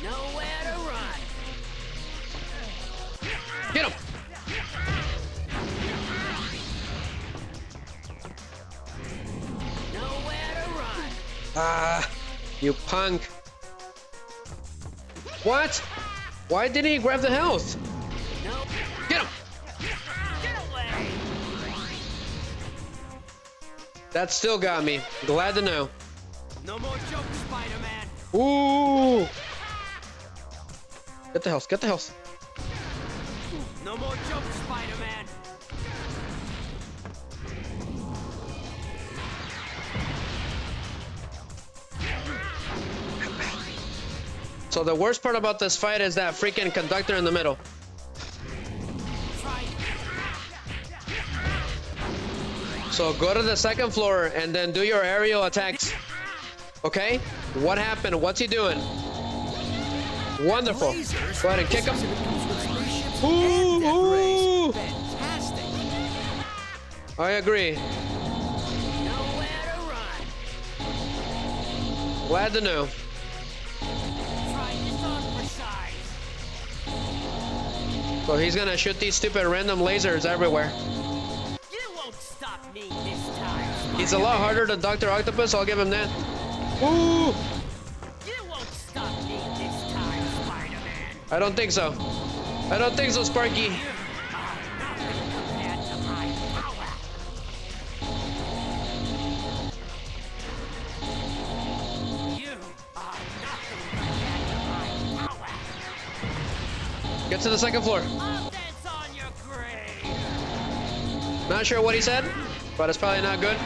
J: Nowhere to run.
B: Get him!
J: Nowhere to run.
B: Ah, you punk. What? Why didn't he grab the health?
J: No.
B: Get him!
J: Get away.
B: That still got me. Glad to know.
J: No more jokes, Spider-Man.
B: Ooh! Get the health, get the health.
J: No more jokes, Spider-Man.
B: So the worst part about this fight is that freaking conductor in the middle.
J: Try.
B: So go to the 2nd floor and then do your aerial attacks. Okay? What happened? What's he doing? Wonderful. Go ahead and kick him. Ooh, ooh.
G: Fantastic.
B: I agree.
J: Nowhere to run.
B: Glad to know.
J: Try this on for size.
B: So he's gonna shoot these stupid random lasers everywhere.
J: You won't stop me this time.
B: He's a lot harder than Dr. Octopus, I'll give him that. Ooh!
J: You won't stop me this time, Spider-Man.
B: I don't think so. I don't think so, Sparky.
J: You are nothing compared to my power. You are nothing compared to my power.
B: Get to the 2nd floor.
J: I'll dance on your grave.
B: Not sure what he said, but it's probably not good.
J: You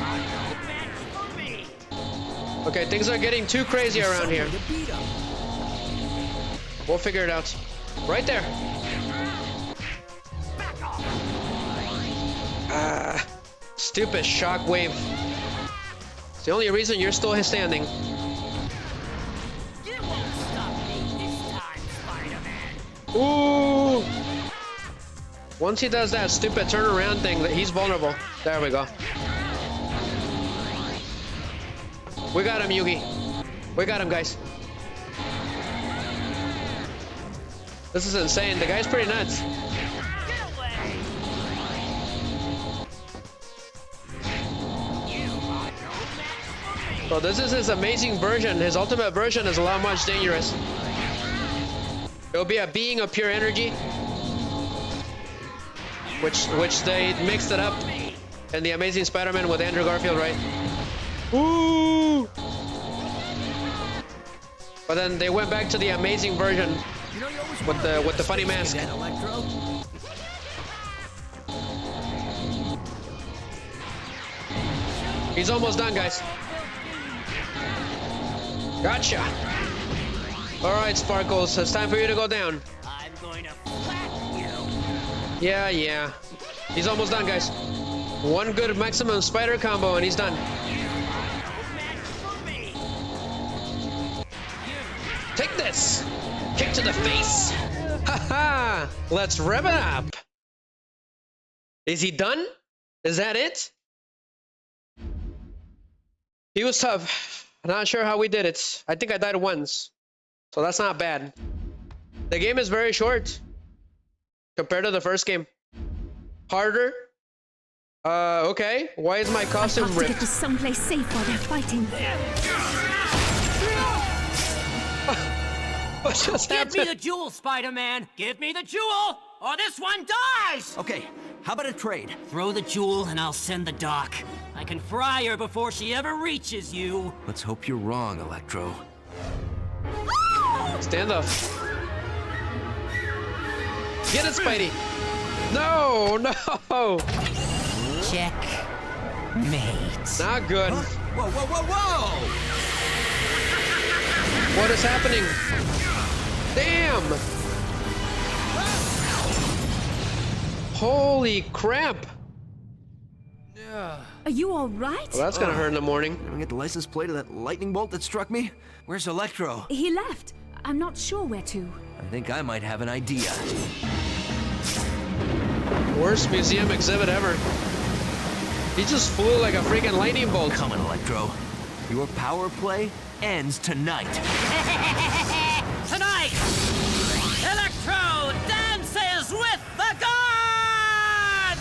J: are no match for me.
B: Okay, things are getting too crazy around here.
G: To beat 'em.
B: We'll figure it out. Right there.
J: Back off.
B: Ah, stupid shockwave. It's the only reason you're still standing.
J: You won't stop me this time, Spider-Man.
B: Ooh! Once he does that stupid turnaround thing, he's vulnerable. There we go. We got him, Yugi. We got him, guys. This is insane. The guy's pretty nuts.
J: Get away. You are no match for me.
B: So this is his amazing version. His ultimate version is a lot much dangerous. It'll be a being of pure energy, which they mixed it up in the Amazing Spider-Man with Andrew Garfield, right? Ooh! But then they went back to the amazing version
G: You know, you always
B: with the funny mask.
G: That Electro.
B: He's almost done, guys. Gotcha. All right, Sparkles, it's time for you to go down.
J: I'm going to flatten you.
B: Yeah. He's almost done, guys. One good maximum spider combo and he's done.
J: You
B: this. Kick to the face. Haha. Let's rev it up. Is he done? Is that it? He was tough. Not sure how we did it. I think I died once. So that's not bad. The game is very short compared to the first game. Harder. Okay. Why is my costume
E: I have to
B: ripped?
E: get to someplace safe while they're fighting.
B: What just
J: Give me
B: happened?
J: the jewel, Spider-Man! Give me the jewel, or this one dies!
G: Okay, how about a trade?
J: Throw the jewel and I'll send the doc. I can fry her before she ever reaches you.
G: Let's hope you're wrong, Electro.
B: Stand up. Get it, Spidey. No, no.
J: Check. Mate.
B: Not good.
G: Whoa, whoa, whoa, whoa!
B: What is happening? Damn. Holy crap.
E: Are you all right?
B: Well, that's gonna hurt in the morning.
G: Did I get the license plate of that lightning bolt that struck me? Where's Electro?
E: He left. I'm not sure where to.
G: I think I might have an idea.
B: Worst museum exhibit ever. He just flew like a freaking lightning bolt.
G: Come on, Electro. Your power play ends tonight.
J: Tonight, Electro dances with the gods!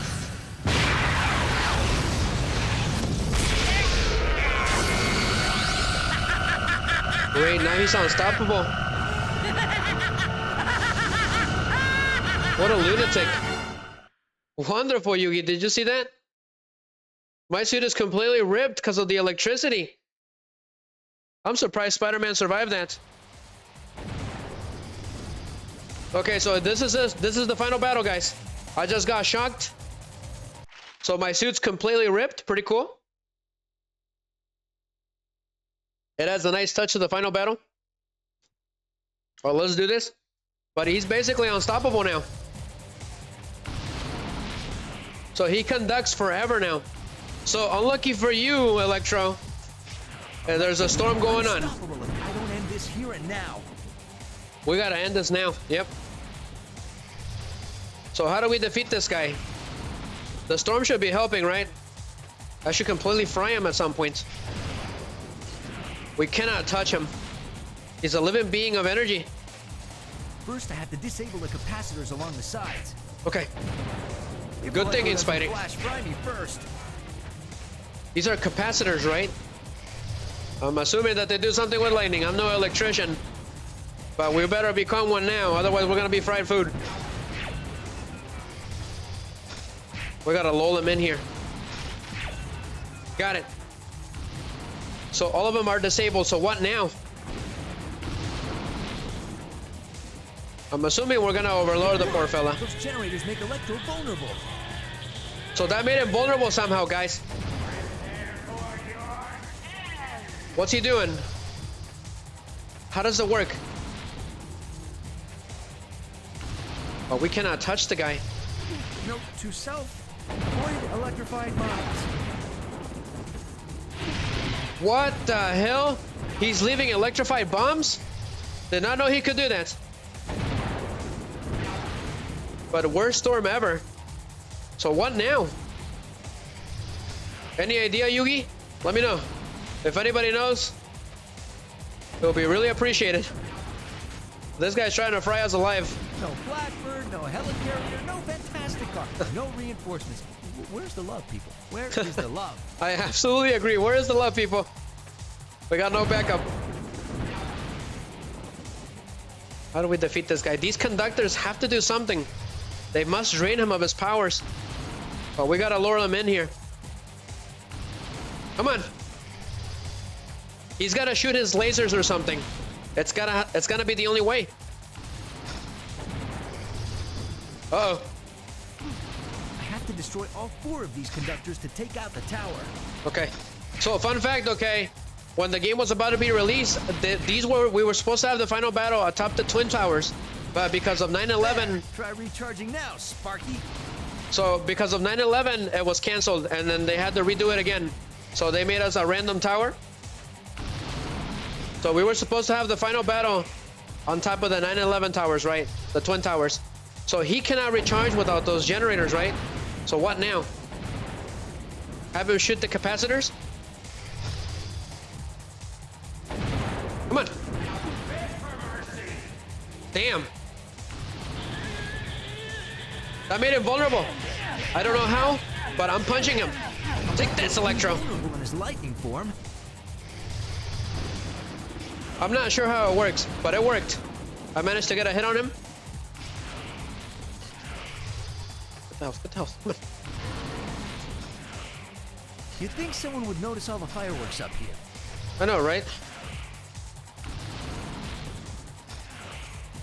B: Wait, now he's unstoppable. What a lunatic. Wonderful, Yugi. Did you see that? My suit is completely ripped because of the electricity. I'm surprised Spider-Man survived that. Okay, so this is the final battle, guys. I just got shocked. So my suit's completely ripped. Pretty cool. It adds a nice touch to the final battle. Well, let's do this. But he's basically unstoppable now. So he conducts forever now. So unlucky for you, Electro. And there's a storm going on.
G: I don't end this here and now.
B: We gotta end this now. Yep. So how do we defeat this guy? The storm should be helping, right? I should completely fry him at some point. We cannot touch him. He's a living being of energy.
G: First, I have to disable the capacitors along the sides.
B: Okay. Good thinking, Spidey.
G: Flash fry me first.
B: These are capacitors, right? I'm assuming that they do something with lightning. I'm no electrician. But we better become one now, otherwise we're gonna be fried food. We gotta lull him in here. Got it. So all of them are disabled, so what now? I'm assuming we're gonna overload the poor fella.
G: Those generators make Electro vulnerable.
B: So that made him vulnerable somehow, guys. What's he doing? How does it work? Oh, we cannot touch the guy.
G: Note to self, avoid electrified mines.
B: What the hell? He's leaving electrified bombs? Did not know he could do that. But worst storm ever. So what now? Any idea, Yugi? Let me know. If anybody knows, it'll be really appreciated. This guy's trying to fry us alive.
G: No Blackbird, no helicarrier, no fantastic car, no reinforcements. Where's the love, people? Where is the love?
B: I absolutely agree. Where is the love, people? We got no backup. How do we defeat this guy? These conductors have to do something. They must drain him of his powers. But we gotta lure him in here. Come on. He's gotta shoot his lasers or something. It's gonna be the only way. Uh-oh.
G: I have to destroy all 4 of these conductors to take out the tower.
B: Okay. So fun fact, okay, when the game was about to be released, we were supposed to have the final battle atop the Twin Towers, but because of 9/11,
G: try recharging now, Sparky.
B: so because of 9/11, it was canceled, and then they had to redo it again. So they made us a random tower. So we were supposed to have the final battle On top of the 911 towers, right? The twin towers. So he cannot recharge without those generators, right? So what now? Have him shoot the capacitors? Come on. Damn. That made him vulnerable. I don't know how, but I'm punching him. Take this, Electro.
G: Vulnerable in his lightning form.
B: I'm not sure how it works, but it worked. I managed to get a hit on him. Get the health, get the health. Come on.
G: You'd think someone would notice all the fireworks up here.
B: I know, right?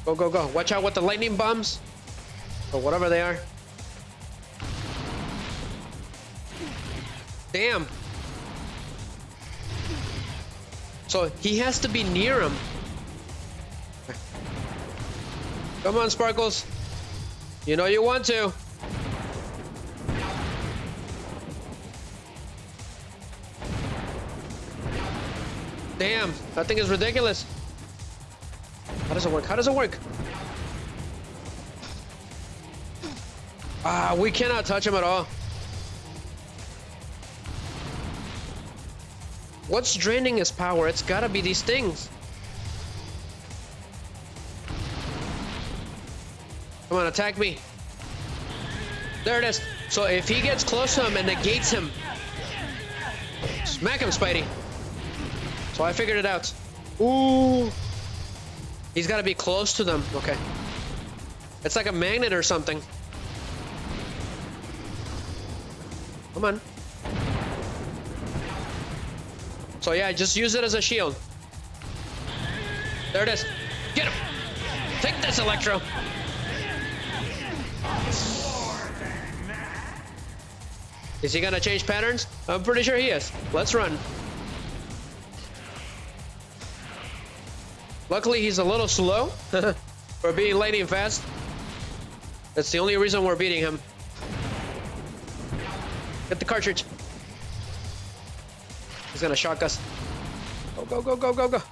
B: Go, go, go. Watch out with the lightning bombs. Or whatever they are. Damn. So he has to be near him. Come on, Sparkles. You know you want to. Damn, that thing is ridiculous. How does it work? How does it work? Ah, we cannot touch him at all. What's draining his power? It's gotta be these things. Come on, attack me. There it is. So if he gets close to him and negates him, smack him, Spidey. So I figured it out. Ooh. He's gotta be close to them. Okay. It's like a magnet or something. Come on. So yeah, just use it as a shield. There it is. Get him! Take this, Electro! Is he gonna change patterns? I'm pretty sure he is. Let's run. Luckily, he's a little slow for being lightning fast. That's the only reason we're beating him. Get the cartridge. He's gonna shock us. Go, go, go, go, go, go.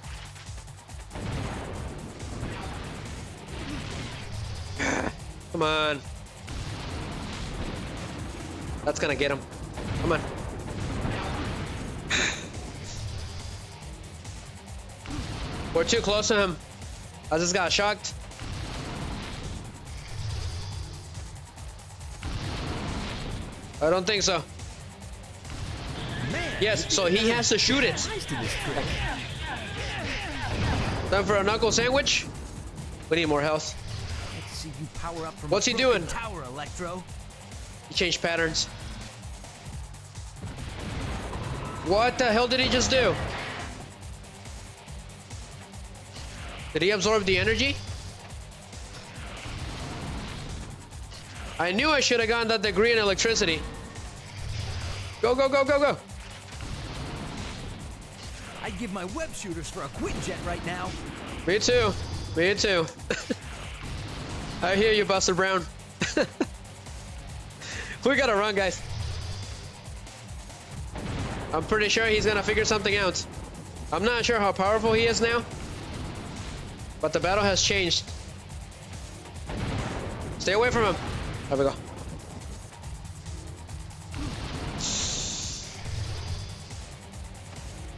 B: Come on. That's gonna get him. Come on. We're too close to him. I just got shocked. I don't think so.
G: Man,
B: yes, so he has to shoot it. Time for a knuckle sandwich. We need more health.
G: Let's see you power up from
B: What's he doing?
G: Tower, Electro.
B: He changed patterns. What the hell did he just do? Did he absorb the energy? I knew I should have gotten that degree in electricity. Go, go, go, go, go.
G: I'd give my web shooters for a Quinjet right now.
B: Me too. Me too. I hear you, Buster Brown. We gotta run, guys. I'm pretty sure he's gonna figure something out. I'm not sure how powerful he is now, but the battle has changed. Stay away from him. There we go.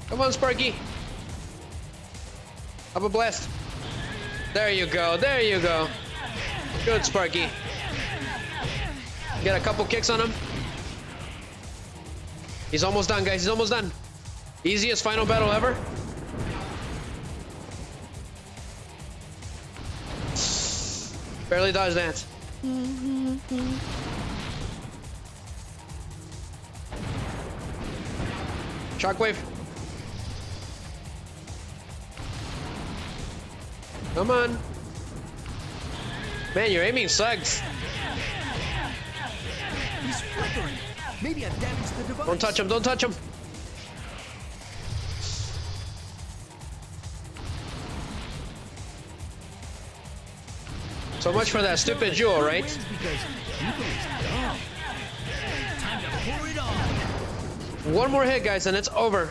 B: Come on, Sparky. Have a blast. There you go. There you go. Good, Sparky. Get a couple kicks on him. He's almost done, guys. He's almost done. Easiest final battle ever. Barely dodged that. Shockwave. Come on. Man, your aiming sucks.
G: He's flickering. Maybe I've damaged the device.
B: Don't touch him. Don't touch him. So much for that stupid jewel, right?
G: Time to pour it on.
B: One more hit, guys, and it's over.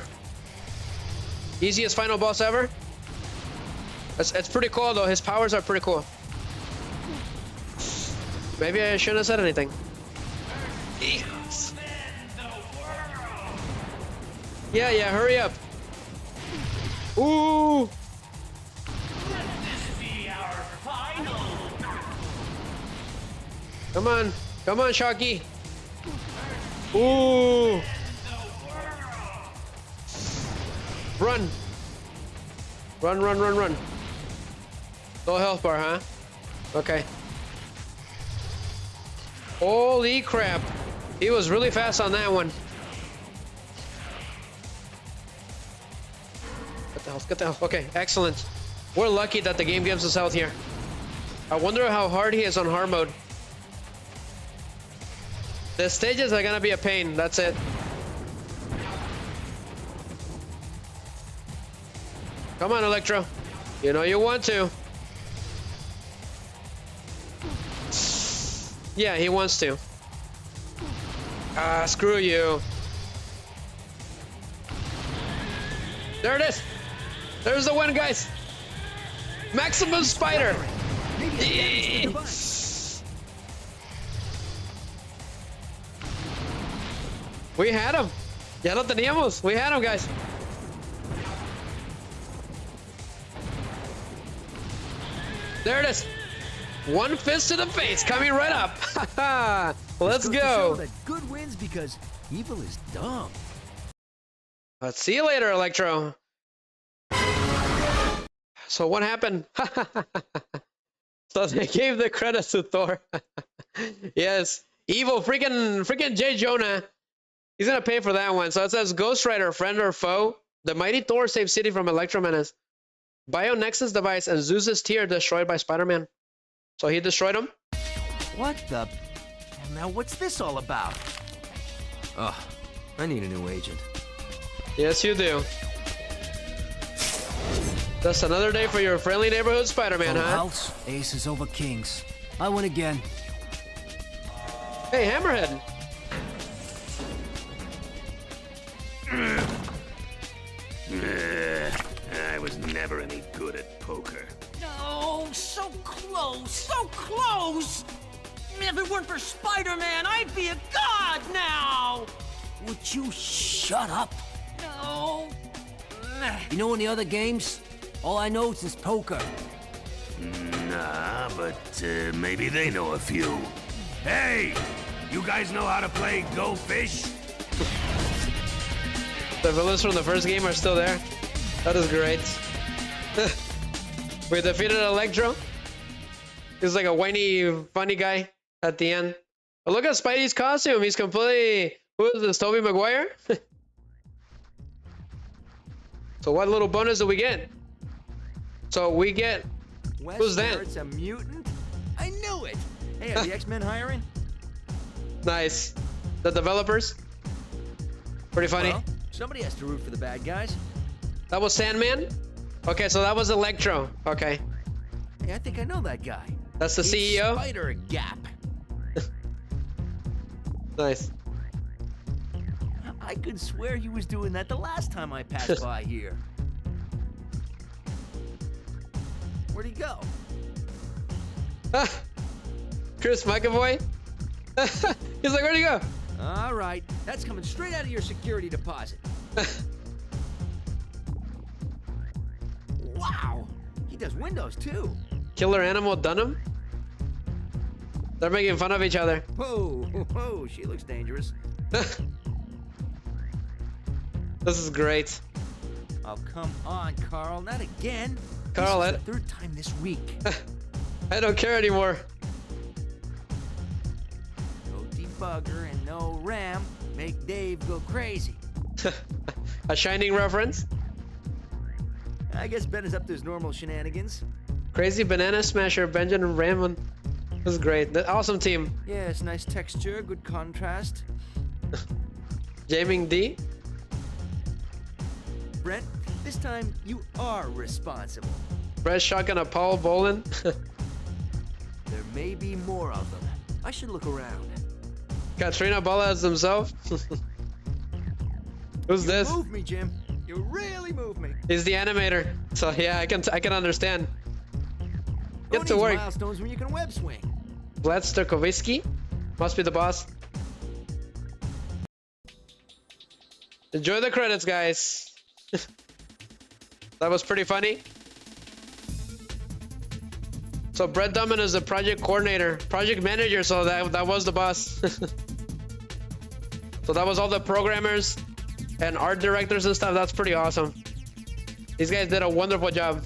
B: Easiest final boss ever. It's pretty cool though. His powers are pretty cool. Maybe I shouldn't have said anything. Yeah, hurry up. Ooh. Come on, Shocky. Ooh. Run. Run. No health bar, huh? Okay. Holy crap. He was really fast on that one. Get the health. Okay, excellent. We're lucky that the game gives us health here. I wonder how hard he is on hard mode. The stages are gonna be a pain, that's it. Come on, Electro. You know you want to. Yeah, he wants to. Ah, screw you. There it is. There's the one, guys. Maximum Spider. We had him. Ya lo teníamos. We had him, guys. There it is. One fist to the face, coming right up. Let's go.
G: That good wins because evil is dumb.
B: Let's see you later, Electro. So what happened? So they gave the credits to Thor. Yes, evil freaking J. Jonah. He's gonna pay for that one. So it says Ghost Rider, friend or foe. The mighty Thor saves city from Electromenace. Bio-Nexus device and Zeus's tear destroyed by Spider-Man. So he destroyed him?
G: What the? Now what's this all about? Ugh, I need a new agent.
B: Yes, you do. Just another day for your friendly neighborhood Spider-Man, huh?
D: House, aces over kings. I win again.
B: Hey, Hammerhead.
K: I was never any good at poker.
J: No, so close, so close! If it weren't for Spider-Man, I'd be a god now!
D: Would you shut up?
J: No.
D: You know any other games? All I know is poker.
K: Nah, but maybe they know a few. Hey! You guys know how to play Go Fish?
B: The villains from the first game are still there. That is great. We defeated Electro. He's like a whiny, funny guy at the end. But look at Spidey's costume. He's completely... Who is this, Tobey Maguire? So what little bonus do we get? So we get... Who's that?
G: It's a mutant? I knew it! Hey, are the X-Men hiring?
B: Nice. The developers? Pretty funny.
G: Well, somebody has to root for the bad guys.
B: That was Sandman? Okay, so that was Electro. Okay.
G: Hey, I think I know that guy.
B: That's the CEO?
G: Spider Gap.
B: Nice.
G: I could swear he was doing that the last time I passed by here. Where'd he go?
B: Chris McAvoy? He's like, where'd he go?
G: All right, that's coming straight out of your security deposit. Wow, he does windows too.
B: Killer Animal Dunham? They're making fun of each other.
G: Whoa, she looks dangerous.
B: This is great.
G: Oh, come on, Carl, not again.
B: Carl,
G: this is the third time this week.
B: I don't care anymore.
G: No debugger and no RAM make Dave go crazy.
B: A Shining reference?
G: I guess Ben is up to his normal shenanigans.
B: Crazy Banana Smasher, Benjamin Ramon. This is great. The awesome team.
G: Yes, nice texture, good contrast.
B: Jaming D.
G: Brent, this time you are responsible.
B: Red Shotgun of Paul Bolin.
G: There may be more of them. I should look around.
B: Katrina Bala as himself. Who's this?
G: Move me, Jim. You really move me.
B: He's the animator, so yeah, I can understand. Get to work.
G: Milestones when you can web swing.
B: Vlad Sturkovitsky must be the boss. Enjoy the credits, guys. That was pretty funny. So Brett Dummon is the project coordinator, project manager, so that was the boss. So that was all the programmers and art directors and stuff. That's pretty awesome. These guys did a wonderful job.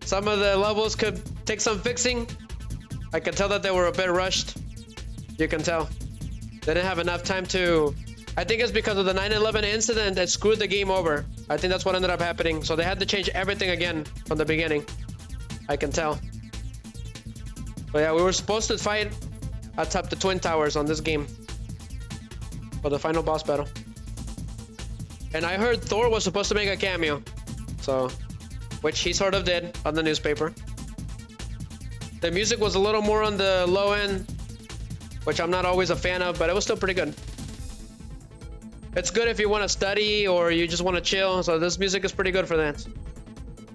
B: Some of the levels could take some fixing. I can tell that they were a bit rushed. You can tell. They didn't have enough time to... I think it's because of the 9/11 incident that screwed the game over. I think that's what ended up happening. So they had to change everything again from the beginning. I can tell. But yeah, we were supposed to fight atop the Twin Towers on this game for the final boss battle. And I heard Thor was supposed to make a cameo. So, which he sort of did on the newspaper. The music was a little more on the low end, which I'm not always a fan of, but it was still pretty good. It's good if you want to study or you just want to chill, so this music is pretty good for that.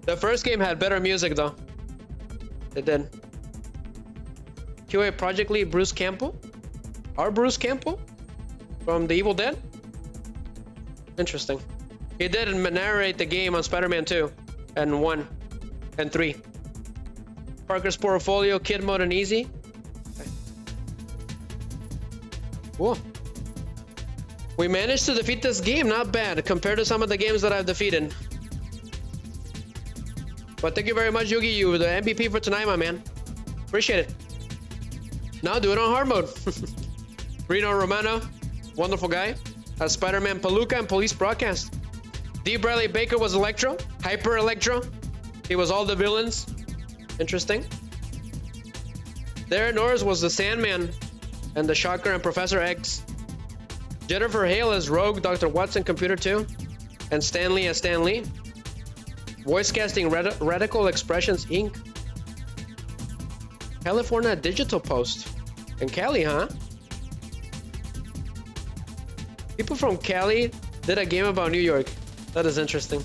B: The first game had better music though. It did. QA project lead Bruce Campbell? Our Bruce Campbell? From The Evil Dead? Interesting. He did narrate the game on Spider-Man 2 and 1 and 3. Parker's portfolio, kid mode, and easy. Okay. Cool. We managed to defeat this game, not bad, compared to some of the games that I've defeated. But thank you very much, Yugi. You were the MVP for tonight, my man. Appreciate it. Now do it on hard mode. Reno Romano, wonderful guy. As Spider-Man Palooka and Police Broadcast. D. Bradley Baker was Electro. Hyper Electro. He was all the villains. Interesting. Darren Norris was the Sandman and the Shocker and Professor X. Jennifer Hale as Rogue, Dr. Watson, Computer 2, and Stanley as Stan Lee. Voice casting Radical Expressions Inc. California Digital Post. In Cali, huh? People from Cali did a game about New York. That is interesting.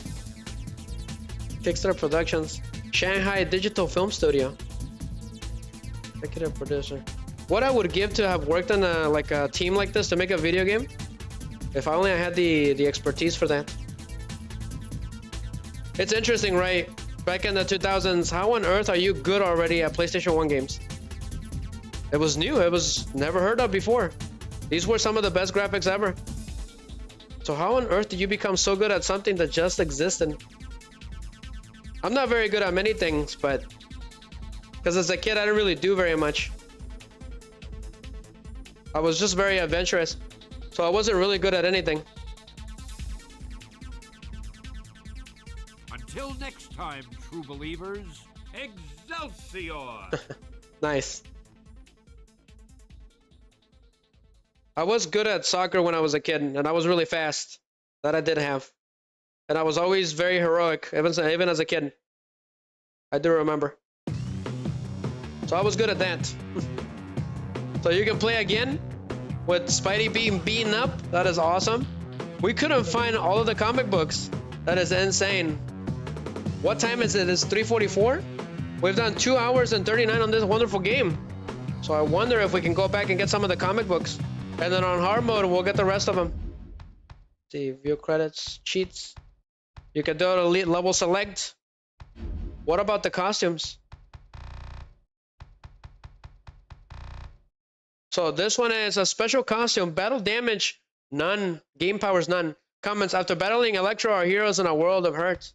B: Kickstarter Productions. Shanghai Digital Film Studio. Executive producer. What I would give to have worked on a team like this to make a video game. If only I had the expertise for that. It's interesting, right? Back in the 2000s, how on earth are you good already at PlayStation 1 games? It was new. It was never heard of before. These were some of the best graphics ever. So how on earth did you become so good at something that just existed? I'm not very good at many things, but because as a kid, I didn't really do very much. I was just very adventurous, so I wasn't really good at anything.
C: Until next time, true believers, Excelsior!
B: Nice. I was good at soccer when I was a kid, and I was really fast. That I did have. And I was always very heroic, even as a kid. I do remember. So I was good at that. So you can play again with Spidey being beaten up. That is awesome. We couldn't find all of the comic books. That is insane. What time is it? It's 3:44? We've done 2 hours and 39 on this wonderful game. So I wonder if we can go back and get some of the comic books. And then on hard mode, we'll get the rest of them. See, view credits, cheats. You can do it elite level select. What about the costumes? So this one is a special costume. Battle damage, none. Game powers, none. Comments, after battling Electro, our heroes in a world of hurt.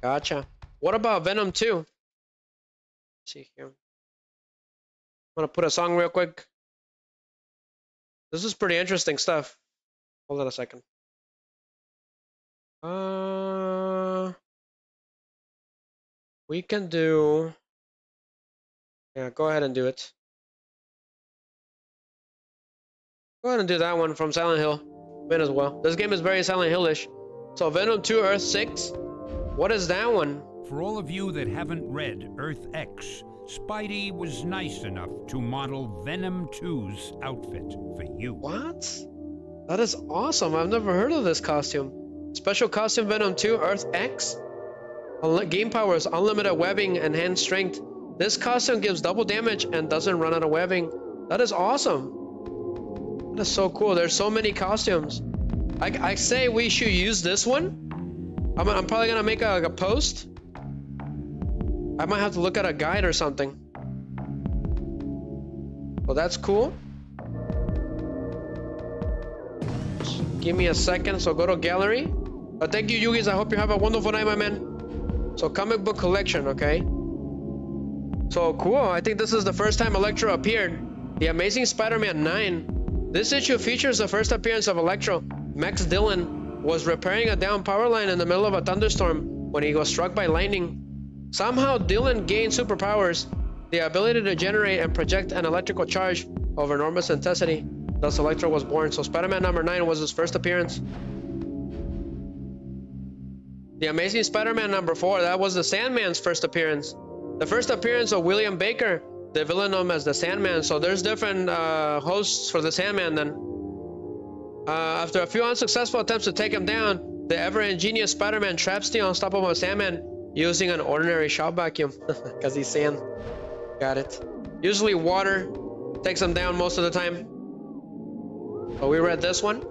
B: Gotcha. What about Venom 2? Let's see here. I'm gonna put a song real quick. This is pretty interesting stuff. Hold on a second. We can do... Yeah, go ahead and do it. Go ahead and do that one from Silent Hill. Might as well. This game is very Silent Hill-ish. So Venom 2 Earth 6. What is that one?
C: For all of you that haven't read Earth X, Spidey was nice enough to model Venom 2's outfit for you.
B: What? That is awesome. I've never heard of this costume. Special costume Venom 2 Earth X. Game powers, unlimited webbing, enhanced strength. This costume gives double damage and doesn't run out of webbing. That is awesome. That is so cool. There's so many costumes. I say we should use this one. I'm probably gonna make a post. I might have to look at a guide or something. Well, that's cool. Just give me a second. So go to gallery. But thank you, Yugis. I hope you have a wonderful night, my man. So comic book collection, okay? So cool. I think this is the first time Electro appeared. The Amazing Spider-Man 9. This issue features the first appearance of Electro. Max Dillon was repairing a down power line in the middle of a thunderstorm when he was struck by lightning. Somehow Dillon gained superpowers, the ability to generate and project an electrical charge of enormous intensity. Thus Electro was born. So Spider-Man number 9 was his first appearance. The Amazing Spider-Man number 4, that was the Sandman's first appearance. The first appearance of William Baker, the villain known as the Sandman. So there's different hosts for the Sandman then. After a few unsuccessful attempts to take him down, the ever-ingenious Spider-Man traps the unstoppable Sandman using an ordinary shop vacuum. Because he's sand. Got it. Usually water takes him down most of the time. But we read this one.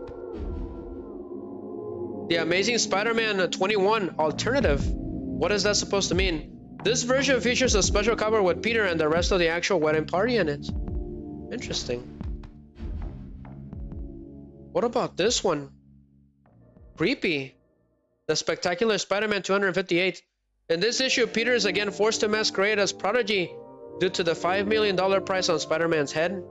B: The Amazing Spider-Man 21 Alternative. What is that supposed to mean? This version features a special cover with Peter and the rest of the actual wedding party in it. Interesting. What about this one? Creepy. The Spectacular Spider-Man 258. In this issue, Peter is again forced to masquerade as Prodigy due to the $5 million price on Spider-Man's head.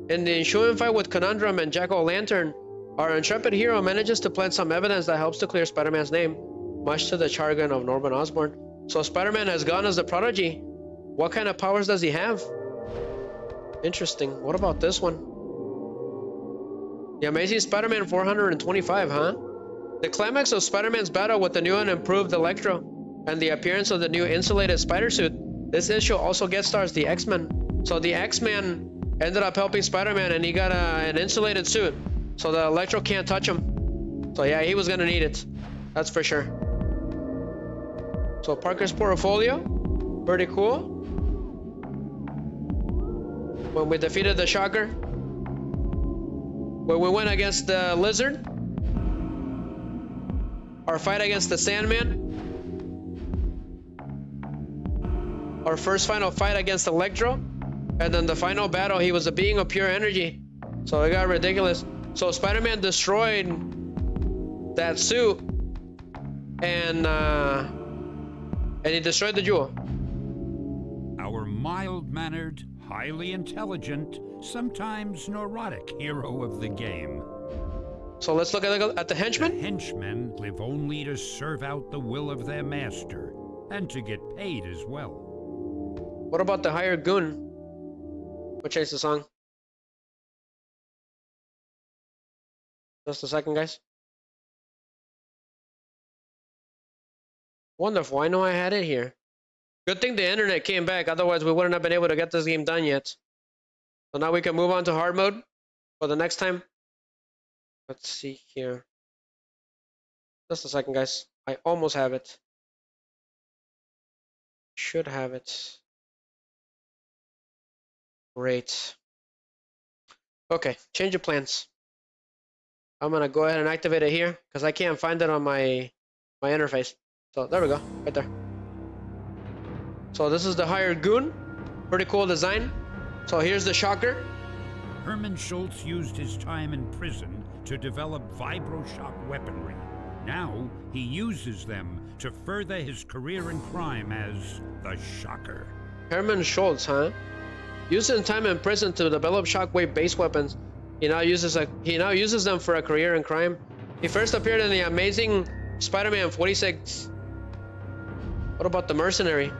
B: In the ensuing fight with Conundrum and Jack-O-Lantern, our intrepid hero manages to plant some evidence that helps to clear Spider-Man's name, much to the chagrin of Norman Osborn. So Spider-Man has gone as the Prodigy. What kind of powers does he have? Interesting. What about this one? The Amazing Spider-Man 425, huh? The climax of Spider-Man's battle with the new and improved Electro, and the appearance of the new insulated spider suit. This issue also guest stars the X-Men. So the X-Men ended up helping Spider-Man and he got an insulated suit. So the Electro can't touch him. So yeah, he was gonna need it. That's for sure. So Parker's portfolio. Pretty cool. When we defeated the Shocker. When we went against the Lizard. Our fight against the Sandman. Our first final fight against Electro. And then the final battle, he was a being of pure energy. So it got ridiculous. So Spider-Man destroyed that suit. And he destroyed the jewel.
C: Our mild-mannered, highly intelligent, sometimes neurotic hero of the game.
B: So let's look at the henchmen.
C: The henchmen live only to serve out the will of their master, and to get paid as well.
B: What about the hired goon? We'll change the song. Just a second, guys. Wonderful. I know I had it here. Good thing the internet came back. Otherwise, we wouldn't have been able to get this game done yet. So now we can move on to hard mode for the next time. Let's see here. Just a second, guys. I almost have it. Should have it. Great. Okay, change of plans. I'm gonna go ahead and activate it here because I can't find it on my interface. So there we go, right there. So this is the hired goon. Pretty cool design. So here's the Shocker.
C: Herman Schultz used his time in prison to develop vibroshock weaponry. Now he uses them to further his career in crime as the Shocker.
B: Herman Schultz, huh? Using time in prison to develop shockwave based weapons, he now uses them for a career in crime. He first appeared in the Amazing Spider-Man 46. What about the Mercenary?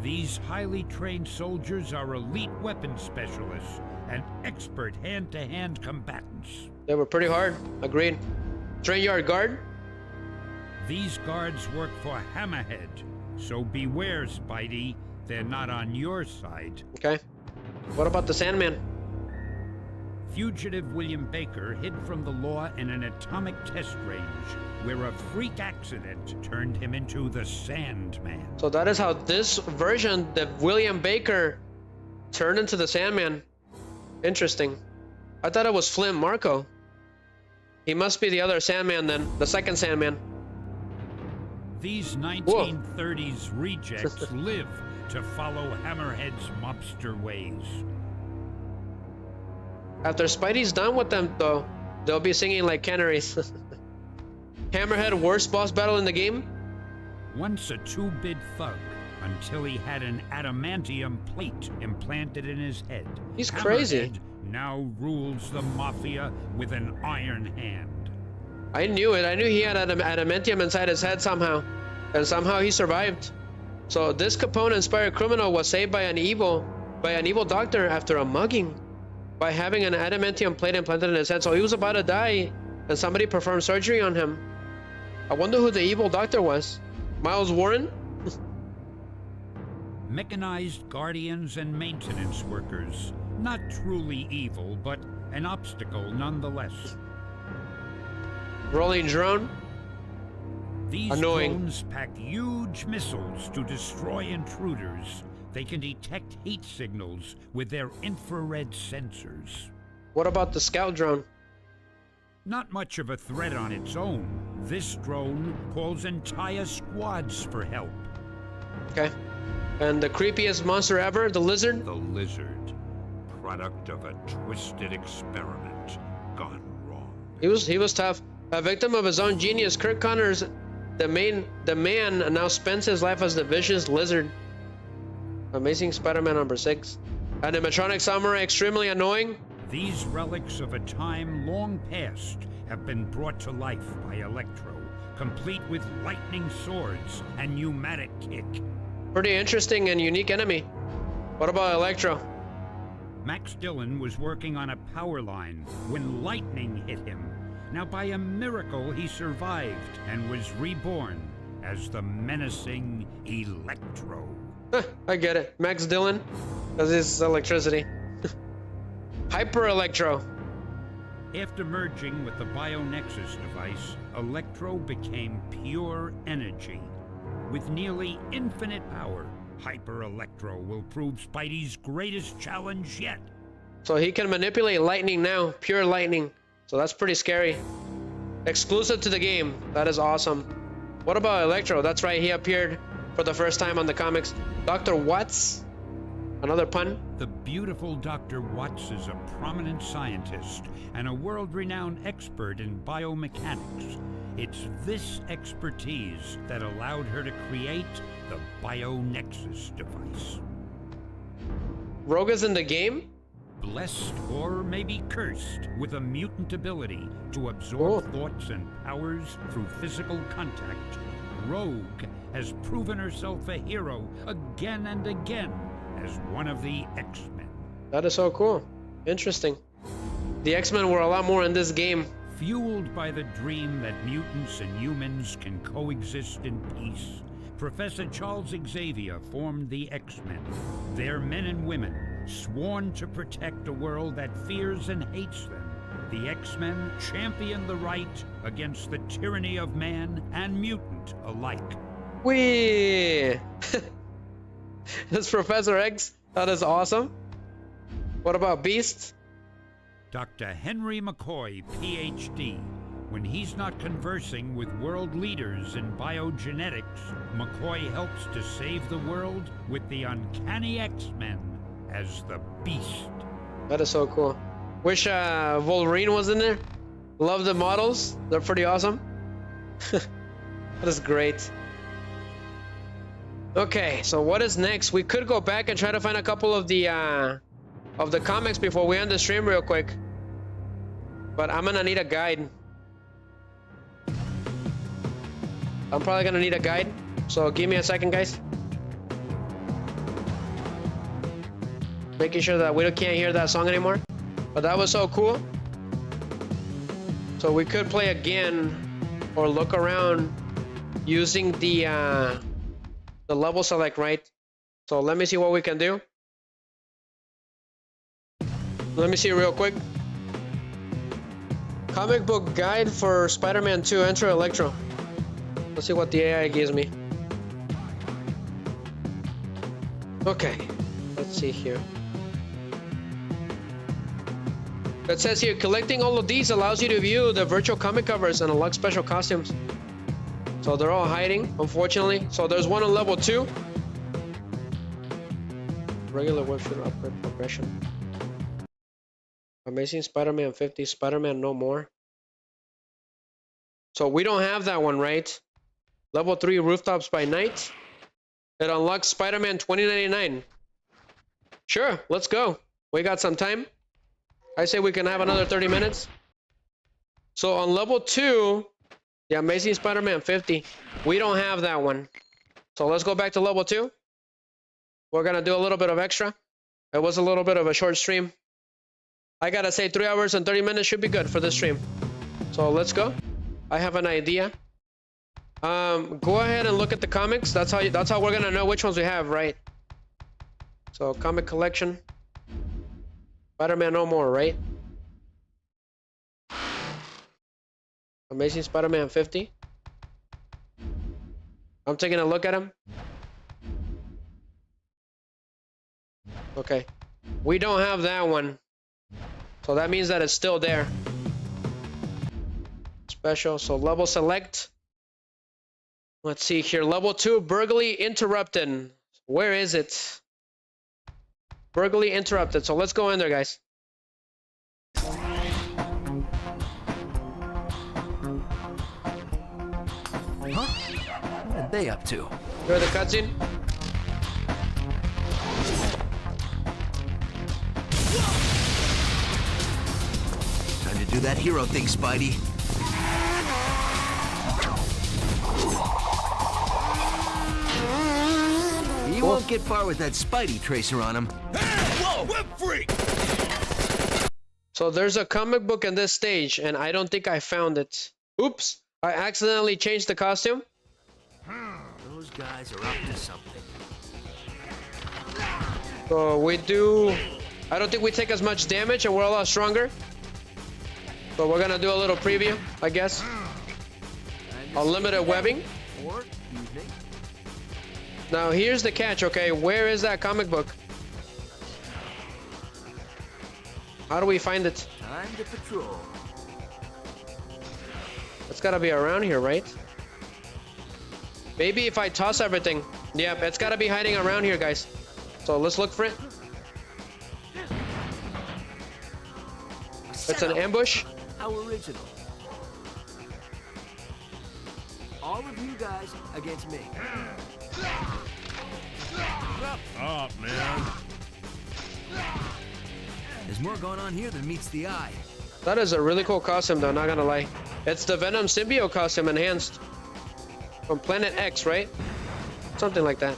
C: These highly trained soldiers are elite weapons specialists and expert hand-to-hand combatants.
B: They were pretty hard. Agreed. Train Yard Guard.
C: These guards work for Hammerhead, so beware, Spidey. They're not on your side.
B: Okay. What about the Sandman?
C: fugitive William Baker hid from the law in an atomic test range where a freak accident turned him into the Sandman.
B: So that is how this version, that William Baker turned into the Sandman. Interesting. I thought it was Flint Marko. He must be the other Sandman then, the second Sandman.
C: These 1930s rejects live to follow Hammerhead's mobster ways.
B: After Spidey's done with them, though, they'll be singing like canaries. Hammerhead, worst boss battle in the game?
C: Once a two-bit thug, until he had an adamantium plate implanted in his head.
B: He's crazy.
C: Hammerhead now rules the Mafia with an iron hand.
B: I knew it. I knew he had adamantium inside his head somehow. And somehow he survived. So this Capone-inspired criminal was saved by an evil doctor after a mugging. By having an adamantium plate implanted in his head. So he was about to die, and somebody performed surgery on him. I wonder who the evil doctor was. Miles Warren?
C: Mechanized guardians and maintenance workers. Not truly evil, but an obstacle nonetheless.
B: Rolling drone?
C: These
B: annoying.
C: drones pack huge missiles to destroy intruders. They can detect heat signals with their infrared sensors.
B: What about the scout drone?
C: Not much of a threat on its own. This drone calls entire squads for help.
B: Okay. And the creepiest monster ever, the lizard?
C: The lizard. Product of a twisted experiment gone wrong.
B: He was tough. A victim of his own genius, Kirk Connors, the man now spends his life as the vicious lizard. Amazing Spider-Man number 6. An animatronic samurai, extremely annoying.
C: These relics of a time long past have been brought to life by Electro, complete with lightning swords and pneumatic kick.
B: Pretty interesting and unique enemy. What about Electro?
C: Max Dillon was working on a power line when lightning hit him. Now by a miracle he survived and was reborn as the menacing Electro.
B: I get it. Max Dillon, because it's electricity. Hyper Electro.
C: After merging with the BioNexus device, Electro became pure energy. With nearly infinite power, Hyper Electro will prove Spidey's greatest challenge yet.
B: So he can manipulate lightning now, pure lightning. So that's pretty scary. Exclusive to the game. That is awesome. What about Electro? That's right, he appeared for the first time on the comics. Dr. Watts? Another pun?
C: The beautiful Dr. Watts is a prominent scientist and a world-renowned expert in biomechanics. It's this expertise that allowed her to create the BioNexus device.
B: Rogue is in the game?
C: Blessed or maybe cursed with a mutant ability to absorb thoughts and powers through physical contact, Rogue has proven herself a hero again and again as one of the X-Men.
B: That is so cool. Interesting. The X-Men were a lot more in this game.
C: Fueled by the dream that mutants and humans can coexist in peace, Professor Charles Xavier formed the X-Men. They're men and women, sworn to protect a world that fears and hates them. The X-Men champion the right against the tyranny of man and mutant alike.
B: Whee! This Professor X, that is awesome. What about Beast?
C: Dr. Henry McCoy, PhD. When he's not conversing with world leaders in biogenetics, McCoy helps to save the world with the uncanny X-Men as the Beast.
B: That is so cool. Wish Wolverine was in there. Love the models. They're pretty awesome. That is great. Okay, so what is next? We could go back and try to find a couple of the comics before we end the stream real quick. But I'm gonna need a guide. I'm probably gonna need a guide. So give me a second, guys. Making sure that we can't hear that song anymore. But that was so cool. So we could play again or look around using the level select, right? So let me see what we can do. Let me see real quick. Comic book guide for Spider-Man 2, Enter Electro. Let's see what the AI gives me. Okay, let's see here. It says here, collecting all of these allows you to view the virtual comic covers and unlock special costumes. So they're all hiding, unfortunately. So there's one on level 2. Regular web shooter upgrade progression. Amazing Spider-Man 50, Spider-Man No More. So we don't have that one, right? Level 3 Rooftops by Night. It unlocks Spider-Man 2099. Sure, let's go. We got some time. I say we can have another 30 minutes. So on level 2, the Amazing Spider-Man 50, we don't have that one. So let's go back to level 2. We're gonna do a little bit of extra. It was a little bit of a short stream. I gotta say 3 hours and 30 minutes should be good for this stream. So let's go. I have an idea. Go ahead and look at the comics. That's how we're gonna know which ones we have, right? So comic collection. Spider-Man No More, right? Amazing Spider-Man 50. I'm taking a look at him. Okay. We don't have that one. So that means that it's still there. Special. So level select. Let's see here. Level 2, Burglary Interrupted. Where is it? Burglary Interrupted. So let's go in there, guys.
G: What are they up to?
B: Hear the cutscene?
G: Time to do that hero thing, Spidey. He won't get far with that Spidey tracer on him.
F: Whoa, web freak!
B: So there's a comic book in this stage, and I don't think I found it. Oops, I accidentally changed the costume.
G: Those guys are up to something.
B: So we do... I don't think we take as much damage, and we're a lot stronger. So we're gonna do a little preview, I guess. Unlimited webbing.
G: Or evening.
B: Now here's the catch, okay? Where is that comic book? How do we find it?
G: Time to patrol.
B: It's gotta be around here, right? Maybe if I toss everything. Yep, it's gotta be hiding around here, guys. So let's look for it. It's an ambush.
G: How original. All of you guys against me.
F: Up, man.
G: There's more going on here than meets the eye.
B: That is a really cool costume, though, not gonna lie. It's the Venom symbiote costume enhanced. From Planet X, right? Something like that.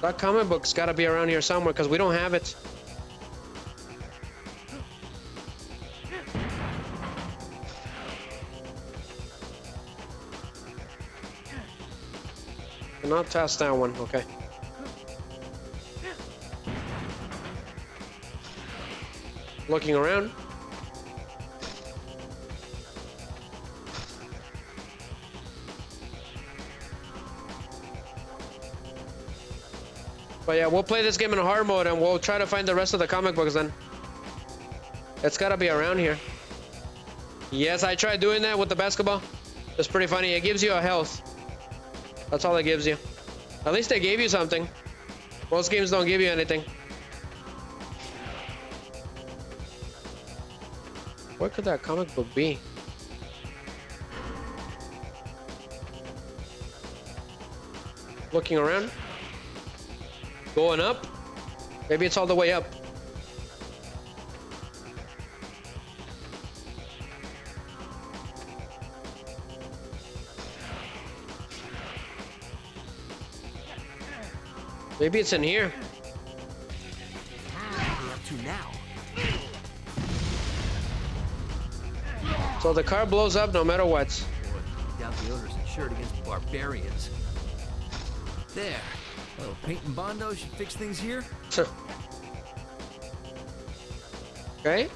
B: That comic book's gotta be around here somewhere, because we don't have it. Not test that one, okay. Looking around. But yeah, we'll play this game in hard mode and we'll try to find the rest of the comic books then. It's gotta be around here. Yes, I tried doing that with the basketball. It's pretty funny. It gives you a health. That's all it gives you. At least they gave you something. Most games don't give you anything. Where could that comic book be? Looking around. Going up. Maybe it's all the way up. Maybe it's in here.
G: What are we up to now?
B: So the car blows up no matter what.
G: Boy, I doubt the owner's insured against barbarians. There. A little paint and Bondo should fix things here.
B: Okay.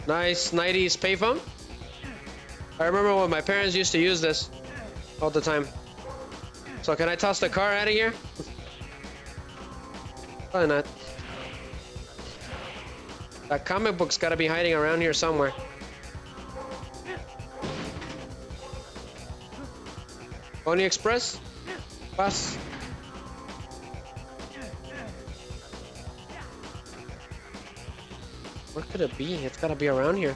B: Nice 90s payphone. I remember when my parents used to use this all the time. So can I toss the car out of here? Probably not. That comic book's gotta be hiding around here somewhere. Pony Express? Bus? Where could it be? It's gotta be around here.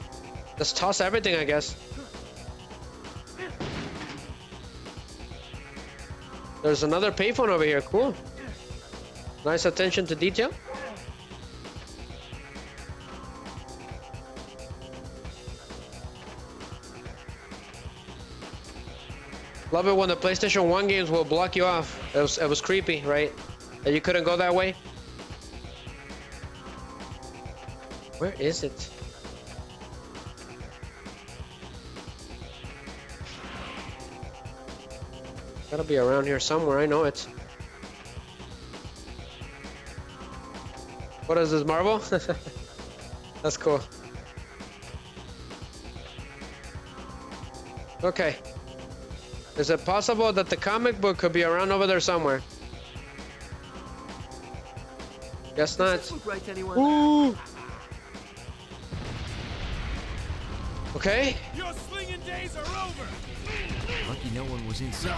B: Let's toss everything, I guess. There's another payphone over here. Cool. Nice attention to detail. Love it when the PlayStation 1 games will block you off. It was creepy, right? That you couldn't go that way. Where is it? Gotta be around here somewhere, I know it. What is this, marble? That's cool. Okay. Is it possible that the comic book could be around over there somewhere? Guess not.
G: Does this look right to anyone?
B: Ooh! Okay.
F: Your slinging days are over.
G: Lucky no one was inside.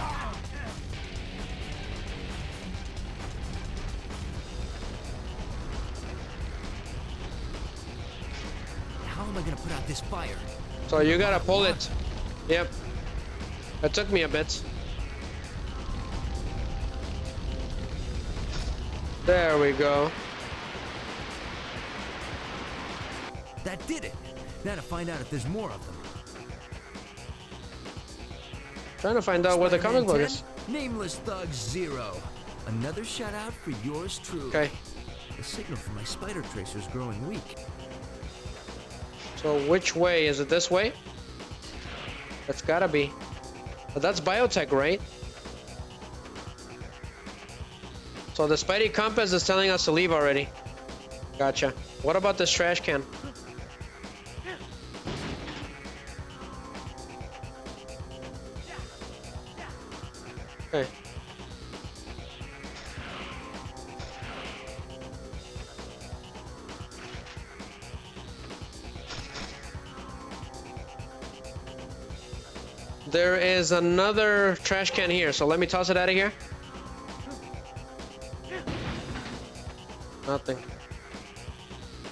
G: How am I gonna put out this fire?
B: So you gotta pull it. Yep. It took me a bit. There we go.
G: That did it. Now to find out if there's more of them.
B: Trying to find out where the comic book is.
G: Nameless Thug 0. Another shout out for yours truly.
B: Okay.
G: The signal from my spider tracer's growing weak.
B: So which way? Is it this way? That's gotta be. But that's biotech, right? So the Spidey compass is telling us to leave already. Gotcha. What about this trash can? Okay. There is another trash can here, so let me toss it out of here. Nothing.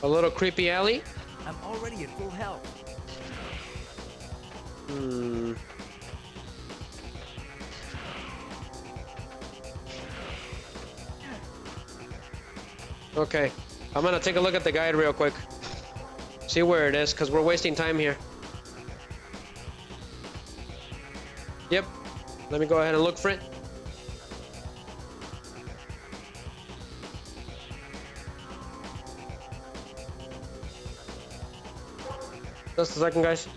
B: A little creepy alley.
G: I'm already at full health.
B: Okay, I'm gonna take a look at the guide real quick. See where it is, because we're wasting time here. Yep, let me go ahead and look for it. Just a second, guys.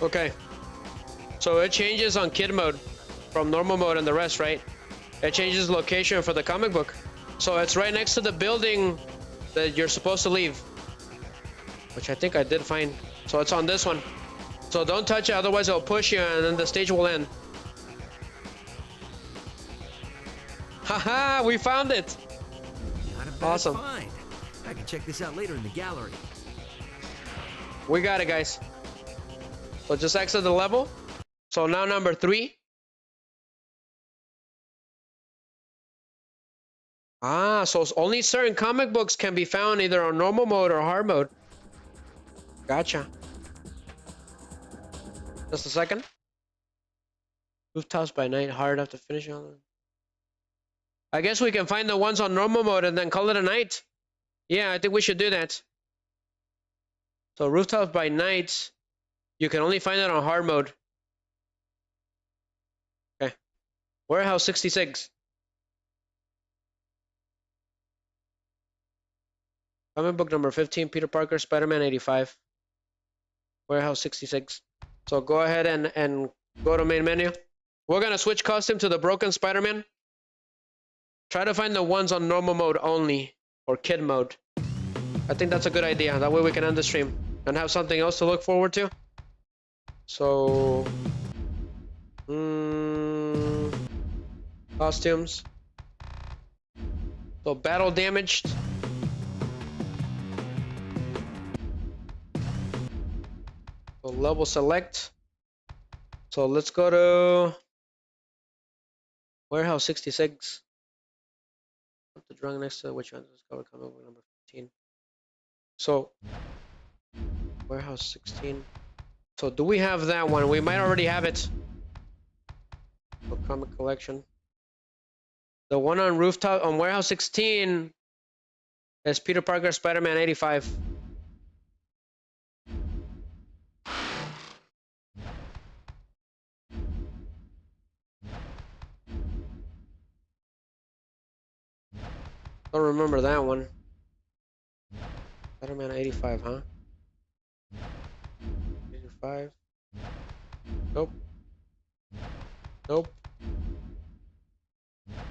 B: Okay, so it changes on kid mode from normal mode and the rest, right? It changes location for the comic book. So it's right next to the building that you're supposed to leave, which I think I did find. So it's on this one. So don't touch it, otherwise it'll push you and then the stage will end. Haha, we found it.
G: Not a bad
B: Awesome.
G: find. I can check this out later in the gallery.
B: We got it, guys. So just exit the level. So now number 3. Ah, so only certain comic books can be found either on normal mode or hard mode. Gotcha. Just a second. Rooftops by night, hard enough to finish on. I guess we can find the ones on normal mode and then call it a night. Yeah, I think we should do that. So rooftops by night, you can only find it on hard mode. Okay. Warehouse 66. Comic book number 15, Peter Parker, Spider-Man 85. Warehouse 66. So go ahead and go to main menu. We're gonna switch costume to the broken Spider-Man. Try to find the ones on normal mode only, or kid mode. I think that's a good idea. That way we can end the stream and have something else to look forward to. So, costumes. So battle damaged. So level select. So let's go to Warehouse 66. The drunk next to which one discover comic book number 15. So Warehouse 16. So do we have that one? We might already have it. So comic collection. The one on rooftop on Warehouse 16 is Peter Parker, Spider-Man 85. Don't remember that one. Spider-Man 85, huh? 85. Nope. Nope.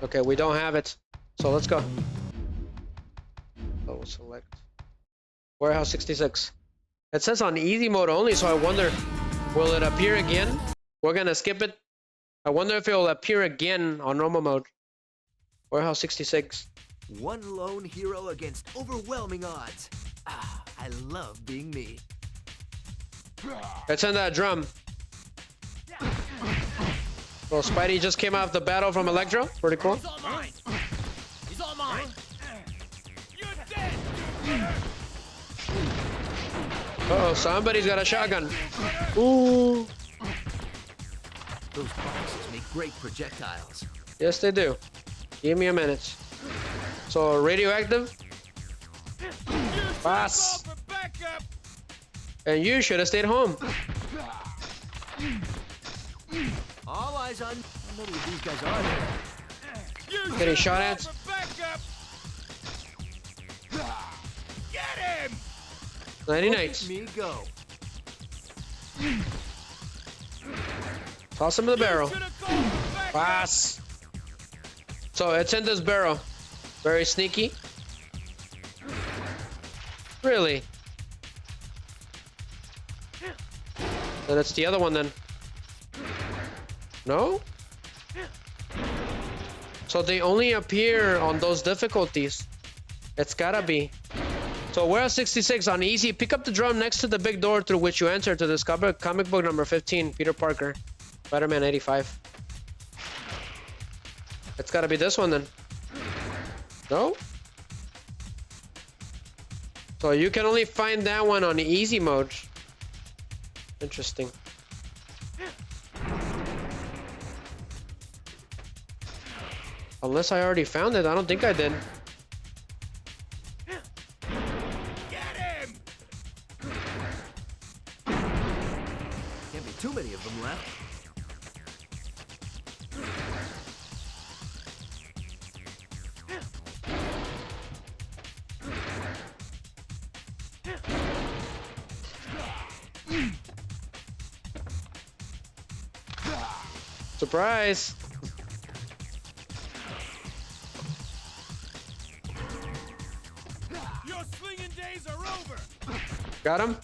B: Okay, we don't have it. So let's go. So we'll select Warehouse 66. It says on easy mode only, so I wonder, will it appear again? We're gonna skip it. I wonder if it will appear again on normal mode. Warehouse 66.
G: One lone hero against overwhelming odds. Ah, I love being me.
B: Let's send that drum. Well, Spidey just came out of the battle from Electro. Pretty cool.
F: He's all mine. He's all mine. You're dead.
B: Uh-oh, somebody's got a shotgun. Ooh.
G: Those boxes make great projectiles.
B: Yes, they do. Give me a minute. So, radioactive. Pass. And you should have stayed home.
G: All eyes on. How many of these guys are there?
B: Getting shot at.
F: Get him!
B: 99.
G: Let me go.
B: Toss him in the barrel. Pass. So it's in this barrel. Very sneaky. Really? Then it's the other one then. No? So they only appear on those difficulties. It's gotta be. So Warehouse 66 on easy. Pick up the drum next to the big door through which you enter to discover comic book number 15, Peter Parker, Spider-Man 85. It's gotta be this one then. No? So you can only find that one on easy mode. Interesting. Unless I already found it. I don't think I did.
F: Get him!
G: Can't be too many of them left.
B: Surprise!
F: Your slinging days are over!
B: Got him?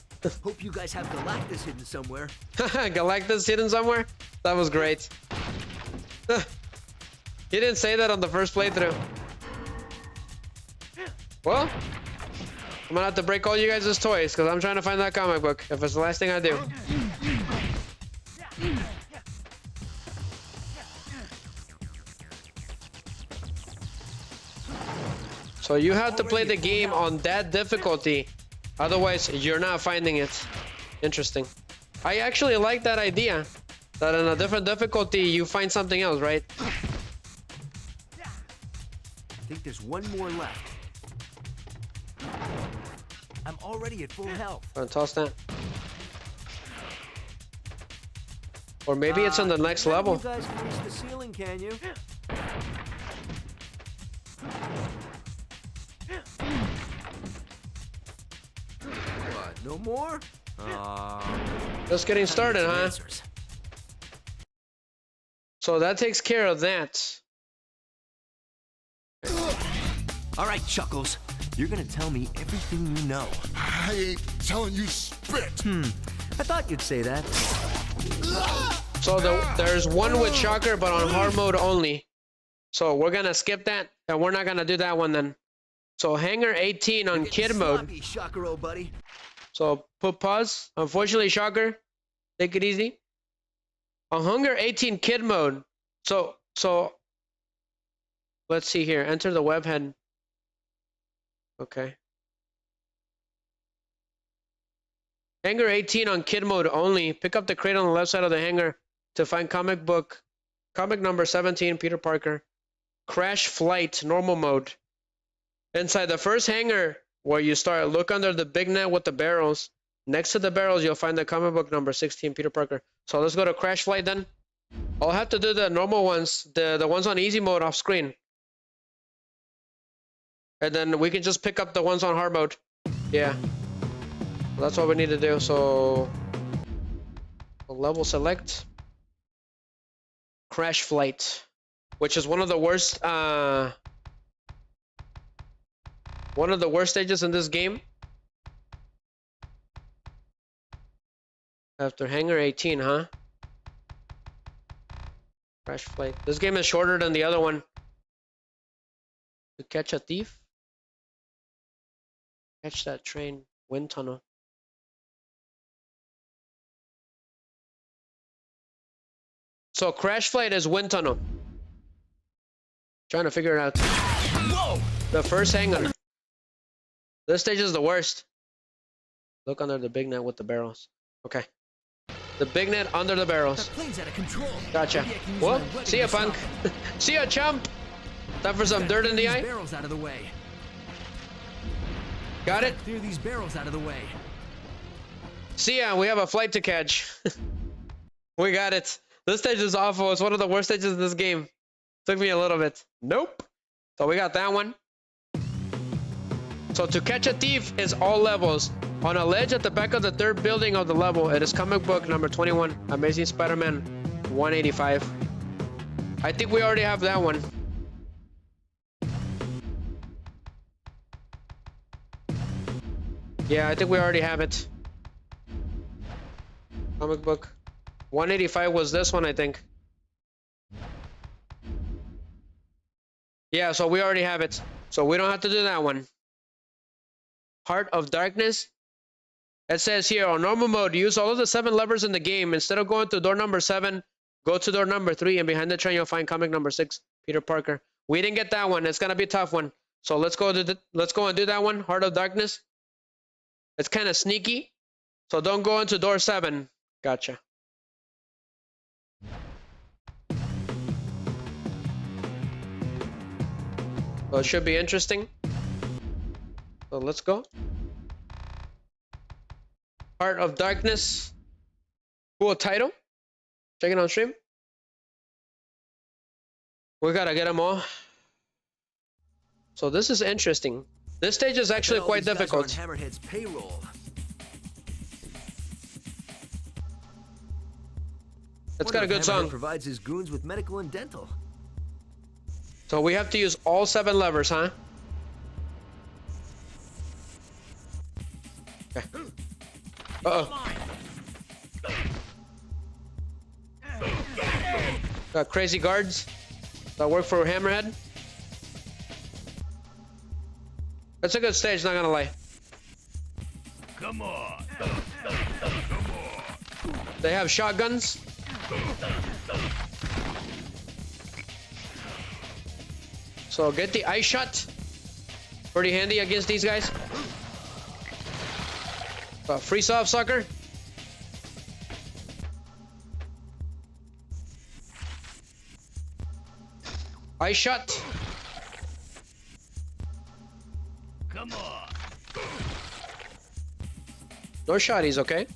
G: Hope you guys have Galactus hidden somewhere.
B: Galactus hidden somewhere? That was great. He didn't say that on the first playthrough. Well, I'm gonna have to break all you guys' toys because I'm trying to find that comic book if it's the last thing I do. So you have to play the game on that difficulty, otherwise you're not finding it. Interesting. I actually like that idea, that in a different difficulty you find something else, right?
G: I think there's one more left. I'm already at full health.
B: Gonna toss that. Or maybe it's on the next level.
G: You guys can reach the ceiling, can you? No more?
B: Just getting started, huh?
G: Answers.
B: So that takes care of that.
G: All right, Chuckles. You're gonna tell me everything you know.
I: I ain't telling you spit.
G: I thought you'd say that.
B: So there's one with Shocker, but on hard mode only. So we're gonna skip that, and we're not gonna do that one then. So Hangar 18 on kid mode.
G: Sloppy, Shocker, old buddy.
B: So put pause. Unfortunately, Shocker, take it easy. On Hunger 18 kid mode. So let's see here. Enter the webhead. Okay. Hangar 18 on kid mode only. Pick up the crate on the left side of the hangar to find comic number 17, Peter Parker. Crash flight, normal mode. Inside the first hangar where you start, look under the big net with the barrels. Next to the barrels, you'll find the comic book number 16, Peter Parker. So let's go to crash flight then. I'll have to do the normal ones, the ones on easy mode off screen. And then we can just pick up the ones on hard mode. Yeah. That's what we need to do. So level select. Crash flight. Which is one of the worst stages in this game. After Hangar 18, huh? Crash flight. This game is shorter than the other one. To catch a thief? Catch that train. Wind tunnel. So crash flight is wind tunnel. Trying to figure it out.
G: Whoa!
B: The first hangar. This stage is the worst. Look under the big net with the barrels. Okay. The big net under the barrels.
G: That plane's out of control.
B: Gotcha. Well, see ya, punk. See ya, chump. Time for some dirt in the eye.
G: Barrels out of the way.
B: Got it?
G: Clear these barrels out of the way.
B: See ya, we have a flight to catch. We got it. This stage is awful. It's one of the worst stages in this game. Took me a little bit. Nope. So we got that one. So to catch a thief is all levels. On a ledge at the back of the third building of the level, it is comic book number 21, Amazing Spider-Man 185. I think we already have that one. Yeah, I think we already have it. Comic book 185 was this one, I think. Yeah, so we already have it. So we don't have to do that one. Heart of Darkness. It says here, on normal mode, use all of the 7 levers in the game. Instead of going to door number 7, go to door number 3, and behind the train you'll find comic number 6, Peter Parker. We didn't get that one. It's gonna be a tough one. So let's go and do that one. Heart of Darkness. It's kind of sneaky. So don't go into door 7. Gotcha. So it should be interesting. So let's go. Heart of Darkness. Cool title. Check it on stream. We gotta get them all. So this is interesting. This stage is actually quite difficult.
G: Hammerhead's payroll.
B: It's got a good song.
G: Provides his goons with medical and dental.
B: So we have to use all 7 levers, huh? Okay. Uh-oh. Got crazy guards that work for Hammerhead. That's a good stage, not gonna lie.
K: Come on.
B: They have shotguns. So get the ice shot. Pretty handy against these guys. Freeze off, sucker. Ice shot.
K: Come on.
B: No shotties, okay?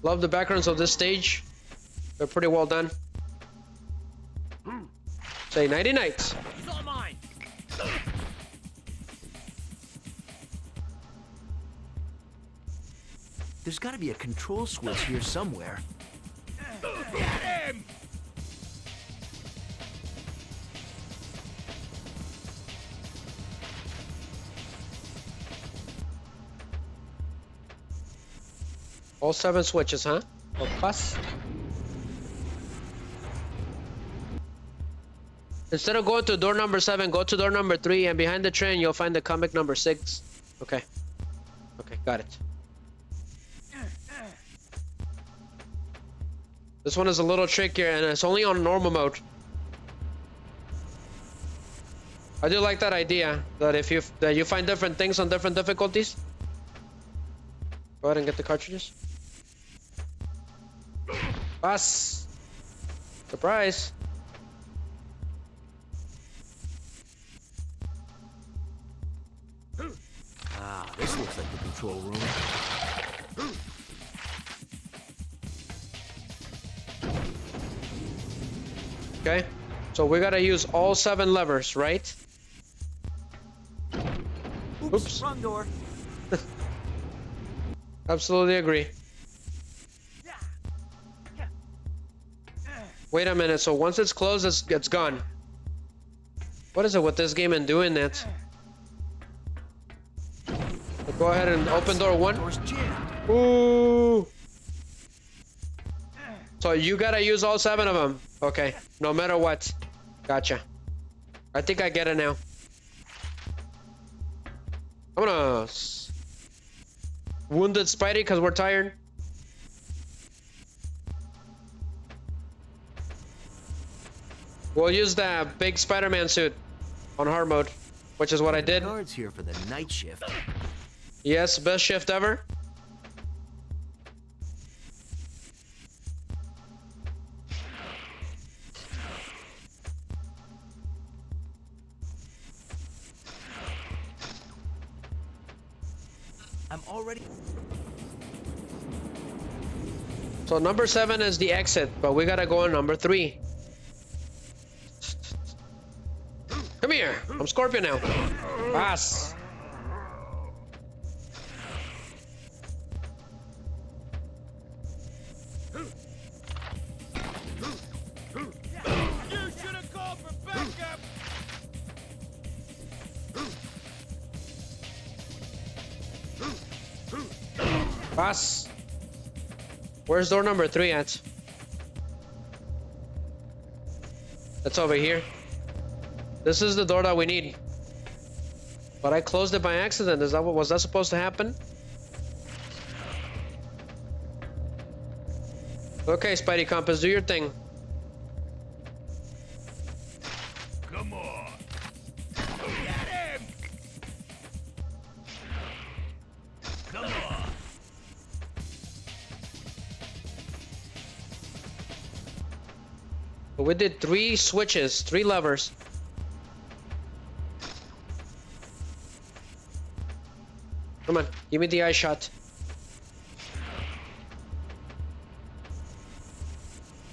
B: Love the backgrounds of this stage. They're pretty well done. Say nighty nights.
G: He's all mine. There's gotta be a control switch here somewhere.
K: Get him!
B: All 7 switches, huh? Oh, plus. Instead of going to door number 7, go to door number 3, and behind the train, you'll find the comic number 6. Okay. Okay, got it. This one is a little trickier, and it's only on normal mode. I do like that idea, that if you find different things on different difficulties. Go ahead and get the cartridges. Pass. Surprise.
G: Ah, this looks like the control room.
B: Okay, so we gotta use all 7 levers, right? Oops.
G: Wrong door.
B: Absolutely agree. Wait a minute, so once it's closed, it's gone. What is it with this game and doing that? So go ahead and open door 1. Ooh. So you gotta use all 7 of them. Okay, no matter what. Gotcha. I think I get it now. Vámonos. Wounded Spidey because we're tired. We'll use the big Spider-Man suit on hard mode, which is what I did.
G: Guards here for the night shift.
B: Yes, best shift ever.
G: I'm already...
B: So number 7 is the exit, but we gotta go on number 3. Come here, I'm Scorpion now. Pass.
K: You should have called for backup!
B: Pass. Where's door number 3 at? It's over here. This is the door that we need. But I closed it by accident. Is that what was that supposed to happen? Okay, Spidey Compass, do your thing.
K: Come on! Get him! Come on!
B: But we did 3 switches, 3 levers. Come on, give me the eye shot.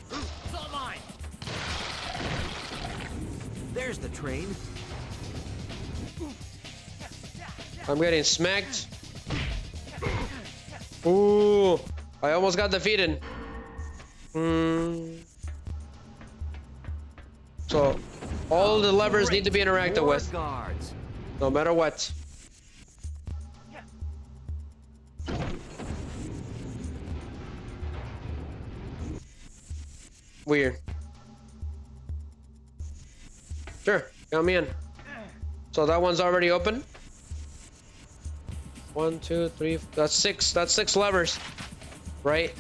G: It's all mine. There's the train.
B: I'm getting smacked. Ooh, I almost got defeated. So, all the levers need to be interacted with.
G: Guards.
B: No matter what. Weird. Sure, count me in. So that one's already open. 1, 2, 3. That's 6. That's 6 levers, right?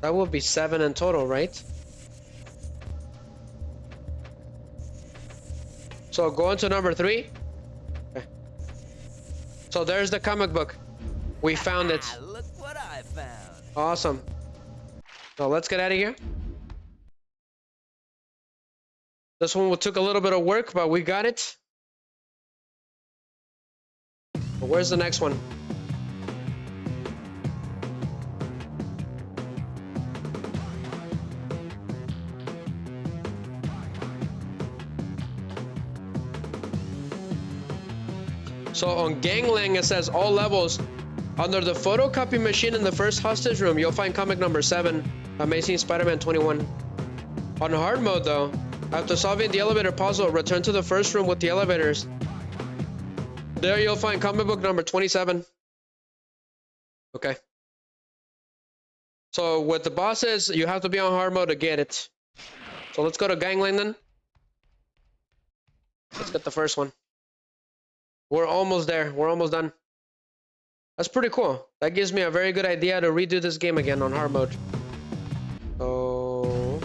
B: That would be 7 in total, right? So go into number 3. Okay. So there's the comic book. We found it.
G: Look what I found.
B: Awesome. So let's get out of here. This one took a little bit of work, but we got it. But where's the next one? So on Gangland, it says all levels. Under the photocopy machine in the first hostage room, you'll find comic number 7, Amazing Spider-Man 21. On hard mode, though, after solving the elevator puzzle, return to the first room with the elevators. There you'll find comic book number 27. Okay. So with the bosses, you have to be on hard mode to get it. So let's go to Gangland then. Let's get the first one. We're almost there. We're almost done. That's pretty cool. That gives me a very good idea to redo this game again on hard mode. So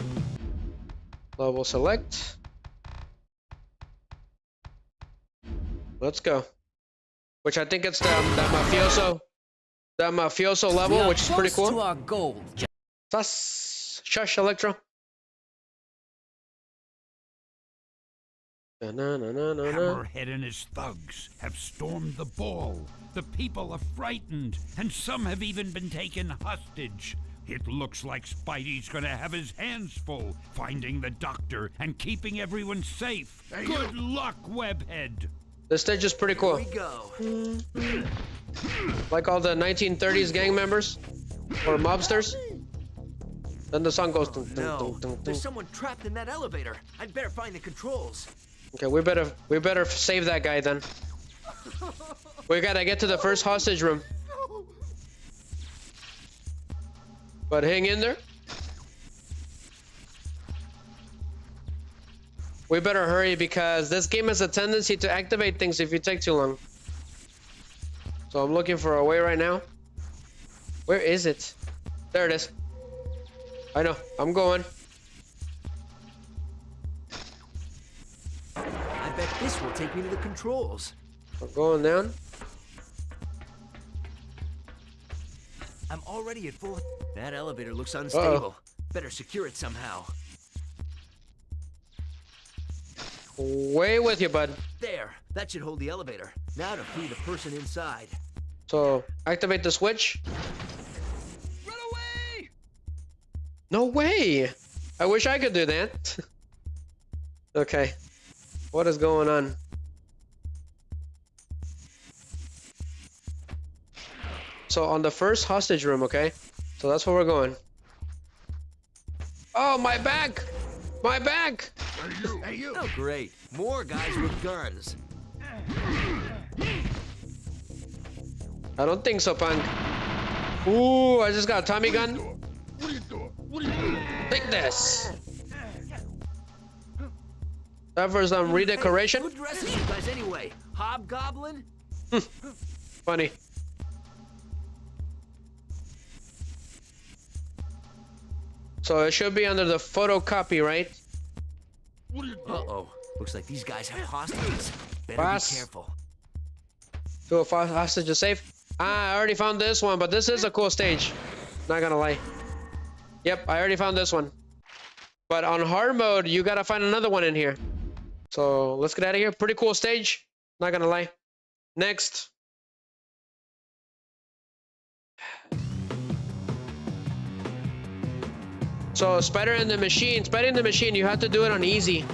B: level select. Let's go. Which I think it's the mafioso level, which is pretty cool.
J: To our goal.
B: Shush, Electro.
C: Hammerhead and his thugs have stormed the ball. The people are frightened, and some have even been taken hostage. It looks like Spidey's gonna have his hands full, finding the doctor and keeping everyone safe. Good luck, Webhead.
B: This stage is pretty cool.
G: Here we go.
B: Like all the 1930s gang members or mobsters. Then the song goes.
G: Oh, no, there's someone trapped in that elevator. I'd better find the controls.
B: Okay, we better save that guy then. We gotta get to the first hostage room. But hang in there. We better hurry because this game has a tendency to activate things if you take too long. So I'm looking for a way right now. Where is it? There it is. I know. I'm going.
G: I bet this will take me to the controls.
B: We're going down.
G: I'm already at full. That elevator looks unstable. Better secure it somehow.
B: Way with you, bud.
G: There. That should hold the elevator. Now to free the person inside.
B: So activate the switch.
G: Run away!
B: No way! I wish I could do that. Okay. What is going on? So on the first hostage room, okay? So that's where we're going. Oh, my back! My back!
G: Hey, you! Oh, great. More guys with guns.
B: I don't think so, punk. Ooh, I just got a Tommy gun.
I: What are you doing? What are you doing?
B: Take this. That for some redecoration.
G: Who dresses you guys anyway? Hobgoblin?
B: Funny. So it should be under the photocopy, right?
G: Uh-oh. Looks like these guys have hostages. Better
B: Boss.
G: be careful.
B: Do a hostage is safe. Ah, I already found this one, but this is a cool stage. Not gonna lie. Yep, I already found this one. But on hard mode, you gotta find another one in here. So let's get out of here. Pretty cool stage. Not gonna lie. Next. So Spider in the Machine. Spider in the Machine, you have to do it on easy.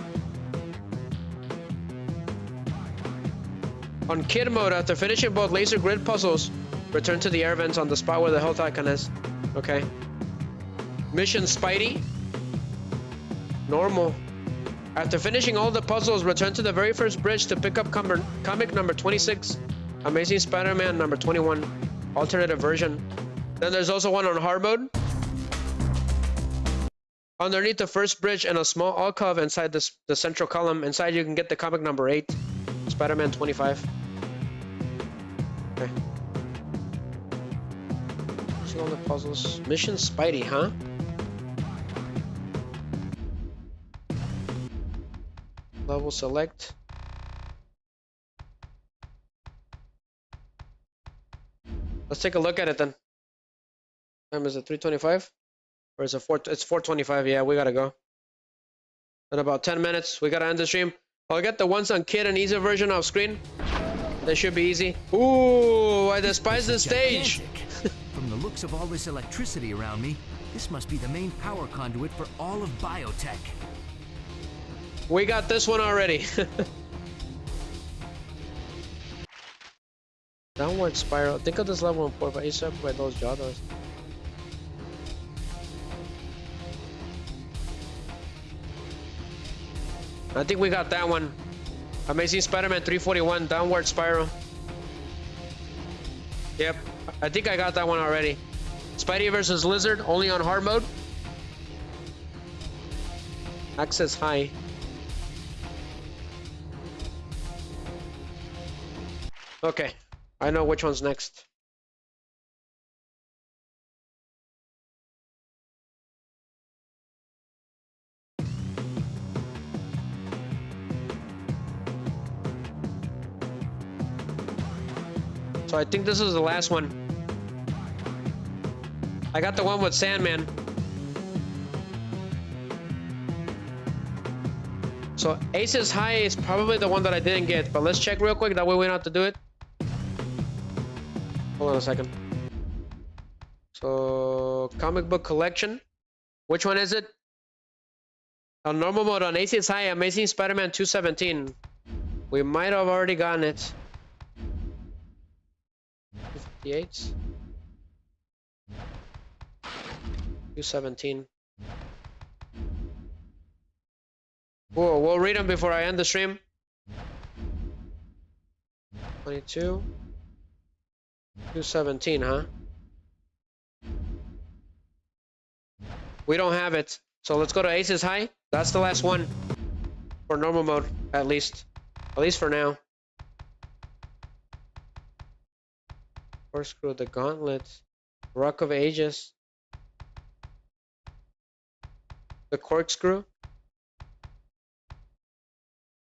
B: On kid mode, after finishing both laser grid puzzles, return to the air vents on the spot where the health icon is. Okay. Mission Spidey. Normal. After finishing all the puzzles, return to the very first bridge to pick up comic number 26, Amazing Spider-Man number 21, alternative version. Then there's also one on hard mode. Underneath the first bridge and a small alcove inside the central column, inside you can get the comic number 8, Spider-Man 25. Okay. See all the puzzles. Mission Spidey, huh? Level select. Let's take a look at it then. Time is it 3:25? Or is it 4? It's 4:25. Yeah, we gotta go. In about 10 minutes, we gotta end the stream. I'll get the ones on kid and easy version off screen. They should be easy. Ooh, I despise this stage.
G: From the looks of all this electricity around me, this must be the main power conduit for all of biotech.
B: We got this one already. downward spiral. Think of this level in 4, but you separate those jaws. I think we got that one. Amazing Spider-Man 341, downward spiral. Yep, I think I got that one already. Spidey versus Lizard, only on hard mode. Access high. Okay, I know which one's next. So I think this is the last one. I got the one with Sandman. So Aces High is probably the one that I didn't get, but let's check real quick. That way we don't have to do it. Hold on a second. So comic book collection. Which one is it? On normal mode on Aces High, Amazing Spider-Man 217. We might have already gotten it. 58. 217. Whoa, we'll read them before I end the stream. 22. 217, huh? We don't have it. So let's go to Aces High. That's the last one. For normal mode, at least. At least for now. Corkscrew, the Gauntlet. Rock of Ages. The Corkscrew.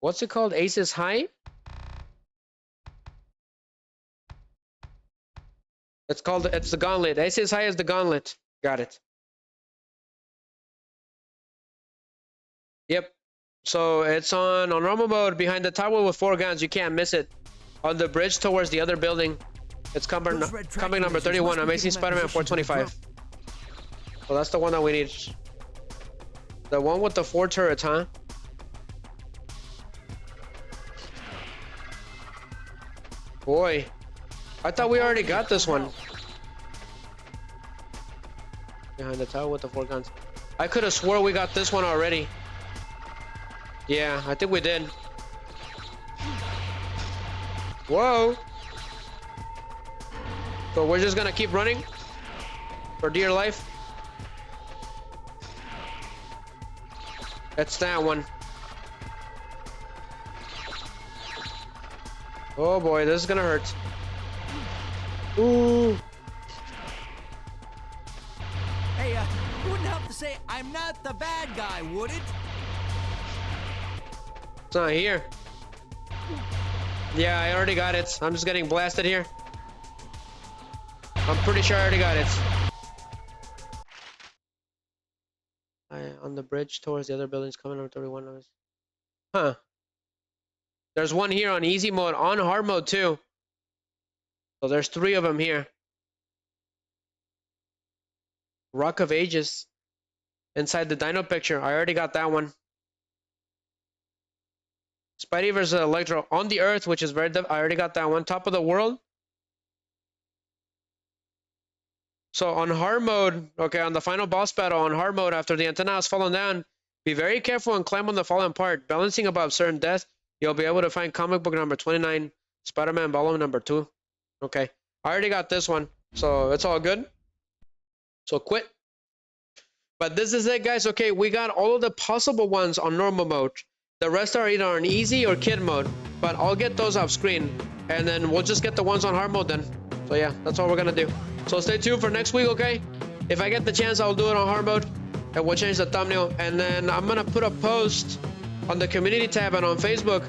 B: What's it called? Aces High? It's the Gauntlet. Aces High is the Gauntlet. Got it. Yep. So it's on normal mode behind the tower with 4 guns. You can't miss it. On the bridge towards the other building. It's coming number 31. Amazing Spider-Man 425. Well, that's the one that we need. The one with the 4 turrets, huh? Boy, I thought we already got this one. Behind the tower with the 4 guns. I could have swore we got this one already. Yeah, I think we did. Whoa. So we're just gonna keep running for dear life. That's that one. Oh boy, this is gonna hurt. Ooh.
G: Hey, it wouldn't help to say I'm not the bad guy, would it?
B: It's not here. Yeah, I already got it. I'm just getting blasted here. I'm pretty sure I already got it. On the bridge towards the other buildings coming on 31 noise. Huh. There's one here on easy mode, on hard mode too. So there's 3 of them here. Rock of Ages. Inside the dino picture. I already got that one. Spidey versus Electro on the Earth, which is very I already got that one. Top of the world. So on hard mode, okay, on the final boss battle on hard mode, after the antenna has fallen down, be very careful and climb on the fallen part. Balancing above certain death, you'll be able to find comic book number 29, Spider-Man volume number 2. Okay, I already got this one, so it's all good. So quit. But this is it, guys. Okay, we got all of the possible ones on normal mode. The rest are either on easy or kid mode, but I'll get those off screen, and then we'll just get the ones on hard mode then. So yeah, that's all we're gonna do. So stay tuned for next week, okay? If I get the chance, I'll do it on hard mode, and we'll change the thumbnail, and then I'm gonna put a post on the community tab and on Facebook,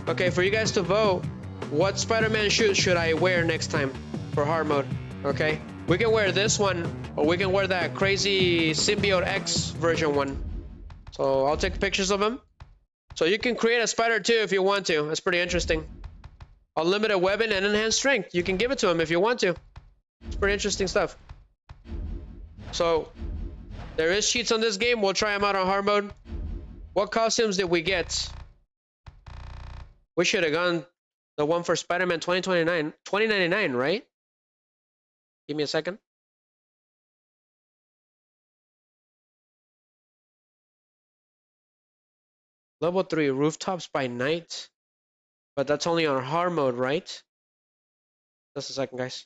B: okay, for you guys to vote. What Spider-Man shoes should I wear next time for hard mode? Okay, we can wear this one, or we can wear that crazy Symbiote X version one. So I'll take pictures of him. So you can create a spider too if you want to. That's pretty interesting. Unlimited weapon and enhanced strength. You can give it to him if you want to. It's pretty interesting stuff. So there is cheats on this game. We'll try them out on hard mode. What costumes did we get? We should have gone The one for Spider-Man 2099, right? Give me a second. Level 3, rooftops by night. But that's only on hard mode, right? Just a second, guys.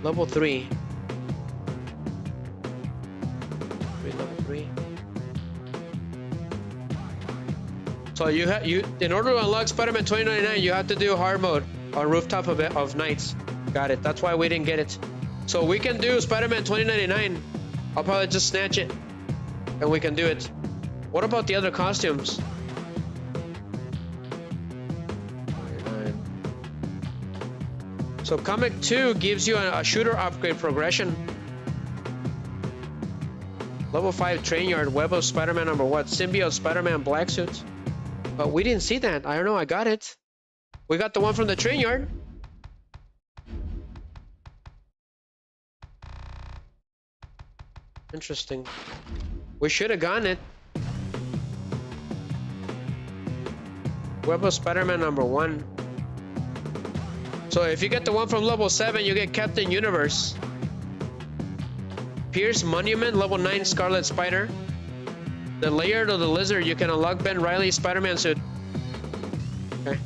B: Level 3. Level 3. So you in order to unlock Spider-Man 2099, you have to do hard mode on rooftop of nights. Got it. That's why we didn't get it. So we can do Spider-Man 2099. I'll probably just snatch it, and we can do it. What about the other costumes? 29. So Comic 2 gives you a shooter upgrade progression. Level 5 train yard, Web of Spider-Man number what? Symbiote Spider-Man black suit. But we didn't see that. I don't know. I got it. We got the one from the train yard. Interesting. We should have gotten it. Web of Spider-Man number 1. So if you get the one from level 7, you get Captain Universe. Pierce Monument, level 9 Scarlet Spider. The Layered of the Lizard, you can unlock Ben Reilly's Spider-Man suit. Okay.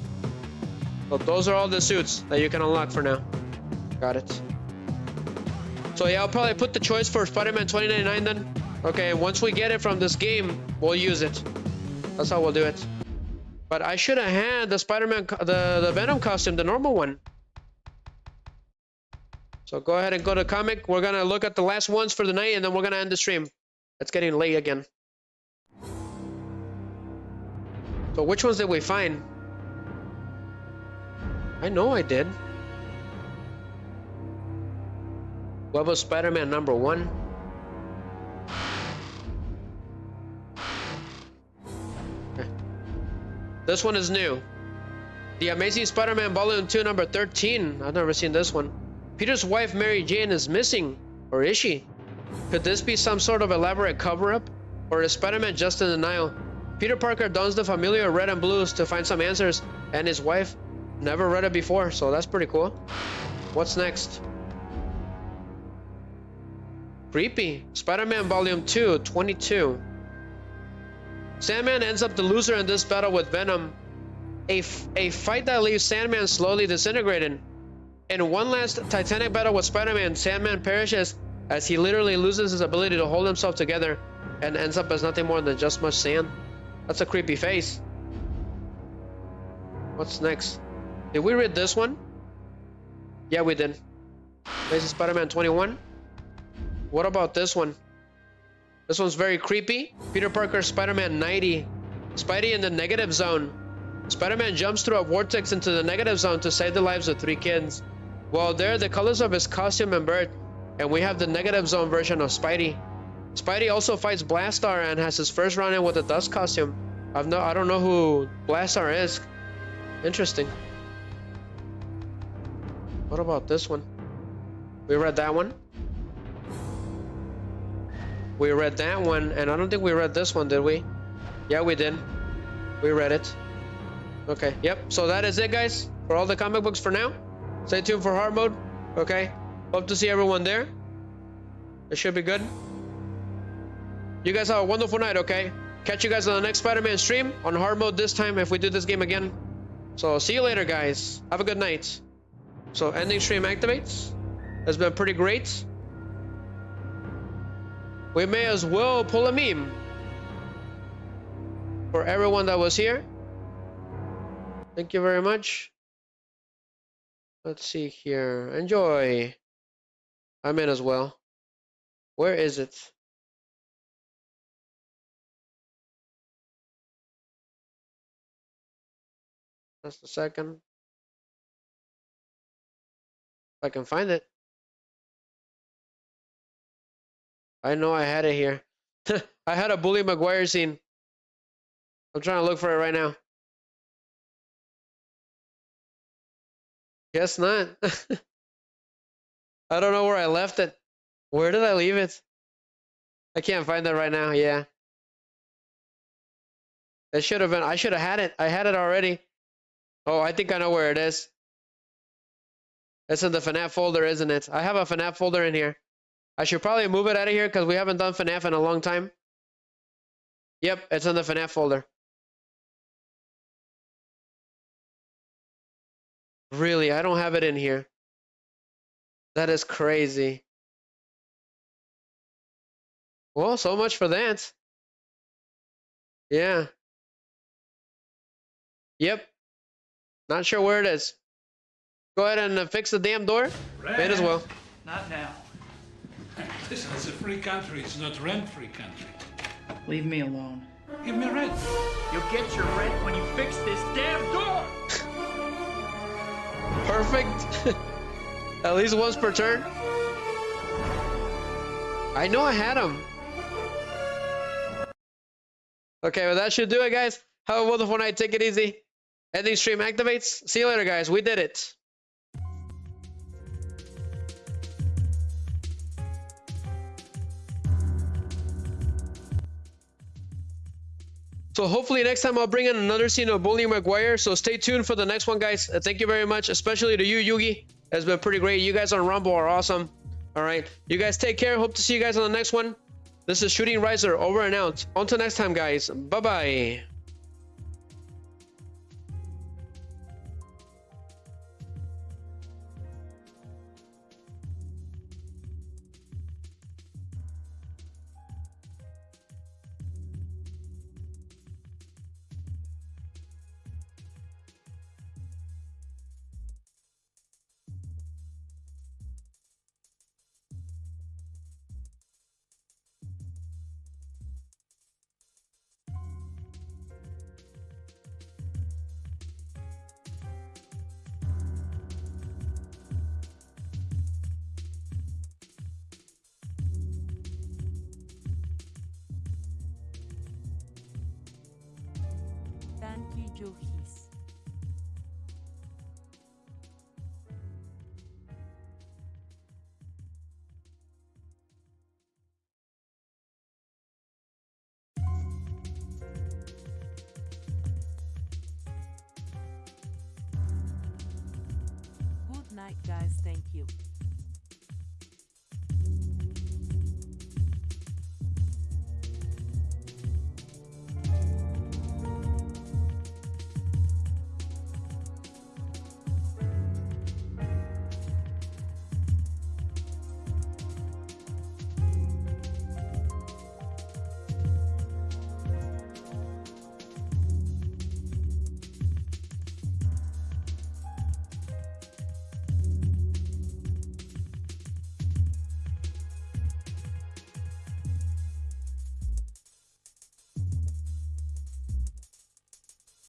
B: So those are all the suits that you can unlock for now. Got it. So yeah, I'll probably put the choice for Spider-Man 2099 then. Okay, once we get it from this game, we'll use it. That's how we'll do it. But I should have had the Spider-Man, the Venom costume, the normal one. So go ahead and go to comic. We're gonna look at the last ones for the night, and then we're gonna end the stream. It's getting late again. So which ones did we find? I know I did. Web of Spider-Man number 1. Okay. This one is new. The Amazing Spider-Man Volume 2 number 13. I've never seen this one. Peter's wife Mary Jane is missing. Or is she? Could this be some sort of elaborate cover-up? Or is Spider-Man just in denial? Peter Parker dons the familiar red and blues to find some answers, and his wife never read it before, so that's pretty cool. What's next? Creepy. Spider-Man Volume 2, 22. Sandman ends up the loser in this battle with Venom. A fight that leaves Sandman slowly disintegrating. In one last titanic battle with Spider-Man, Sandman perishes as he literally loses his ability to hold himself together and ends up as nothing more than just much sand. That's a creepy face. What's next? Did we read this one? Yeah, we did. This is Spider-Man 21. What about this one? This one's very creepy. Peter Parker, Spider-Man 90. Spidey in the negative zone. Spider-Man jumps through a vortex into the negative zone to save the lives of 3 kids. While there, the colors of his costume and bird, and we have the negative zone version of Spidey. Spidey also fights Blastar and has his first run-in with the Dust costume. I don't know who Blastar is. Interesting. What about this one? We read that one. We read that one, and I don't think we read this one, did we? Yeah, we did. We read it. Okay, yep. So that is it, guys, for all the comic books for now. Stay tuned for hard mode. Okay. Hope to see everyone there. It should be good. You guys have a wonderful night, okay? Catch you guys on the next Spider-Man stream on hard mode this time if we do this game again. So see you later, guys. Have a good night. So ending stream activates. It's been pretty great. We may as well pull a meme for everyone that was here. Thank you very much. Let's see here. Enjoy. I'm in as well. Where is it? Just a second. If I can find it. I know I had it here. I had a Bully Maguire scene. I'm trying to look for it right now. Guess not. I don't know where I left it. Where did I leave it? I can't find it right now. Yeah. It should have been. I should have had it. I had it already. Oh, I think I know where it is. It's in the FNAF folder, isn't it? I have a FNAF folder in here. I should probably move it out of here because we haven't done FNAF in a long time. Yep, it's in the FNAF folder. Really, I don't have it in here. That is crazy. Well, so much for that. Yeah. Yep. Not sure where it is. Go ahead and fix the damn door. Might as well.
L: Not now. Listen, it's a free country. It's not rent-free country. Leave me alone. Give me rent. You'll get your rent when you fix this damn door.
B: Perfect. At least once per turn. I know I had them. Okay, well, that should do it, guys. Have a wonderful night. Take it easy. Ending stream activates. See you later, guys. We did it. So hopefully next time I'll bring in another scene of Bully Maguire. So stay tuned for the next one, guys. Thank you very much, especially to you, Yugi. It's been pretty great. You guys on Rumble are awesome. All right. You guys take care. Hope to see you guys on the next one. This is Shooting Riser, over and out. Until next time, guys. Bye-bye.
H: Good night, guys. Thank you.